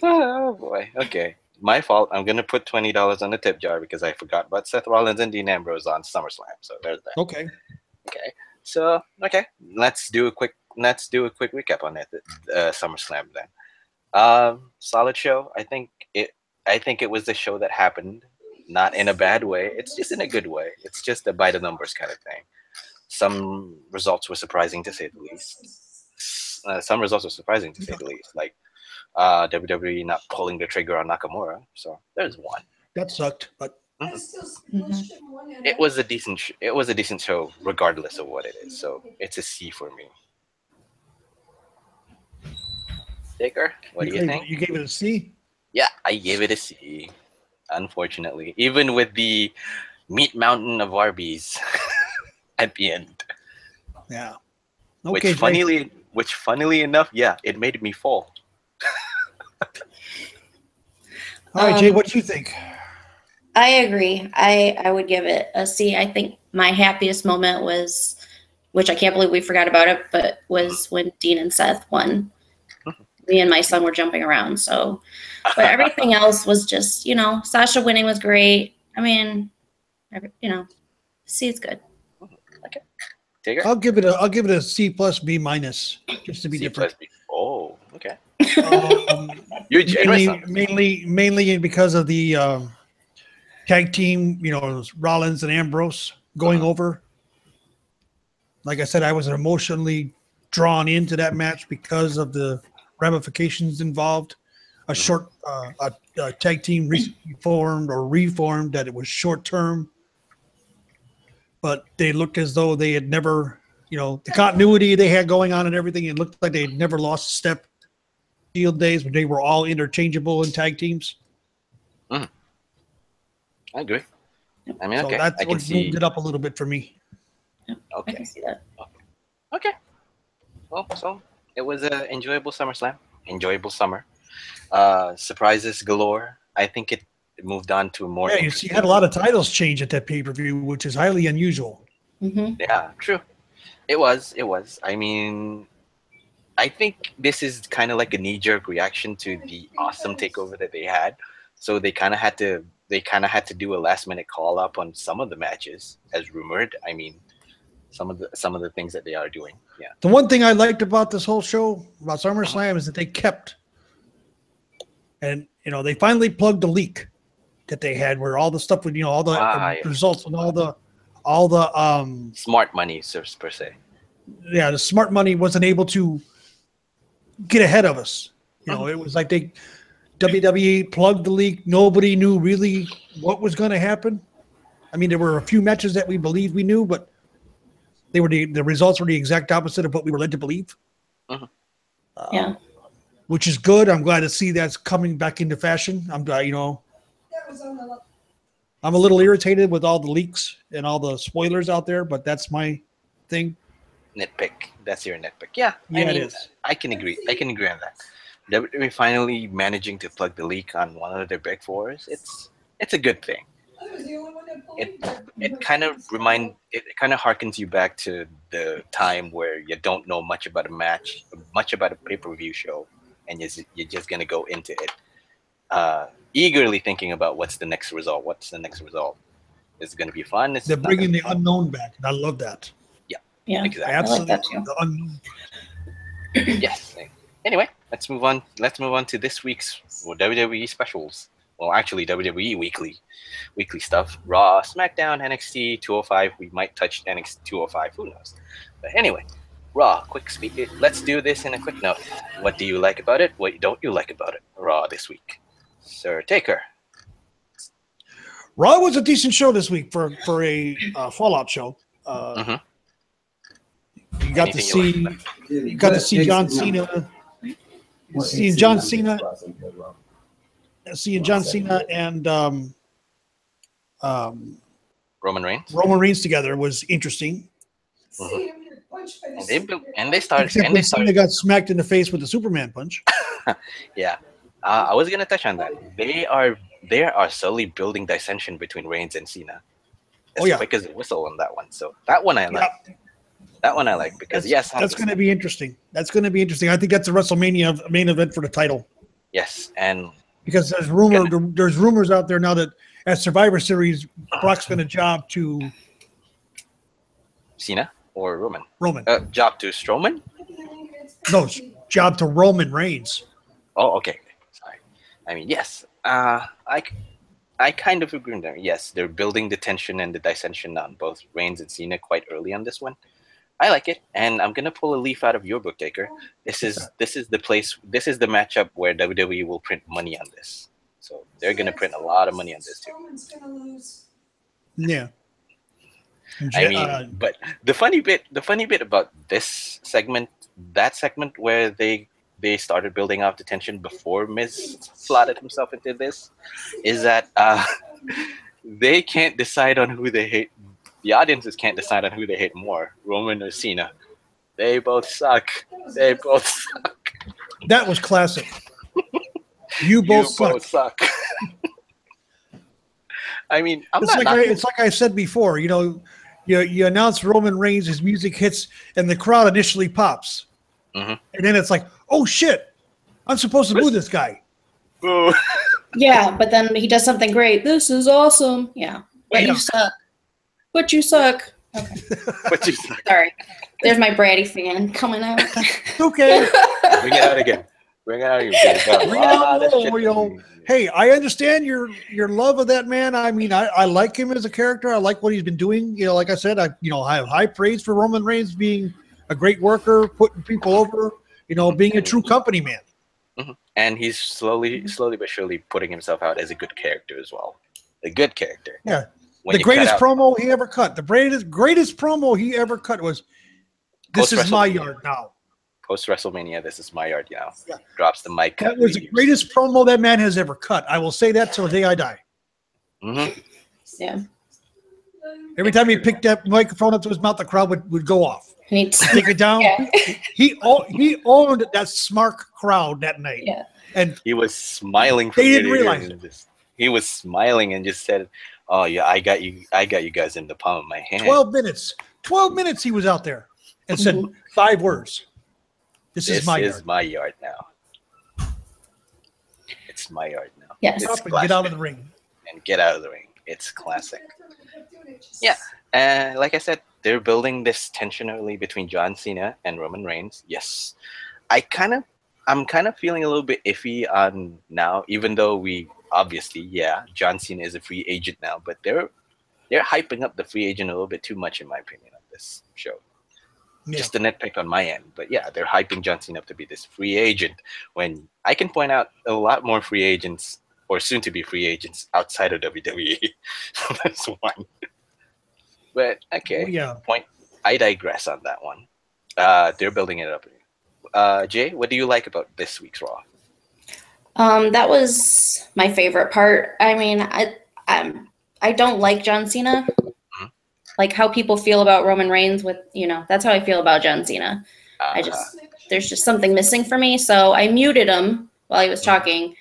Oh boy. Okay. My fault. I'm gonna put $20 on the tip jar because I forgot about Seth Rollins and Dean Ambrose on SummerSlam. So there's that.
Okay.
So let's do a quick recap on that SummerSlam then. Solid show. I think it was the show that happened not in a bad way. It's just in a good way. It's just a by the numbers kind of thing. Some results were surprising to say the least. Some results were surprising to say the least, like WWE not pulling the trigger on Nakamura. So there's one.
That sucked, but
It was a decent. It was a decent show, regardless of what it is. So it's a C for me. Taker, what do you think?
You gave it a C?
Yeah, I gave it a C. Unfortunately, even with the meat mountain of Arby's at the end,
Yeah. Okay,
which funnily enough, yeah, it made me fall.
All right, Jay, what do you think?
I agree. I would give it a C. I think my happiest moment was, which I can't believe we forgot about it, but was when Dean and Seth won. Me and my son were jumping around. So, but everything else was just, Sasha winning was great. I mean, C is good.
Okay, Taker.
I'll give it a C plus B minus, just to be
C
different.
plus B. Oh, okay.
You're
generous.
mainly because of the tag team, Rollins and Ambrose going over. Like I said, I was emotionally drawn into that match because of the ramifications involved. A short a tag team reformed that it was short term, but they looked as though they had never, the continuity they had going on and everything. It looked like they had never lost a step. Field days when they were all interchangeable in tag teams.
I agree. I mean,
So
okay,
that's
I can
what
see.
moved it up a little bit for me.
I
Okay,
can see that.
okay. Well, so it was an enjoyable SummerSlam. Enjoyable summer. Surprises galore. I think it moved on to more.
Yeah, you had a lot of titles change at that pay-per-view, which is highly unusual.
Mm-hmm.
Yeah, true. It was. I mean, I think this is kind of like a knee-jerk reaction to the awesome takeover that they had. So they kind of had to do a last-minute call-up on some of the matches, as rumored. I mean, some of the things that they are doing. Yeah.
The one thing I liked about this whole show, about SummerSlam, is that they kept, and they finally plugged the leak that they had, where all the stuff with all the results and all the
Smart money, per se.
Yeah, the smart money wasn't able to get ahead of us. It was like WWE plugged the leak. Nobody knew really what was going to happen. I mean, there were a few matches that we believed we knew, but they were the results were the exact opposite of what we were led to believe.
Yeah.
Which is good. I'm glad to see that's coming back into fashion. I'm a little irritated with all the leaks and all the spoilers out there, but that's my thing.
Nitpick. That's your nitpick. Yeah,
Yeah, it is.
I can agree. I can agree on that. WWE finally managing to plug the leak on one of their big fours. It's a good thing. It kind of harkens you back to the time where you don't know much about a match, much about a pay-per-view show, and you're just gonna go into it eagerly thinking about what's the next result. Is it gonna be fun?
They're bringing the unknown back, and I love that.
Yeah.
Exactly.
Absolutely,
I like that too.
the unknown.
Yes. Anyway, let's move on. Let's move on to this week's WWE specials. Well, actually, WWE weekly stuff. Raw, SmackDown, NXT, 205. We might touch NXT 205. Who knows? But anyway, Raw. Quick speak. Let's do this in a quick note. What do you like about it? What don't you like about it? Raw this week, Sir Taker.
Raw was a decent show this week for a Fallout show. You got to see John Cena. Seeing John Cena and
Roman Reigns.
Roman Reigns together was interesting.
And they started.
Cena got smacked in the face with the Superman punch.
Yeah, I was gonna touch on that. They are slowly building dissension between Reigns and Cena. Quick as a whistle on that one. So that one I like.
Yeah.
That one I like because
that's going to be interesting. I think that's a WrestleMania main event for the title.
Yes, and
because there's rumors out there now that at Survivor Series, Brock's going to job to
Cena or Roman. Job to Strowman.
No, job to Roman Reigns.
Oh, okay. Sorry. I mean, yes. I kind of agree with them. Yes, they're building the tension and the dissension on both Reigns and Cena quite early on this one. I like it, and I'm gonna pull a leaf out of your book, Taker. This is the place. This is the matchup where WWE will print money on this. So they're gonna print a lot of money on this too.
Roman's gonna lose.
Yeah.
I mean, but the funny bit about this segment, that segment where they started building out the tension before Miz slotted himself into this, is that they can't decide on who they hate. The audiences can't decide on who they hate more, Roman or Cena. They both suck. They both suck.
That was classic. You both suck.
I mean,
it's like I said before. You know, you announce Roman Reigns, his music hits, and the crowd initially pops, and then it's like, oh shit, I'm supposed to boo this guy.
Boo.
Yeah, but then he does something great. This is awesome. Yeah, but you suck. But you suck. Okay.
But you suck.
Sorry. There's my bratty fan coming out.
Okay.
Bring it out again. Bring it out again.
Hey, I understand your love of that man. I mean, I like him as a character. I like what he's been doing. You know, like I said, I have high praise for Roman Reigns being a great worker, putting people over, being a true company man.
Mm-hmm. And he's slowly but surely putting himself out as a good character as well. A good character.
Yeah. The greatest promo he ever cut. The greatest promo he ever cut was, "This is my yard now."
Post WrestleMania, "This is my yard now."
Yeah.
Drops the mic.
That was the greatest promo that man has ever cut. I will say that till the day I die.
Mm-hmm.
Yeah.
Every time he picked that microphone up to his mouth, the crowd would go off. Take it down.
Yeah.
He owned that smart crowd that night.
Yeah.
And he was smiling.
They didn't realize it.
He was smiling and just said, "Oh yeah, I got you guys in the palm of my hand."
12 minutes. 12 minutes he was out there and said 5 words. This is my yard now. It's my yard now.
Yes.
Get up and get out of the ring.
And get out of the ring. It's classic. Yeah. And like I said, they're building this tension early between John Cena and Roman Reigns. Yes. I'm kind of feeling a little bit iffy on now, even though John Cena is a free agent now, but they're hyping up the free agent a little bit too much, in my opinion, on this show. Yeah. Just a nitpick on my end, but yeah, they're hyping John Cena up to be this free agent when I can point out a lot more free agents or soon to be free agents outside of WWE. That's one. But okay, point. I digress on that one. They're building it up. Jay, what do you like about this week's Raw?
That was my favorite part. I mean, I don't like John Cena. Like how people feel about Roman Reigns that's how I feel about John Cena. There's just something missing for me. So I muted him while he was talking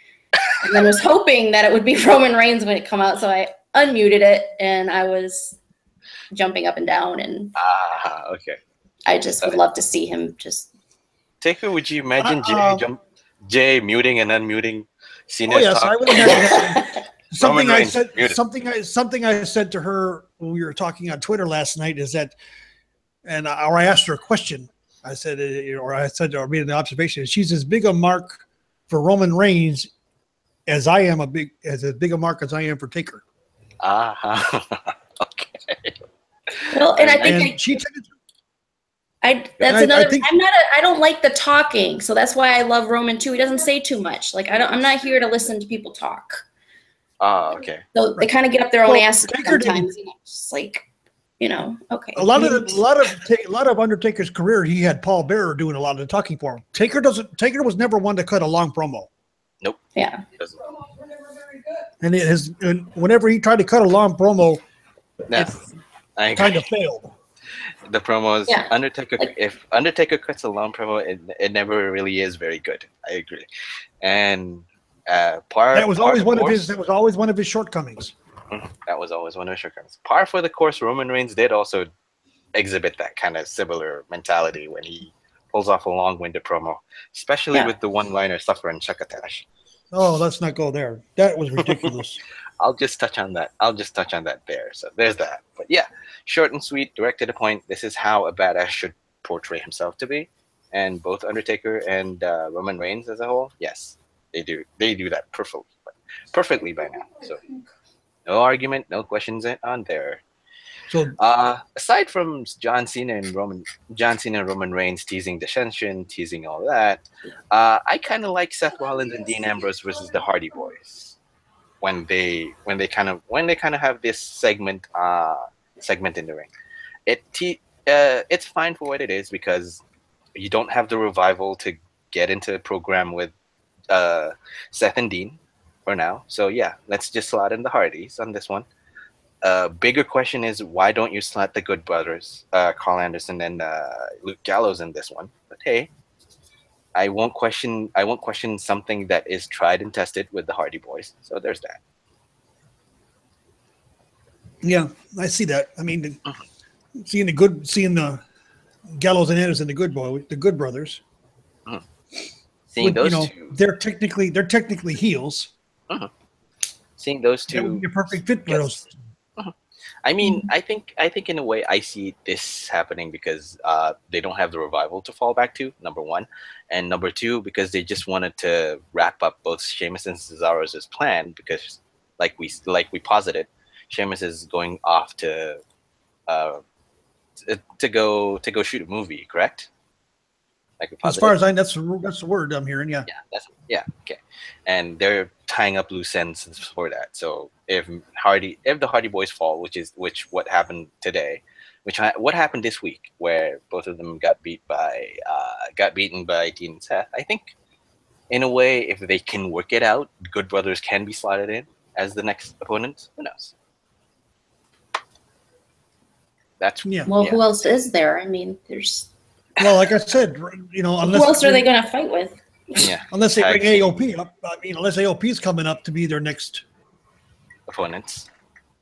and then was hoping that it would be Roman Reigns when it come out. So I unmuted it and I was jumping up and down and
okay.
I just would love to see him just.
Taker, would you imagine Jay muting and unmuting Cena?
Oh yes, I would imagine that. Something I said to her when we were talking on Twitter last night is that, I asked her a question. I said, or made an observation. She's as big a mark for Roman Reigns as a big a mark as I am for Taker.
Okay.
Well, and I think
she tended to.
I don't like the talking, so that's why I love Roman too. He doesn't say too much. Like I'm not here to listen to people talk.
Okay.
So they kind of get up their own asses sometimes. Just like, okay.
A lot of Undertaker's career, he had Paul Bearer doing a lot of the talking for him. Taker was never one to cut a long promo.
Nope.
Yeah.
And whenever he tried to cut a long promo, it kind of failed.
The promos, Undertaker. If Undertaker cuts a long promo, it never really is very good. I agree, and
that was always one of his shortcomings.
That was always one of his shortcomings. Par for the course, Roman Reigns did also exhibit that kind of similar mentality when he pulls off a long-winded promo, especially with the one-liner "Suffer and Shakatash."
Oh, let's not go there. That was ridiculous.
I'll just touch on that there. So there's that. But yeah, short and sweet, direct to the point. This is how a badass should portray himself to be. And both Undertaker and Roman Reigns as a whole, yes, they do. They do that perfectly by now. So No argument, no questions on there.
So
Aside from John Cena and Roman Reigns teasing dissension, teasing all that, I kind of like Seth Rollins and Dean Ambrose versus the Hardy Boys when they kind of have this segment in the ring. It's fine for what it is because you don't have the revival to get into a program with Seth and Dean for now. So yeah, let's just slot in the Hardys on this one. Bigger question is why don't you slot the Good Brothers, Carl Anderson and Luke Gallows in this one? But hey, I won't question something that is tried and tested with the Hardy Boys. So there's that.
yeah, I see that. I mean, seeing the Gallows and Anderson, the Good Brothers.
Seeing those
two, they're technically heels.
Seeing those two,
that would be a perfect fit for those.
I mean, I think in a way I see this happening because they don't have the revival to fall back to, number one, and number two because they just wanted to wrap up both Sheamus and Cesaro's plan because, like we posited, Sheamus is going off to go shoot a movie, correct? Like
as far as I, that's the word I'm hearing. Yeah.
Okay. And they're tying up loose ends for that. So if the Hardy Boys fall, what happened today, what happened this week, where both of them got beaten by Dean and Seth, I think, in a way, if they can work it out, Good Brothers can be slotted in as the next opponent. Who knows?
Who else is there? I mean, there's.
Well, like I said, unless
who else are they going to fight with?
Yeah,
unless they bring AOP up. I mean, unless AOP is coming up to be their next
opponents.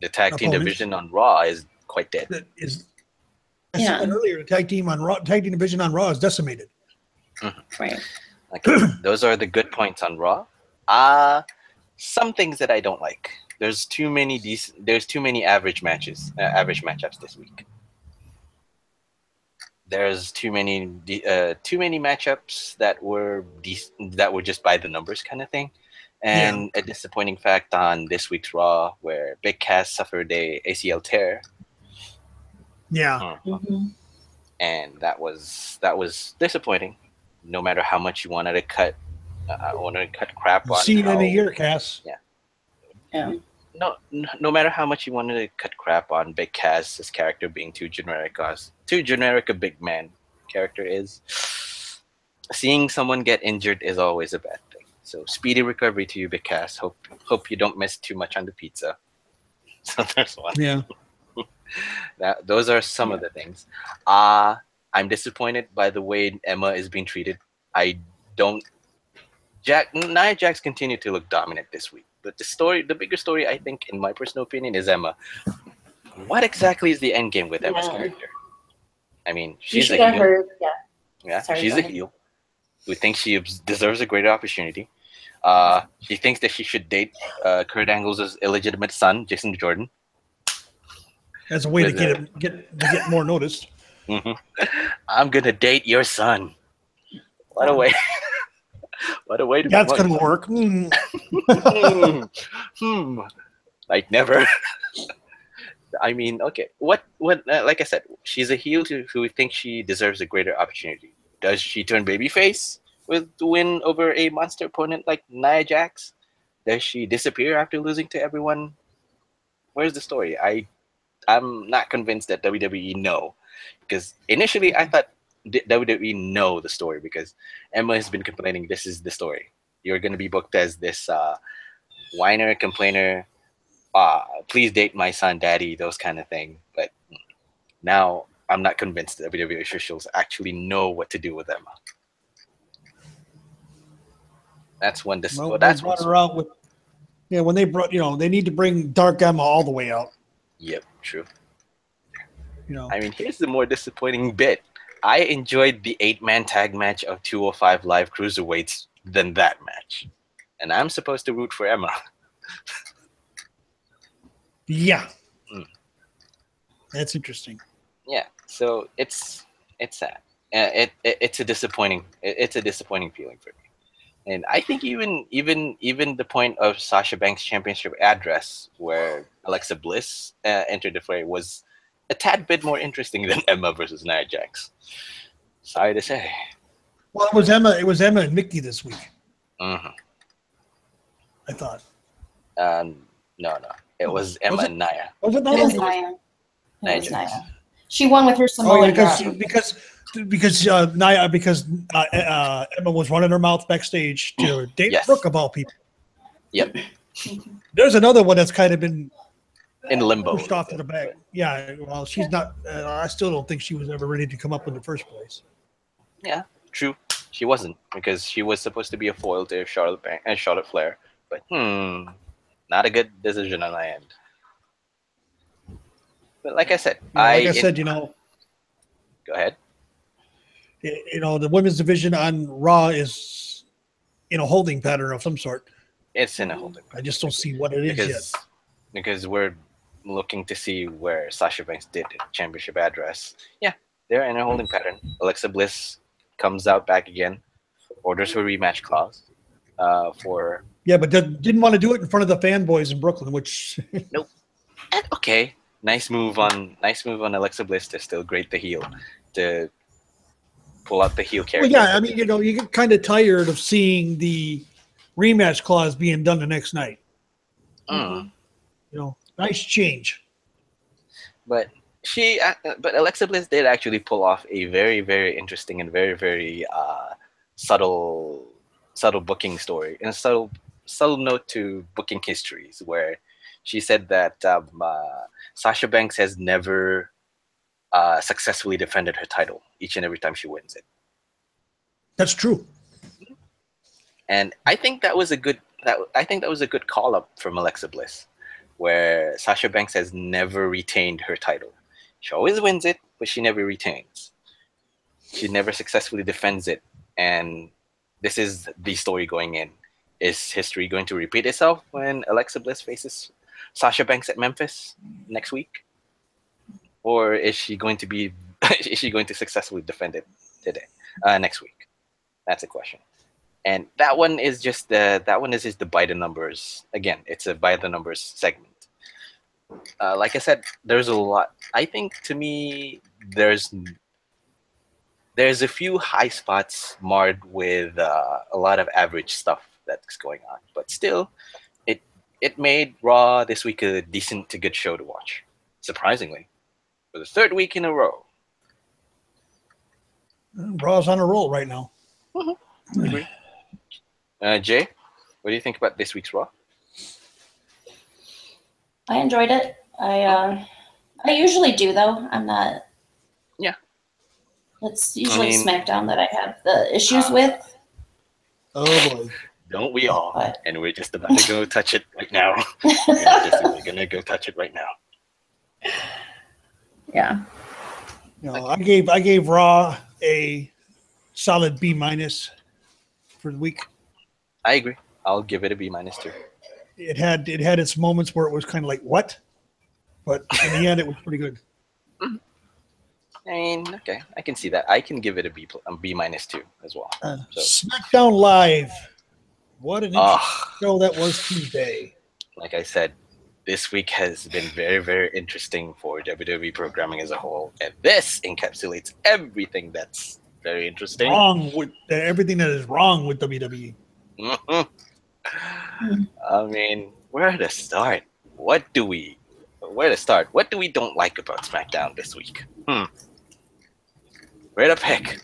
The tag team division on Raw is quite dead.
I said earlier, the tag team division on Raw is decimated.
Right.
Okay. Those are the good points on Raw. Some things that I don't like. There's too many average matchups this week. There's too many matchups that were just by the numbers kind of thing, and a disappointing fact on this week's Raw where Big Cass suffered a ACL tear.
Yeah,
and that was disappointing. No matter how much you wanted to cut crap on.
See you in a year, Cass.
Yeah.
No matter how much you wanted to cut crap on Big Cass' character being too generic a big man character is, seeing someone get injured is always a bad thing. So speedy recovery to you, Big Cass. Hope you don't miss too much on the pizza. So there's one.
Yeah.
Those are some of the things. I'm disappointed by the way Emma is being treated. Nia Jax continued to look dominant this week. But the bigger story, I think, in my personal opinion, is Emma. What exactly is the end game with Emma's character? I mean, she's a heel. She's a heel who thinks she deserves a greater opportunity. She thinks that she should date Kurt Angle's illegitimate son, Jason Jordan.
As a way to get more noticed.
I'm gonna date your son. What a way! What a way to.
That's gonna work.
Like never. I mean, okay. What? Like I said, she's a heel who thinks she deserves a greater opportunity. Does she turn babyface with the win over a monster opponent like Nia Jax? Does she disappear after losing to everyone? Where's the story? I'm not convinced that WWE know, because initially I thought WWE know the story because Emma has been complaining this is the story. You're going to be booked as this whiner, complainer, please date my son, daddy, those kind of thing. But now I'm not convinced that WWE officials actually know what to do with Emma. That's when this.
Well, that's brought her out with. Yeah, when they brought, they need to bring Dark Emma all the way out.
Yep, true. I mean, here's the more disappointing bit. I enjoyed the 8-man tag match of 205 Live Cruiserweights than that match. And I'm supposed to root for Emma.
Yeah. That's interesting.
Yeah, so it's sad. It's a disappointing feeling for me. And I think even the point of Sasha Banks' championship address, where Alexa Bliss entered the fray, was a tad bit more interesting than Emma versus Nia Jax. Sorry to say.
Well, it was Emma. It was Emma and Mickey this week.
Mm-hmm.
I thought.
No. It was Emma
Was it?
and Nia.
Was it
It
not?
was Nia. It
Nia
was
Jax.
Nia. She won with her
Oh,
Samoan
yeah,
drop.
because Emma was running her mouth backstage to Dana
Yes.
Brooke of all people.
Yep.
There's another one that's kind of been
In limbo.
pushed off to the back. Yeah, well, she's not. I still don't think she was ever ready to come up in the first place.
Yeah, true. She wasn't, because she was supposed to be a foil to Charlotte Flair. But not a good decision on my end. But like I said, go ahead.
The women's division on Raw is in a holding pattern of some sort.
It's in a holding
I just don't see what it is yet.
because we're looking to see where Sasha Banks did the championship address. Yeah, they're in a holding pattern. Alexa Bliss comes out back again, orders her rematch clause for.
Yeah, but didn't want to do it in front of the fanboys in Brooklyn, which
Nope. Okay, nice move on Alexa Bliss to still grate the heel, to pull out the heel character.
Well, yeah, I mean, you get kind of tired of seeing the rematch clause being done the next night.
Mm.
Nice change.
But Alexa Bliss did actually pull off a very, very interesting and very, very subtle booking story, and a subtle note to booking histories, where she said that Sasha Banks has never successfully defended her title each and every time she wins it.
That's true.
And I think that was a good call up from Alexa Bliss, where Sasha Banks has never retained her title. She always wins it, but she never retains. She never successfully defends it. And this is the story going in. Is history going to repeat itself when Alexa Bliss faces Sasha Banks at Memphis next week? Or is she going to successfully defend it next week? That's a question. And that one is just the by the numbers. Again, it's a by the numbers segment. Like I said, there's a lot. I think, to me, there's a few high spots marred with a lot of average stuff that's going on. But still, it made Raw this week a decent to good show to watch. Surprisingly, for the third week in a row.
Raw's on a roll right now.
Mm-hmm. Agree. Jay, what do you think about this week's Raw?
I enjoyed it. I usually do, though. I'm not.
Yeah.
It's usually SmackDown that I have the issues with.
Oh boy.
Don't we all?
But
And we're just about to go touch it right now. We're gonna go touch it right now.
Yeah.
I gave Raw a solid B- for the week.
I agree. I'll give it a B- too.
It had its moments where it was kind of like what, but in the end it was pretty good.
I mean, okay, I can see that. I can give it a B- too as well.
SmackDown Live. What an interesting show that was Tuesday.
Like I said, this week has been very, very interesting for WWE programming as a whole, and this encapsulates everything that's very interesting.
Everything that is wrong with WWE.
I mean, where to start? What do we don't like about SmackDown this week? Where to pick?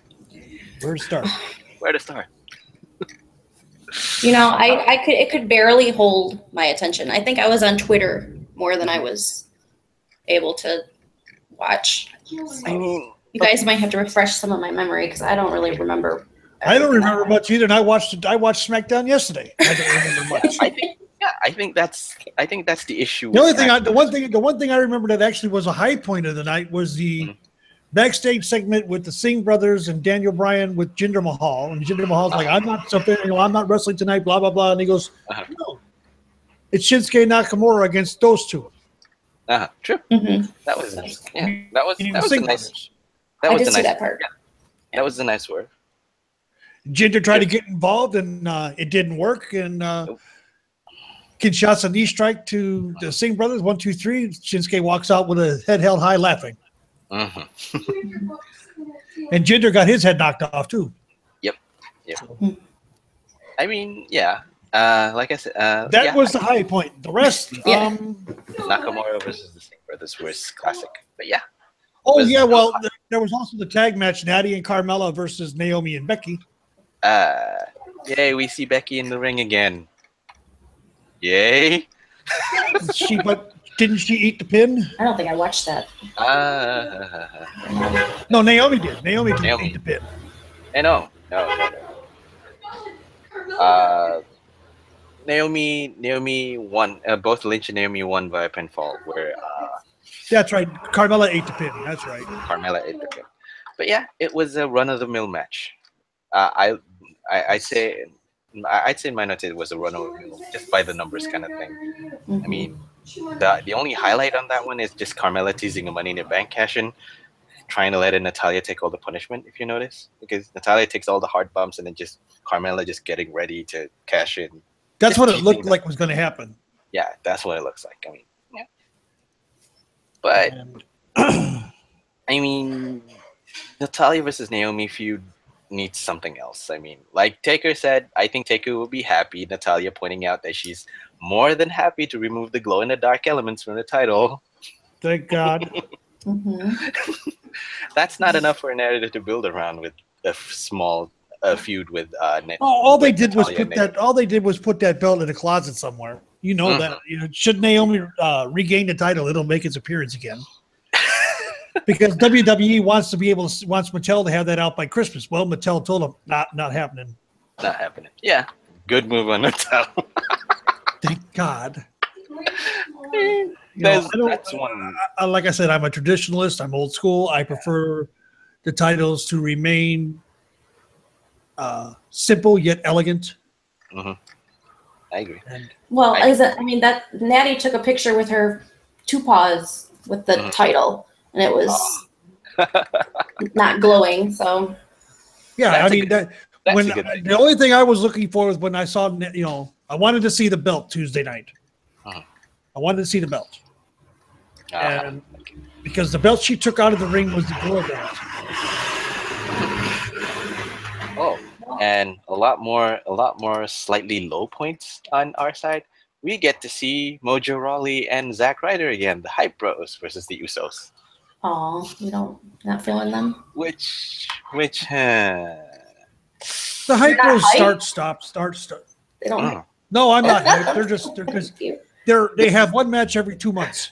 Where to start?
Where to start?
It could barely hold my attention. I think I was on Twitter more than I was able to watch.
I mean,
You guys might have to refresh some of my memory because I don't really remember.
I don't remember much either. And I watched SmackDown yesterday. I don't remember much.
I think that's the issue.
The one thing I remember that actually was a high point of the night was the backstage segment with the Singh brothers and Daniel Bryan with Jinder Mahal. And Jinder Mahal's like, I'm not wrestling tonight, blah blah blah. And he goes, no, it's Shinsuke Nakamura against those two.
True.
Mm-hmm.
That was nice. Yeah, that was a nice.
I did see that part.
Yeah, that was a nice word.
Jinder tried to get involved, and it didn't work. And Kinshasa knee strike to the Singh brothers. 1, 2, 3. Shinsuke walks out with a head held high, laughing.
Mm-hmm.
And Jinder got his head knocked off too.
Yep. I mean, yeah. Like I said,
That was the high point. The rest,
Nakamura versus the Singh brothers was classic. But yeah.
Oh yeah, well, there was also the tag match: Natty and Carmella versus Naomi and Becky.
Yay! We see Becky in the ring again. Yay!
But didn't she eat the pin?
I don't think I watched that.
No, Naomi did. Naomi ate the pin.
No. Naomi won. Both Lynch and Naomi won via pinfall. Where
that's right. Carmella ate the pin. That's right.
Carmella ate the pin. But yeah, it was a run-of-the-mill match. I'd say in my notes it was a run-of-the-mill, just by the numbers kind of thing. I mean, the only highlight on that one is just Carmella teasing a Money in the Bank cash-in, trying to let Natalya take all the punishment, if you notice, because Natalya takes all the hard bumps and then just Carmella just getting ready to cash in.
That's
just
what it looked like was going to happen.
Yeah, that's what it looks like. I mean, yeah. But I mean, Natalya versus Naomi feud needs something else. I mean, like Taker said, I think Taker will be happy. Natalya pointing out that she's more than happy to remove the glow in the dark elements from the title.
Thank God.
That's not enough for a narrative to build around with a small feud with
all they did was put that belt in a closet somewhere. You know that. You know, should Naomi regain the title, it'll make its appearance again. Because WWE wants Mattel to have that out by Christmas. Well, Mattel told them not happening.
Not happening. Yeah, good move on Mattel.
Thank God.
That's one.
Like I said, I'm a traditionalist. I'm old school. I prefer the titles to remain simple yet elegant.
I agree.
That Natty took a picture with her 2 paws with the title, and it was not glowing. So
yeah, the only thing I was looking for was when I saw, I wanted to see the belt Tuesday night. I wanted to see the belt. And because the belt she took out of the ring was the Glow belt.
Oh, and a lot more slightly low points on our side. We get to see Mojo Rawley and Zack Ryder again, the Hype Bros versus the Usos.
Oh, not feeling them?
Which
the Hype Bros start.
They don't.
No, I'm not hyped. They have one match every 2 months.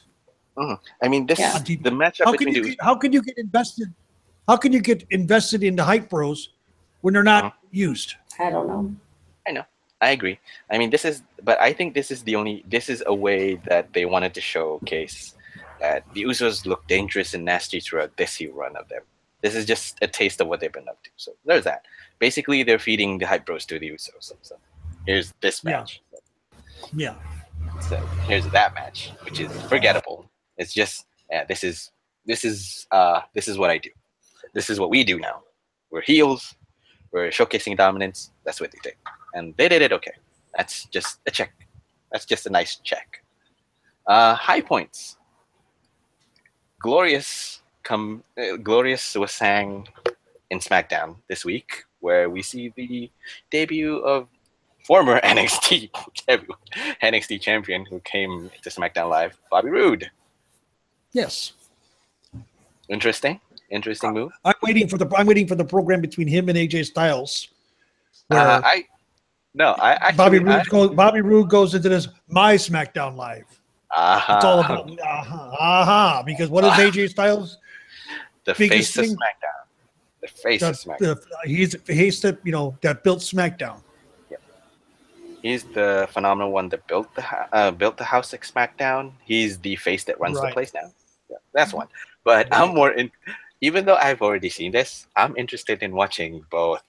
I mean, the matchup
how can you get invested? How can you get invested in the Hype Bros when they're not used?
I don't know.
I know. I agree. I mean, I think this is a way that they wanted to showcase that the Usos look dangerous and nasty throughout this run of them. This is just a taste of what they've been up to. So there's that. Basically, they're feeding the Hype Bros to the Usos. So here's this match.
Yeah.
So here's that match, which is forgettable. It's just this is what I do. This is what we do now. We're heels. We're showcasing dominance. That's what they did, and they did it okay. That's just a check. That's just a nice check. High points. Glorious was sang in SmackDown this week, where we see the debut of former NXT champion who came to SmackDown Live, Bobby Roode.
Yes.
Interesting move.
I'm waiting for the program between him and AJ Styles.
Bobby
Roode goes into this my SmackDown Live. It's all about because what is AJ Styles?
The face of SmackDown. The face of SmackDown.
He's the face that built SmackDown.
He's the phenomenal one that built the house at SmackDown. He's the face that runs the place now. Yeah, that's one. But I'm more in. Even though I've already seen this, I'm interested in watching both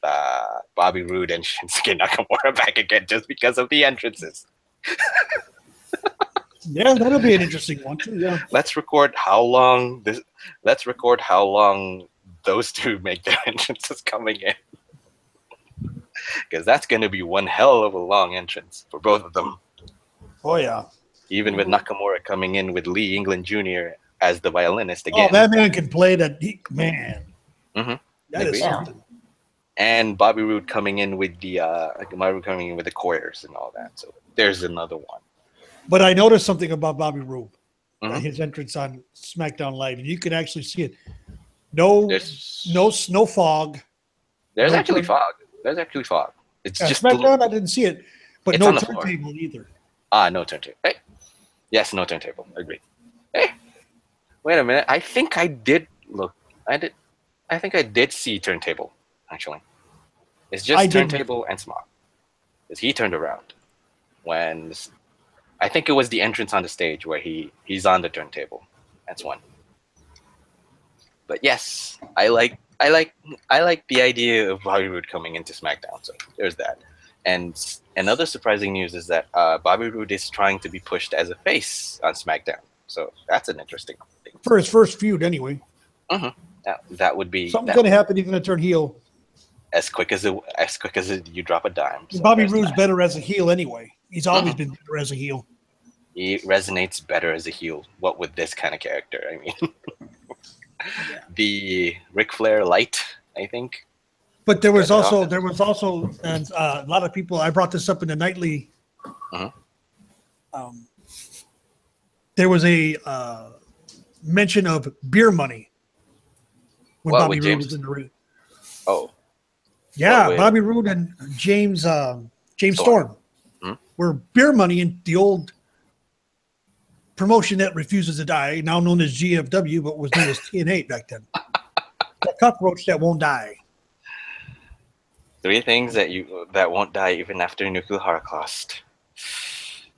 Bobby Roode and Shinsuke Nakamura back again, just because of the entrances.
Yeah, that'll be an interesting one too. Yeah.
Let's record how long those two make their entrances coming in. because that's going to be one hell of a long entrance for both of them.
Oh yeah.
Even with Nakamura coming in with Lee England Jr. as the violinist
Oh,
again.
that man can play that. Man,
Mm-hmm.
that is
Agreed.
something.
And Bobby Roode coming in with the choirs and all that. So there's another one.
But I noticed something about Bobby Roode,
Mhm.
his entrance on SmackDown Live, and you can actually see it. No
There's
fog.
There's
No
actually
turn-
fog. There's actually fog. It's
At
just
SmackDown, I didn't see it, but
It's
no
on the floor.
turntable either.
no turntable. Hey. Yes, no turntable. Agreed. Hey. Wait a minute. I think I did look. I think I did see turntable, actually. It's
I
just
didn't.
turntable and smog. Because he turned around when I think it was the entrance on the stage where he's on the turntable. That's one. But yes, I like the idea of Bobby Roode coming into SmackDown. So there's that. And another surprising news is that Bobby Roode is trying to be pushed as a face on SmackDown. So that's an interesting thing.
For his first feud, anyway.
That would be
Something's going to happen. He's going to turn heel.
as quick as you drop a dime. So
Bobby
there's
Roode's
that.
better as a heel anyway. He's always been better as a heel.
He resonates better as a heel. What with this kind of character? I mean, the Ric Flair light, I think.
But there was
Yeah,
also, and a lot of people. I brought this up in the nightly. There was a mention of beer money when
What,
Bobby
with
Roode
James?
was in the ring.
Oh,
Yeah,
with-
Bobby Roode and James Storm were beer money in the old promotion that refuses to die, now known as GFW, but was known as TNA back then. The cockroach that won't die.
3 things that won't die even after nuclear holocaust.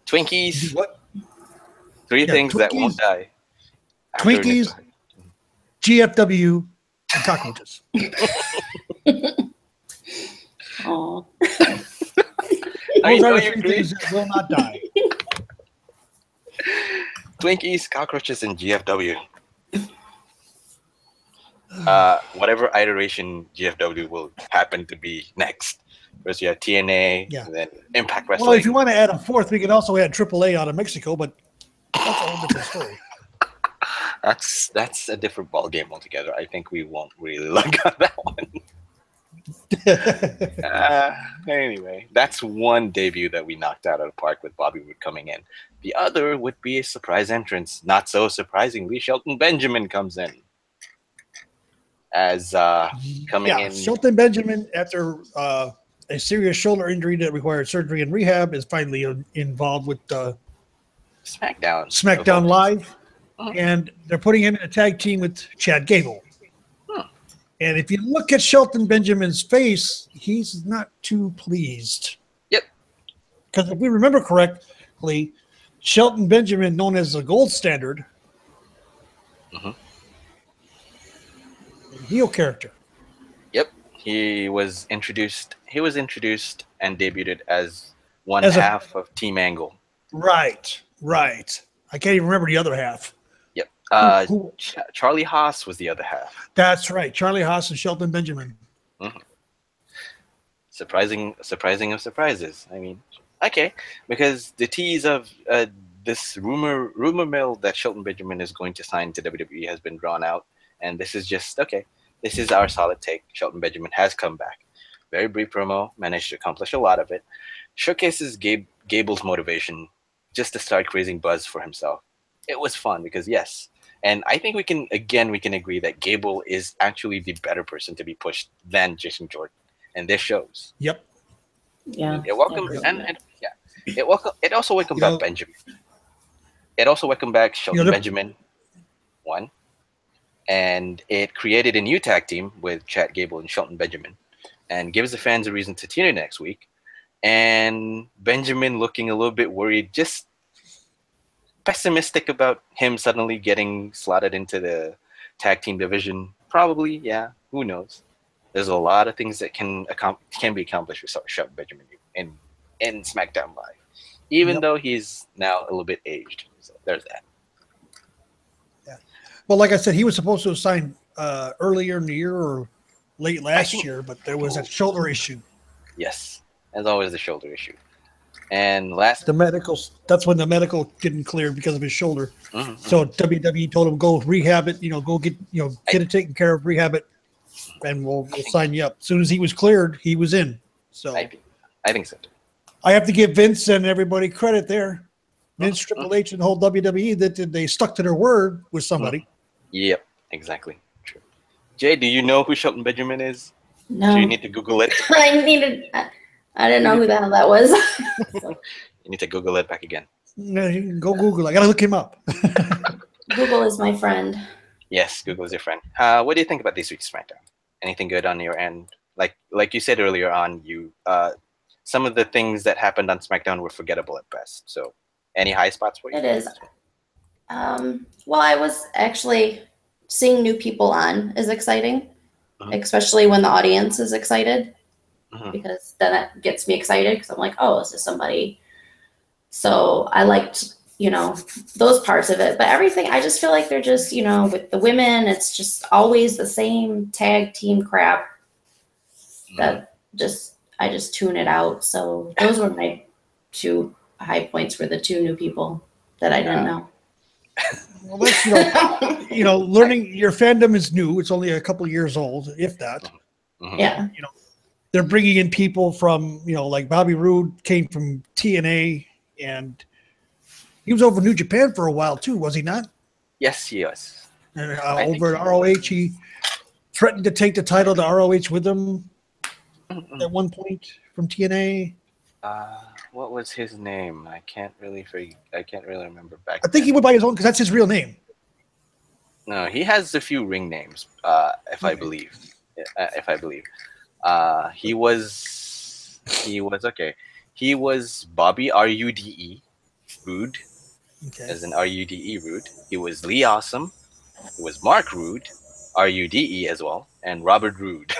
Twinkies.
What?
3
Yeah,
things that won't
Twinkies.
die. after
Twinkies,
nuclear-
GFW, and cockroaches.
Oh,
I
Those
know
are the
you
three
agree.
things that will not die.
Twinkies, cockroaches, and GFW. Whatever iteration GFW will happen to be next. First you have TNA,
Yeah.
and then Impact Wrestling.
Well, if you want to add a fourth, we can also add AAA out of Mexico, but that's a whole different story.
That's a different ball game altogether. I think we won't really look at that one. Anyway, that's one debut that we knocked out of the park with Bobby Roode coming in. The other would be a surprise entrance. Not so surprisingly, Shelton Benjamin comes in as coming in.
Shelton Benjamin, after a serious shoulder injury that required surgery and rehab, is finally involved with
SmackDown
Live, and they're putting him in a tag team with Chad Gable. And if you look at Shelton Benjamin's face, he's not too pleased.
Yep.
Because if we remember correctly, Shelton Benjamin, known as the gold standard, heel character.
Yep. He was introduced and debuted as
As a-
half of Team Angle.
Right. I can't even remember the other half.
Yep.
Who-
Charlie Haas was the other half.
That's right. Charlie Haas and Shelton Benjamin.
Surprising of surprises. I mean, okay, because the tease of this rumor mill that Shelton Benjamin is going to sign to WWE has been drawn out, and this is just okay. This is our solid take. Shelton Benjamin has come back. Very brief promo, managed to accomplish a lot of it. Showcases Gable's motivation just to start creating buzz for himself. It was fun because yes, and I think we can agree that Gable is actually the better person to be pushed than Jason Jordan, and this shows.
Yep.
yeah.
It also welcomed back Benjamin. It also welcomed back Shelton Benjamin. One. And it created a new tag team with Chad Gable and Shelton Benjamin, and gives the fans a reason to tune in next week. And Benjamin looking a little bit worried, just pessimistic about him suddenly getting slotted into the tag team division. Probably, yeah. Who knows? There's a lot of things that can be accomplished with Shelton Benjamin in SmackDown Live, even though he's now a little bit aged. So there's that.
Yeah. Well, like I said, he was supposed to have signed earlier in the year or late last year, but there was a shoulder issue.
Yes, as always, the shoulder issue. And last,
That's when the medical didn't clear because of his shoulder.
Mhm,
So WWE told him go rehab it. Go get get it taken care of, rehab it, and we'll sign you up. As soon as he was cleared, he was in. So
I think so too.
I have to give Vince and everybody credit there. Vince, Triple H, and the whole WWE that they stuck to their word with somebody.
Yep, exactly. True. Jay, do you know who Shelton Benjamin is?
No.
Do you need to Google it?
I didn't know who the hell that was.
You need to Google it back again.
No, you can go Google. I gotta look him up.
Google is my friend.
Yes, Google is your friend. What do you think about this week's SmackDown? Anything good on your end? Like you said earlier on, some of the things that happened on SmackDown were forgettable at best. So, any high spots for you?
It is. Well, I was actually seeing new people on is exciting, especially when the audience is excited, because then it gets me excited because I'm like, oh, is this somebody? So I liked, those parts of it. But everything, I just feel like they're just, with the women, it's just always the same tag team crap that I just tune it out. So those were my 2 high points for the 2 new people that I didn't know.
Well, that's, learning your fandom is new. It's only a couple years old, if that.
Yeah.
They're bringing in people from, like Bobby Roode came from TNA, and he was over New Japan for a while too, was he not?
Yes, he was.
And over at ROH, he threatened to take the title to ROH with him at one point from TNA.
What was his name? I can't really remember back.
I think he went by his own because that's his real name.
No, he has a few ring names. If I believe. He was okay. He was Bobby Rude, Rude, as in Rude, Rude. He was Lee Awesome. He was Mark Rude, Rude as well, and Robert Roode.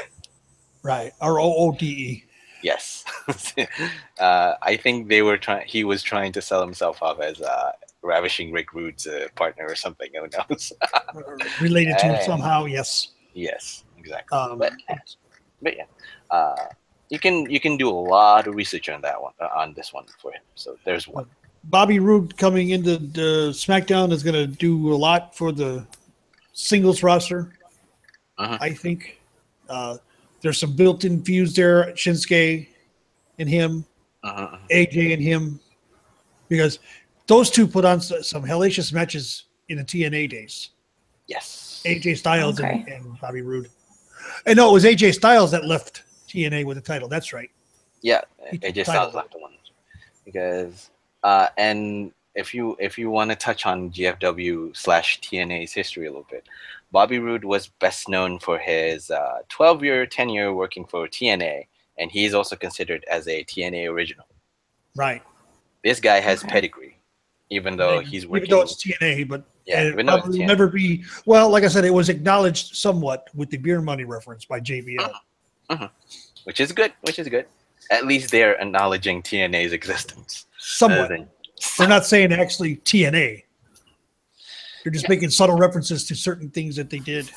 Right, Roode.
Yes. I think he was trying to sell himself off as Ravishing Rick Rude's partner or something. Who knows?
Related to him somehow, yes.
Yes, exactly. But yeah, you can do a lot of research on that one, on this one for him. So there's one.
Bobby Roode coming into the SmackDown is going to do a lot for the singles roster. I think there's some built-in feuds there. Shinsuke and him, AJ and him, because those two put on some hellacious matches in the TNA days.
Yes.
AJ Styles and Bobby Roode. And no, it was AJ Styles that left TNA with the title. That's right.
Yeah, AJ Styles left the one because and if you want to touch on GFW/TNA's history a little bit, Bobby Roode was best known for his 12-year tenure working for TNA, and he's also considered as a TNA original. Right. This guy has pedigree, even though he's working.
Even though it's TNA, but
even though it's
will
TNA.
never be. Well, like I said, it was acknowledged somewhat with the beer money reference by JBL,
which is good. At least they're acknowledging TNA's existence.
Somewhat. They're not saying actually TNA. They're just making subtle references to certain things that they did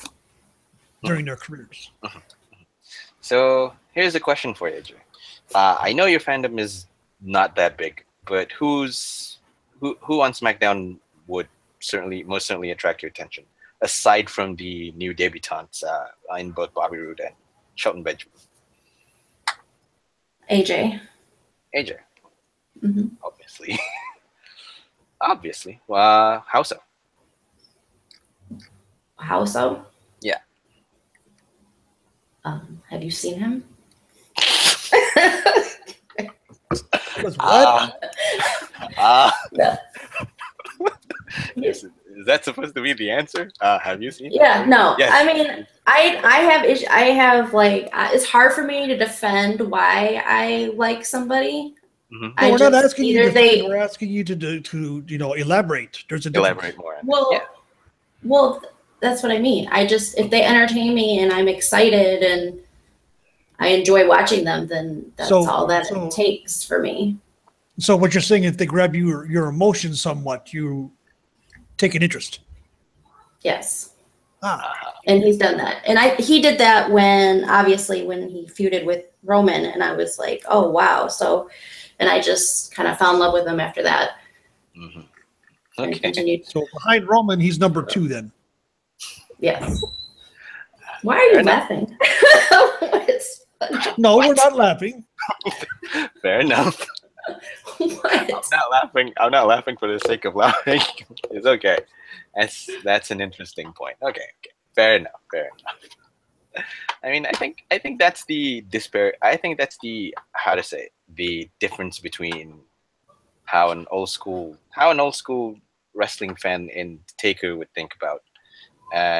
during their careers.
So here's a question for you, Jay. I know your fandom is not that big, but who on SmackDown would most certainly attract your attention, aside from the new debutantes in both Bobby Roode and Shelton Benjamin?
AJ.
Obviously. Obviously. How so?
How so?
Yeah.
Have you seen him?
What?
No.
Is that supposed to be the answer? Have you seen?
Yeah, no.
Yes.
I mean, I have like it's hard for me to defend why I like somebody.
No, we're not asking you to defend, we're asking you to elaborate. There's a difference.
Elaborate more.
Well, that's what I mean. If they entertain me and I'm excited and I enjoy watching them, then that's all that it takes for me.
So what you're saying, if they grab your emotions somewhat, you take an interest.
Yes. And he's done that. And he did that when he feuded with Roman, and I was like, oh wow. So, and I just kind of fell in love with him after that.
Mm-hmm.
And
Okay.
continued.
So behind Roman, he's number 2 then.
Yes. Why are you laughing?
No, we're not laughing.
Fair enough.
What?
I'm not laughing for the sake of laughing. It's okay. That's an interesting point. Okay. Fair enough. I mean, I think that's the I think that's the the difference between how an old school wrestling fan in Taker would think about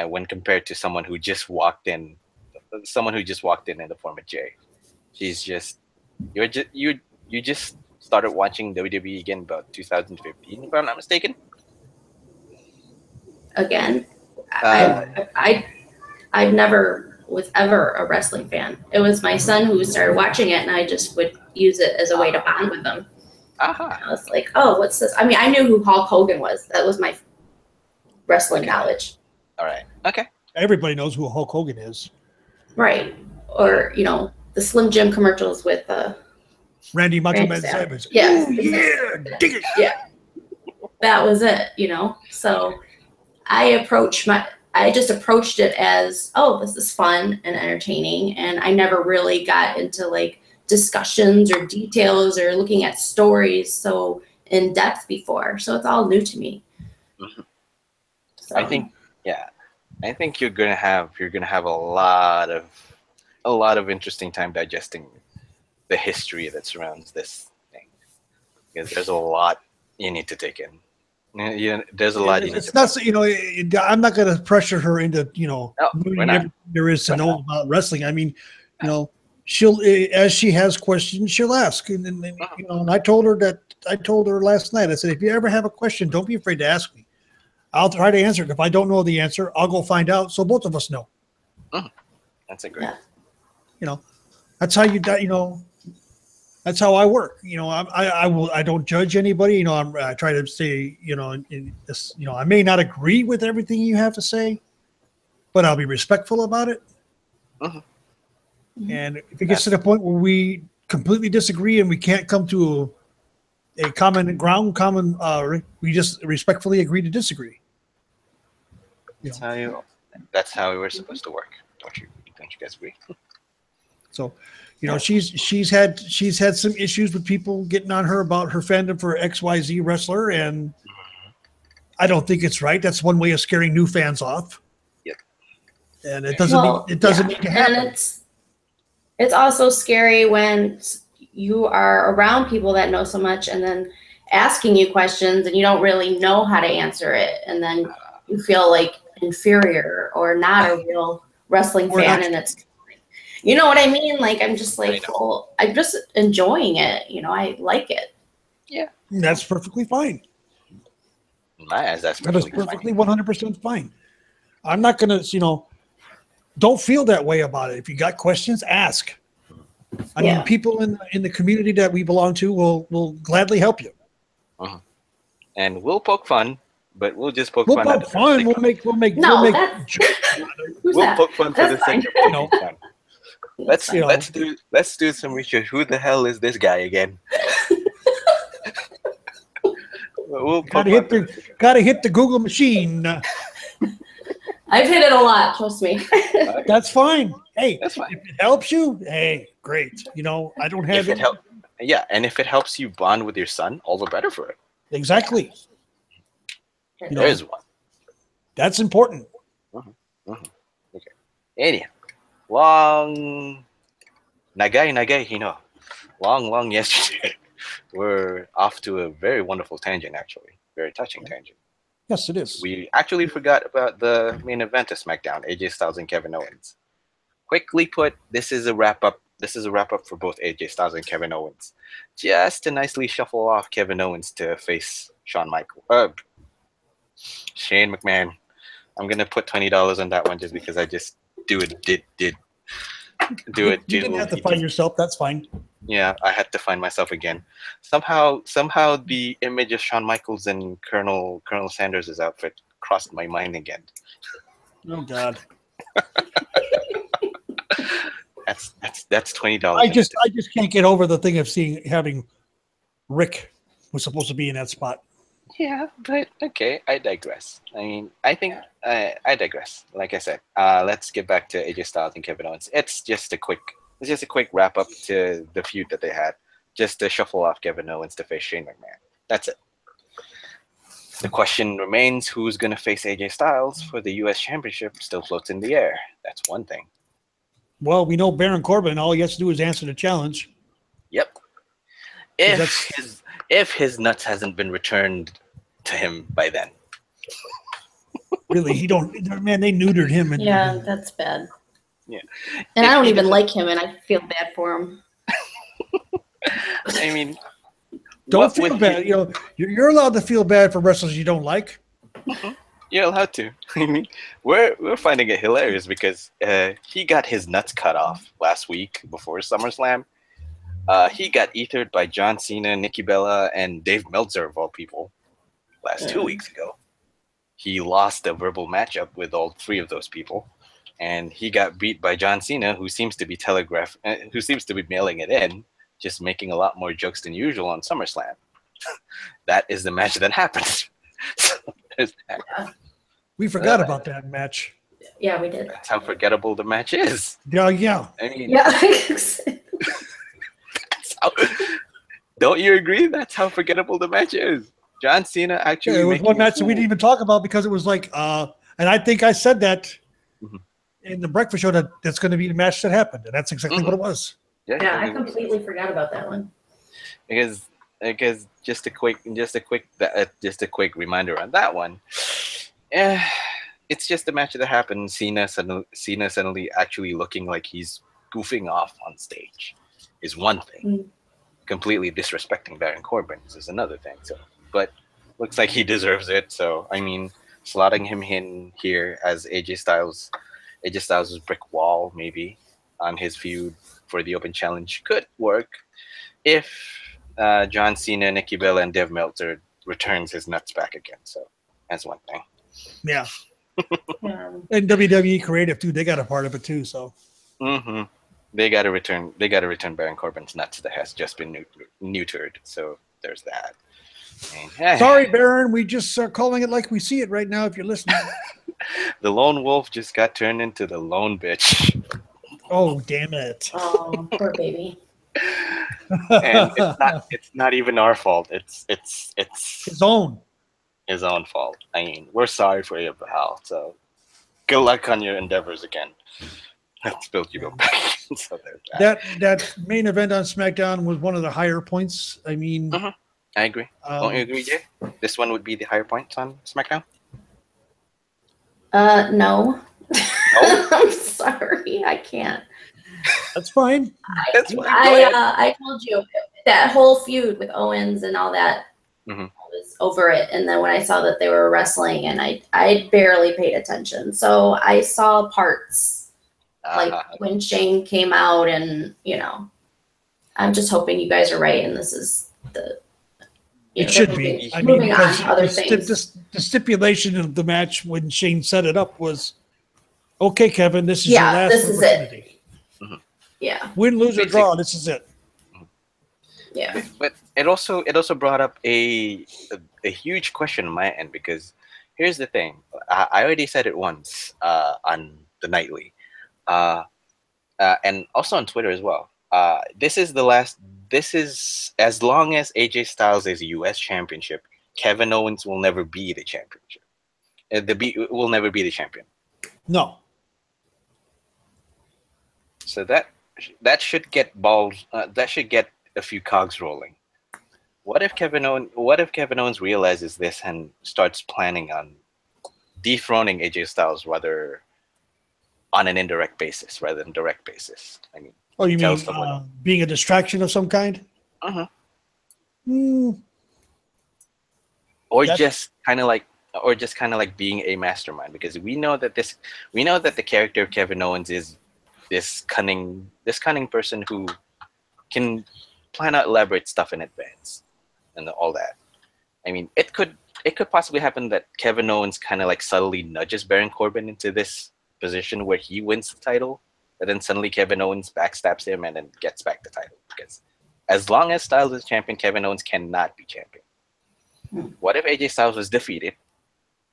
when compared to someone who just walked in in the form of Jay. She's just you just started watching WWE again about 2015, if I'm not mistaken.
Again, I never was ever a wrestling fan. It was my son who started watching it, and I just would use it as a way to bond with them. I was like, oh, what's this? I mean, I knew who Hulk Hogan was. That was my wrestling knowledge.
All right. Okay.
Everybody knows who Hulk Hogan is.
Right. Or, the Slim Jim commercials with
Randy Macho
Randy
Man
Savage.
Savage.
Yes.
Ooh, yeah, dig it.
Yeah. That was it, So I just approached it as, oh, this is fun and entertaining. And I never really got into like discussions or details or looking at stories so in depth before. So it's all new to me.
Mm-hmm.
So.
I think you're gonna have a lot of interesting time digesting the history that surrounds this thing, because there's a lot you need to take in. Yeah, there's a lot.
It's not, I'm not going to pressure her into,
we're not.
there is to know about wrestling. I mean, she'll, as she has questions, she'll ask. And and I told her last night, I said, if you ever have a question, don't be afraid to ask me. I'll try to answer it. If I don't know the answer, I'll go find out. So both of us know.
That's a great.
That's how that's how I work. I don't judge anybody. I try to say, I may not agree with everything you have to say, but I'll be respectful about it. And if it gets to the point where we completely disagree and we can't come to a common ground, we just respectfully agree to disagree.
That's how we were supposed to work. Don't you guys agree?
So, she's had some issues with people getting on her about her fandom for XYZ wrestler, and I don't think it's right. That's one way of scaring new fans off.
Yep.
And it doesn't need to happen.
And it's also scary when you are around people that know so much and then asking you questions and you don't really know how to answer it, and then you feel like inferior or not a real wrestling fan, and it's, you know what I mean? Like, I'm just like, well, I'm just enjoying it. I like it.
Yeah.
That's perfectly fine.
In my eyes, that's
perfectly 100% fine. I'm not going to, don't feel that way about it. If you got questions, ask. I mean, people in the community that we belong to will gladly help you.
And we'll poke fun, but we'll just poke
fun.
We'll
poke fun for
the sake of poking fun. Let's do some research. Who the hell is this guy again?
Gotta hit the Google machine.
I've hit it a lot, trust me.
That's fine. Hey,
that's fine.
If it helps you, hey, great. I don't have it.
And if it helps you bond with your son, all the better for it.
Exactly.
There's one.
That's important.
Okay. Anyhow, long yesterday. We're off to a very wonderful tangent, actually. Very touching tangent.
Yes, it is.
We actually forgot about the main event of Smackdown, AJ Styles and Kevin Owens. Quickly put, this is a wrap up. This is a wrap up for both AJ Styles and Kevin Owens. Just to nicely shuffle off Kevin Owens to face Shane McMahon. I'm gonna put $20 on that one just because I just do it.
You didn't have to find yourself. That's fine.
Yeah, I had to find myself again. Somehow the image of Shawn Michaels and Colonel Sanders' outfit crossed my mind again.
Oh God.
That's $20.
I just can't get over the thing of having Rick was supposed to be in that spot.
Yeah, but okay, I digress. I mean, I think I digress. Like I said, let's get back to AJ Styles and Kevin Owens. It's just a quick wrap up to the feud that they had, just to shuffle off Kevin Owens to face Shane McMahon. That's it. The question remains: who's going to face AJ Styles for the U.S. Championship? Still floats in the air. That's one thing.
Well, we know Baron Corbin. All he has to do is answer the challenge.
Yep. If his nuts hasn't been returned to him by then.
Really, he don't. Man, they neutered him. And,
Yeah, that's bad.
Yeah.
And I don't even like him, and I feel bad for him.
I mean,
don't feel bad. You know, you're allowed to feel bad for wrestlers you don't like.
You're allowed to. I mean, we're finding it hilarious because he got his nuts cut off last week before SummerSlam. He got ethered by John Cena, Nikki Bella, and Dave Meltzer of all people last 2 weeks ago. He lost a verbal matchup with all three of those people, and he got beat by John Cena, who seems to be mailing it in, just making a lot more jokes than usual on SummerSlam. That is the match that happened. So there's that.
We forgot about that match.
Yeah, we did.
That's how forgettable the match is.
Yeah.
I mean,
Yeah.
don't you agree? That's how forgettable the match is. John Cena actually.
Yeah, it was one match that we didn't even talk about because it was like, and I think I said that in the breakfast show that's going to be the match that happened, and that's exactly what it was.
Yeah, I completely forgot about that one.
Because just a quick reminder on that one. It's just a match that happened. Cena suddenly actually looking like he's goofing off on stage is one thing. Completely disrespecting Baron Corbin is another thing. So, but looks like he deserves it. So, I mean, slotting him in here as AJ Styles' brick wall maybe on his feud for the Open Challenge could work if John Cena, Nikki Bella, and Dave Meltzer returns his nuts back again. So, that's one thing.
Yeah. And WWE Creative too. They got a part of it too. So.
They got to return Baron Corbin's nuts that has just been neutered. So there's that.
Sorry, Baron. We just are calling it like we see it right now. If you're listening,
the lone wolf just got turned into the lone bitch.
Oh, damn it!
Oh, poor baby.
And it's not even our fault. It's
his own
fault. I mean, we're sorry for you, pal. So good luck on your endeavors again. Let's build you back. So
that main event on SmackDown was one of the higher points. I mean,
I agree. Don't you agree, Jay? This one would be the higher points on SmackDown.
No.
No?
I'm sorry, I can't.
That's fine.
That's fine.
I told you that whole feud with Owens and all that. I was over it, and then when I saw that they were wrestling, and I barely paid attention, so I saw parts. Like when Shane came out, and I'm just hoping you guys are right, and this is the.
It should be. I mean, because the stipulation of the match when Shane set it up was, okay, Kevin, this is your last opportunity.
Yeah.
Win, lose, or draw. This is it.
Yeah.
But it also brought up a huge question on my end, because here's the thing. I already said it once on the nightly. And also on Twitter as well. This is as long as AJ Styles is U.S. Championship, Kevin Owens will never be the championship. Will never be the champion.
No.
So that should get balls. That should get a few cogs rolling. What if Kevin Owens realizes this and starts planning on dethroning AJ Styles rather on an indirect basis rather than direct basis? I mean,
oh, you mean being a distraction of some kind?
Or just kind of like being a mastermind, because we know that the character of Kevin Owens is this cunning person who can plan out elaborate stuff in advance and all that. I mean, it could possibly happen that Kevin Owens kind of like subtly nudges Baron Corbin into this position where he wins the title, and then suddenly Kevin Owens backstabs him and then gets back the title. Because as long as Styles is champion, Kevin Owens cannot be champion. What if AJ Styles was defeated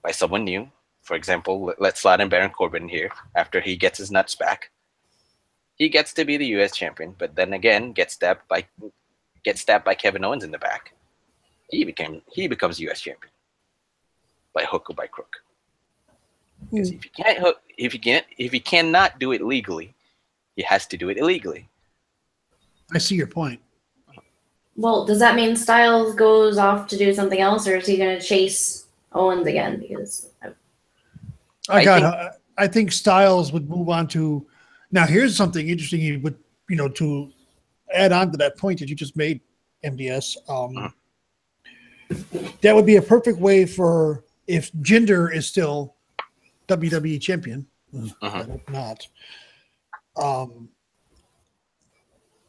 by someone new? For example, let's slot in Baron Corbin here after he gets his nuts back. He gets to be the U.S. champion, but then again gets stabbed by Kevin Owens in the back. He becomes U.S. champion by hook or by crook. Because if he cannot do it legally, he has to do it illegally.
I see your point.
Well, does that mean Styles goes off to do something else, or is he going to chase Owens again? Because
I think Styles would move on to. Now, here's something interesting. You would, to add on to that point that you just made, MDS. That would be a perfect way for if Jinder is still WWE champion. I hope not.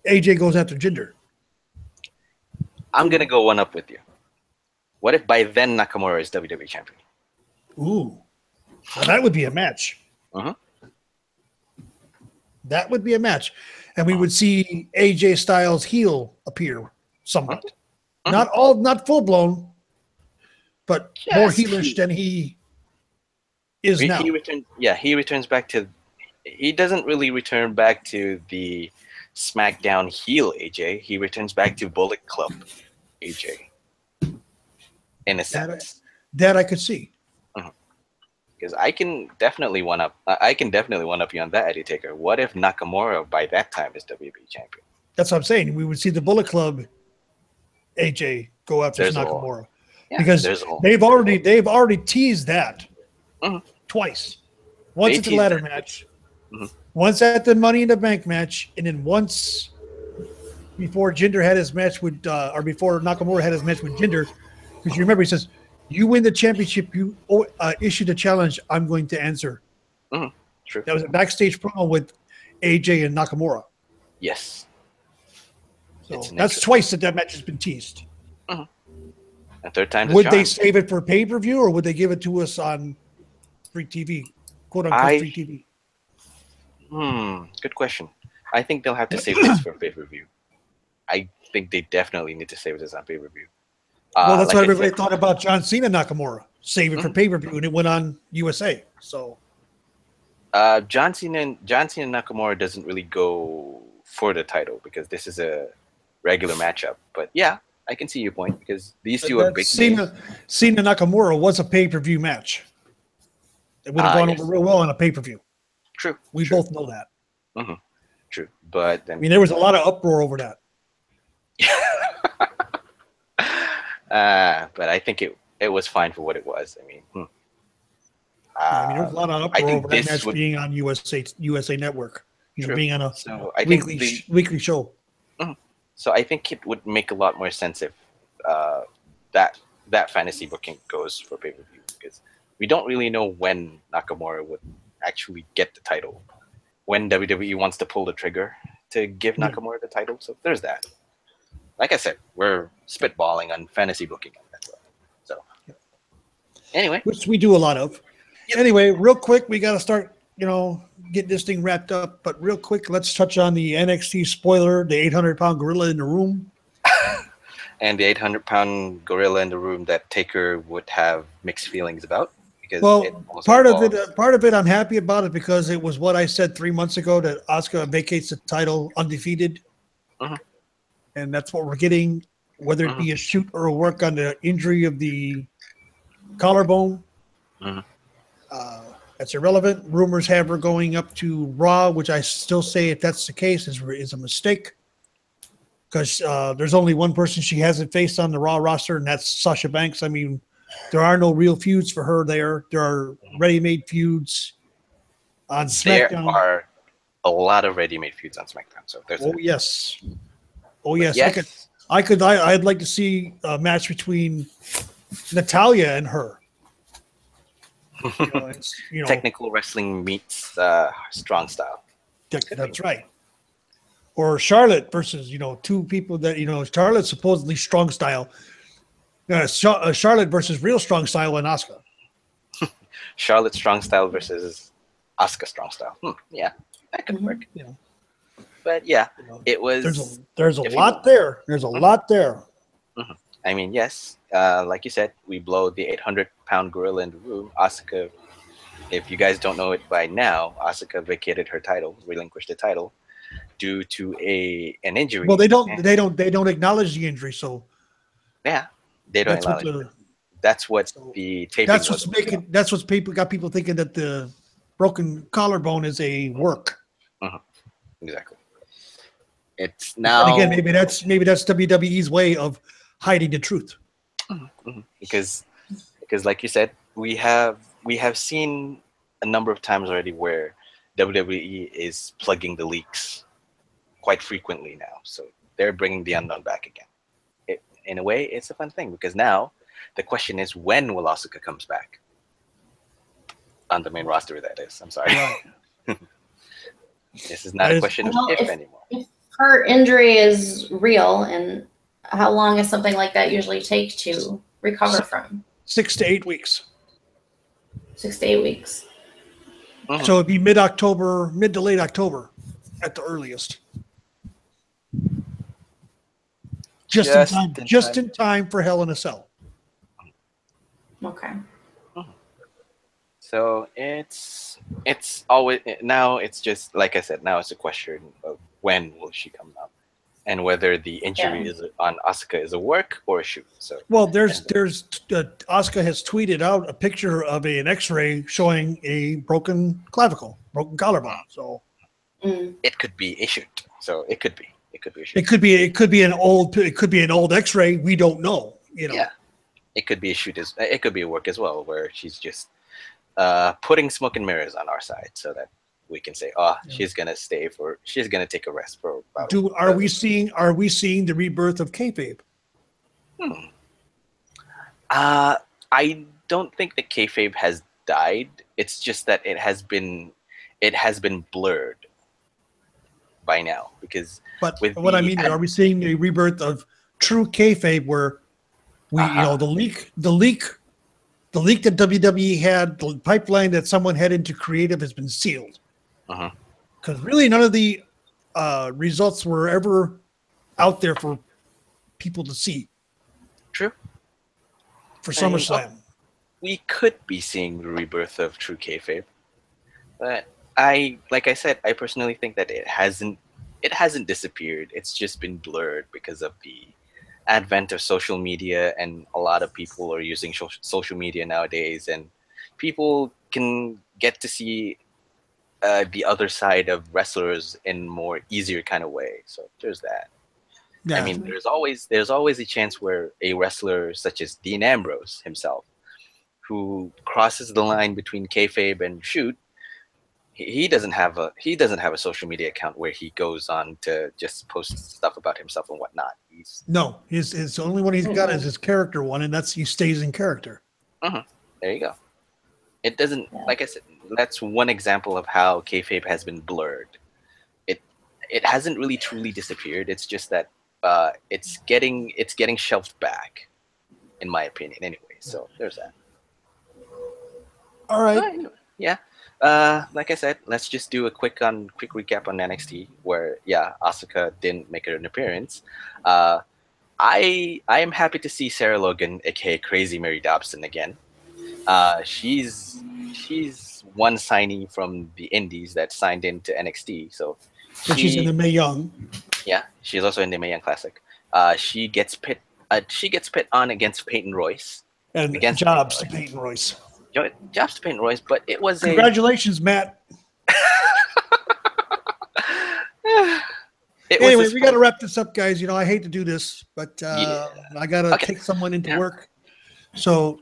AJ goes after Jinder.
I'm gonna go one up with you. What if by then Nakamura is WWE champion?
Ooh, well, that would be a match. That would be a match, and we would see AJ Styles heel appear somewhat. Not full blown, but more heelish than he is now.
He returns back to. He doesn't really return back to the Smackdown heel AJ. He returns back to Bullet Club AJ. In a sense,
that I could see.
Because I can definitely one up you on that, Eddie Taker. What if Nakamura by that time is WWE champion?
That's what I'm saying. We would see the Bullet Club AJ go after Nakamura because they've already teased that twice. Once at the ladder match, once at the Money in the Bank match, and then once before Jinder had his match with, or before Nakamura had his match with Jinder. Because you remember, he says, "You win the championship, you issue the challenge. I'm going to answer."
True.
That was a backstage promo with AJ and Nakamura.
Yes.
So that's twice that match has been teased.
A third time.
Would they save it for pay-per-view, or would they give it to us on free TV, quote unquote free TV?
Good question. I think they'll have to save this for pay-per-view. I think they definitely need to save this on pay-per-view.
Well, that's what everybody thought about John Cena Nakamura. Save it for pay-per-view, and it went on USA. So
John Cena Nakamura doesn't really go for the title because this is a regular matchup. But yeah, I can see your point because these two are big names.
Cena Nakamura was a pay-per-view match. It would have gone over real well on a pay-per-view.
True.
We both know that.
True. But then,
there was a lot of uproar over that.
But I think it was fine for what it was.
There was a lot of uproar over that match being on USA Network. Being on a weekly show.
So I think it would make a lot more sense if that fantasy booking goes for pay-per-view because we don't really know when Nakamura would actually get the title, when WWE wants to pull the trigger to give Nakamura the title. So there's that. Like I said, we're spitballing on fantasy booking. So anyway,
which we do a lot of. Anyway, real quick, we got to start, get this thing wrapped up. But real quick, let's touch on the NXT spoiler, the 800-pound gorilla in the room.
And the 800-pound gorilla in the room that Taker would have mixed feelings about. Because
part of it I'm happy about it because it was what I said 3 months ago that Asuka vacates the title undefeated. And that's what we're getting, whether it be a shoot or a work on the injury of the collarbone. That's irrelevant. Rumors have her going up to Raw, which I still say, if that's the case, is a mistake. Because there's only one person she hasn't faced on the Raw roster, and that's Sasha Banks. There are no real feuds for her there. There are ready-made feuds on SmackDown.
There are a lot of ready-made feuds on SmackDown. So there's
yes. I'd like to see a match between Natalya and her.
Technical wrestling meets strong style.
That's right. Or Charlotte versus, two people that, Charlotte's supposedly strong style. Charlotte versus Real Strong Style and Asuka.
Charlotte Strong Style versus Asuka Strong Style. Yeah, that could work.
Yeah.
But yeah,
You know,
it was.
there's a
if you
lot
want-
there. There's a lot there.
I mean, yes, like you said, we blow the 800-pound gorilla in the room. Asuka, if you guys don't know it by now, Asuka vacated her title, relinquished the title, due to an injury.
Well, they don't acknowledge the injury, so
Yeah, they don't
that's what
acknowledge it. That's what
so
the taping
that's
was
what's making. That's what's got people thinking that the broken collarbone is a work.
exactly. It's now
And again, maybe that's WWE's way of hiding the truth.
because like you said, we have seen a number of times already where WWE is plugging the leaks quite frequently now. So they're bringing the unknown back again. In a way, it's a fun thing because now the question is, when will Asuka comes back on the main roster? That is, I'm sorry.
Right.
This is not a question of if anymore.
If her injury is real, and how long does something like that usually take to recover from?
6 to 8 weeks.
6 to 8 weeks.
So it'd be mid to late October at the earliest. Just in time for Hell in a Cell.
Okay.
So it's always now. It's just like I said. Now it's a question of when will she come out, and whether the injury is on Asuka is a work or a shoot. So
well, there's Asuka has tweeted out a picture of an X-ray showing a broken clavicle, broken collarbone. So
it could be a shoot. So it could be a shoot.
It could be an old X-ray. We don't know. You know.
Yeah, it could be a shoot. It could be a work as well, where she's just putting smoke and mirrors on our side, so that we can say, she's gonna take a rest for about.
Are we seeing the rebirth of kayfabe?
I don't think the kayfabe has died. It's just that it has been blurred by now because.
But what I mean, are we seeing the rebirth of true kayfabe where we, the leak that WWE had, the pipeline that someone had into creative has been sealed. Because really none of the results were ever out there for people to see.
True.
For SummerSlam.
We could be seeing the rebirth of true kayfabe. But like I said, I personally think that it hasn't disappeared. It's just been blurred because of the advent of social media, and a lot of people are using social media nowadays, and people can get to see the other side of wrestlers in more easier kind of way. So there's that. Yeah. I mean, there's always a chance where a wrestler such as Dean Ambrose himself, who crosses the line between kayfabe and shoot, he doesn't have a social media account where he goes on to just post stuff about himself and whatnot.
His only one he's got is his character one, and that's he stays in character.
There you go. It doesn't, like I said, that's one example of how kayfabe has been blurred. It hasn't really truly disappeared. It's just that it's getting shelved back, in my opinion. Anyway, so there's that.
All right.
Yeah. Like I said, let's just do a quick recap on NXT, where Asuka didn't make an appearance. I am happy to see Sarah Logan, aka Crazy Mary Dobson, again. She's one signee from the Indies that signed into NXT, so
she's in the Mae Young.
Yeah, she's also in the Mae Young Classic. She gets pit on against Peyton Royce.
And jobs to Peyton Royce.
Jobs to Peyton Royce, but it was
congratulations, Matt. Anyway, we got to wrap this up, guys. I hate to do this, but I got to take someone into work. So,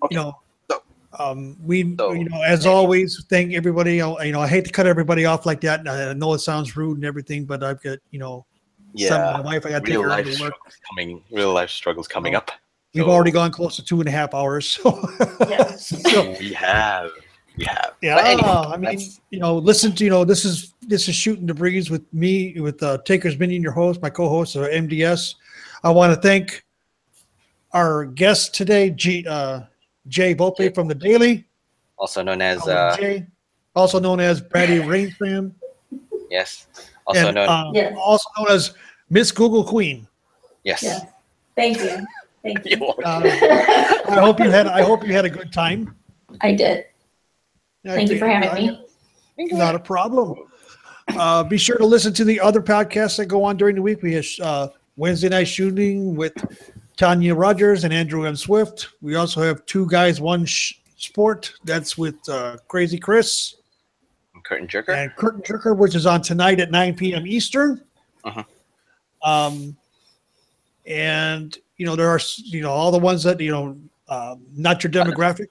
as always, thank everybody. I hate to cut everybody off like that. I know it sounds rude and everything, but I've got, my wife, I got to take her to work.
Real life struggles coming up.
We've already gone close to 2.5 hours. So
we have.
Yeah. Anyway, I mean, listen to, this is Shooting the Breeze with me, with TakersMinion, your host, my co-host, MDS. I want to thank our guest today, Jay Volpe from the Daily,
Also known as
Jay, also known as Brady Rainsfam,
yes. Also
and
known
Yes.
also known as Miss Google Queen.
yes.
Yes. Thank you. Thank you.
I hope you had a good time.
I did. Thank you for having me.
Not a problem. Be sure to listen to the other podcasts that go on during the week. We have Wednesday Night Shooting with Tanya Rogers and Andrew M. Swift. We also have Two Guys, One Sport. That's with Crazy Chris.
Curtain Jerker.
And Curtain Jerker, which is on tonight at 9 p.m. Eastern.
Uh-huh.
And, there are, all the ones that, not your demographic.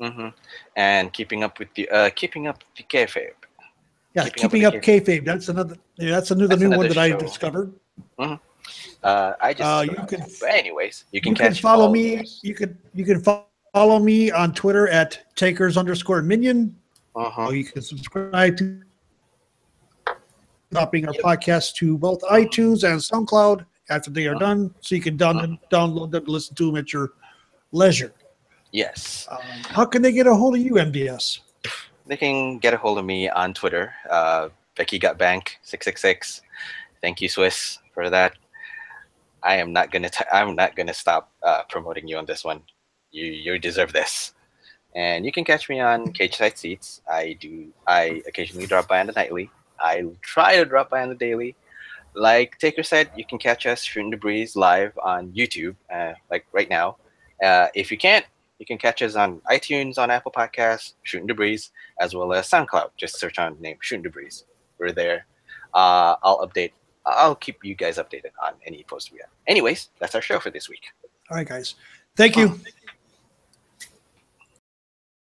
Mm-hmm. And keeping up with the kayfabe.
Yeah, keeping up kayfabe. That's another new one that
show.
I discovered.
Mm-hmm. I just but anyways, you can
follow me. You can follow me on Twitter at @takers_minion.
Uh-huh.
Or you can subscribe to dropping our podcast to both iTunes and SoundCloud after they are done, so you can download them to listen to them at your leisure.
Yes.
How can they get a hold of you, MDS?
They can get a hold of me on Twitter, BeckyGotBank666. Thank you, Swiss, for that. I'm not gonna stop promoting you on this one. You deserve this. And you can catch me on Cage Side Seats. I occasionally drop by on the nightly. I try to drop by on the daily. Like Taker said, you can catch us Shootin' the Breeze live on YouTube, like right now. If you can't, you can catch us on iTunes, on Apple Podcasts, Shootin' the Breeze, as well as SoundCloud. Just search on the name Shootin' the Breeze. We're there. I'll keep you guys updated on any post we have. Anyways, that's our show for this week.
All right, guys. Thank you.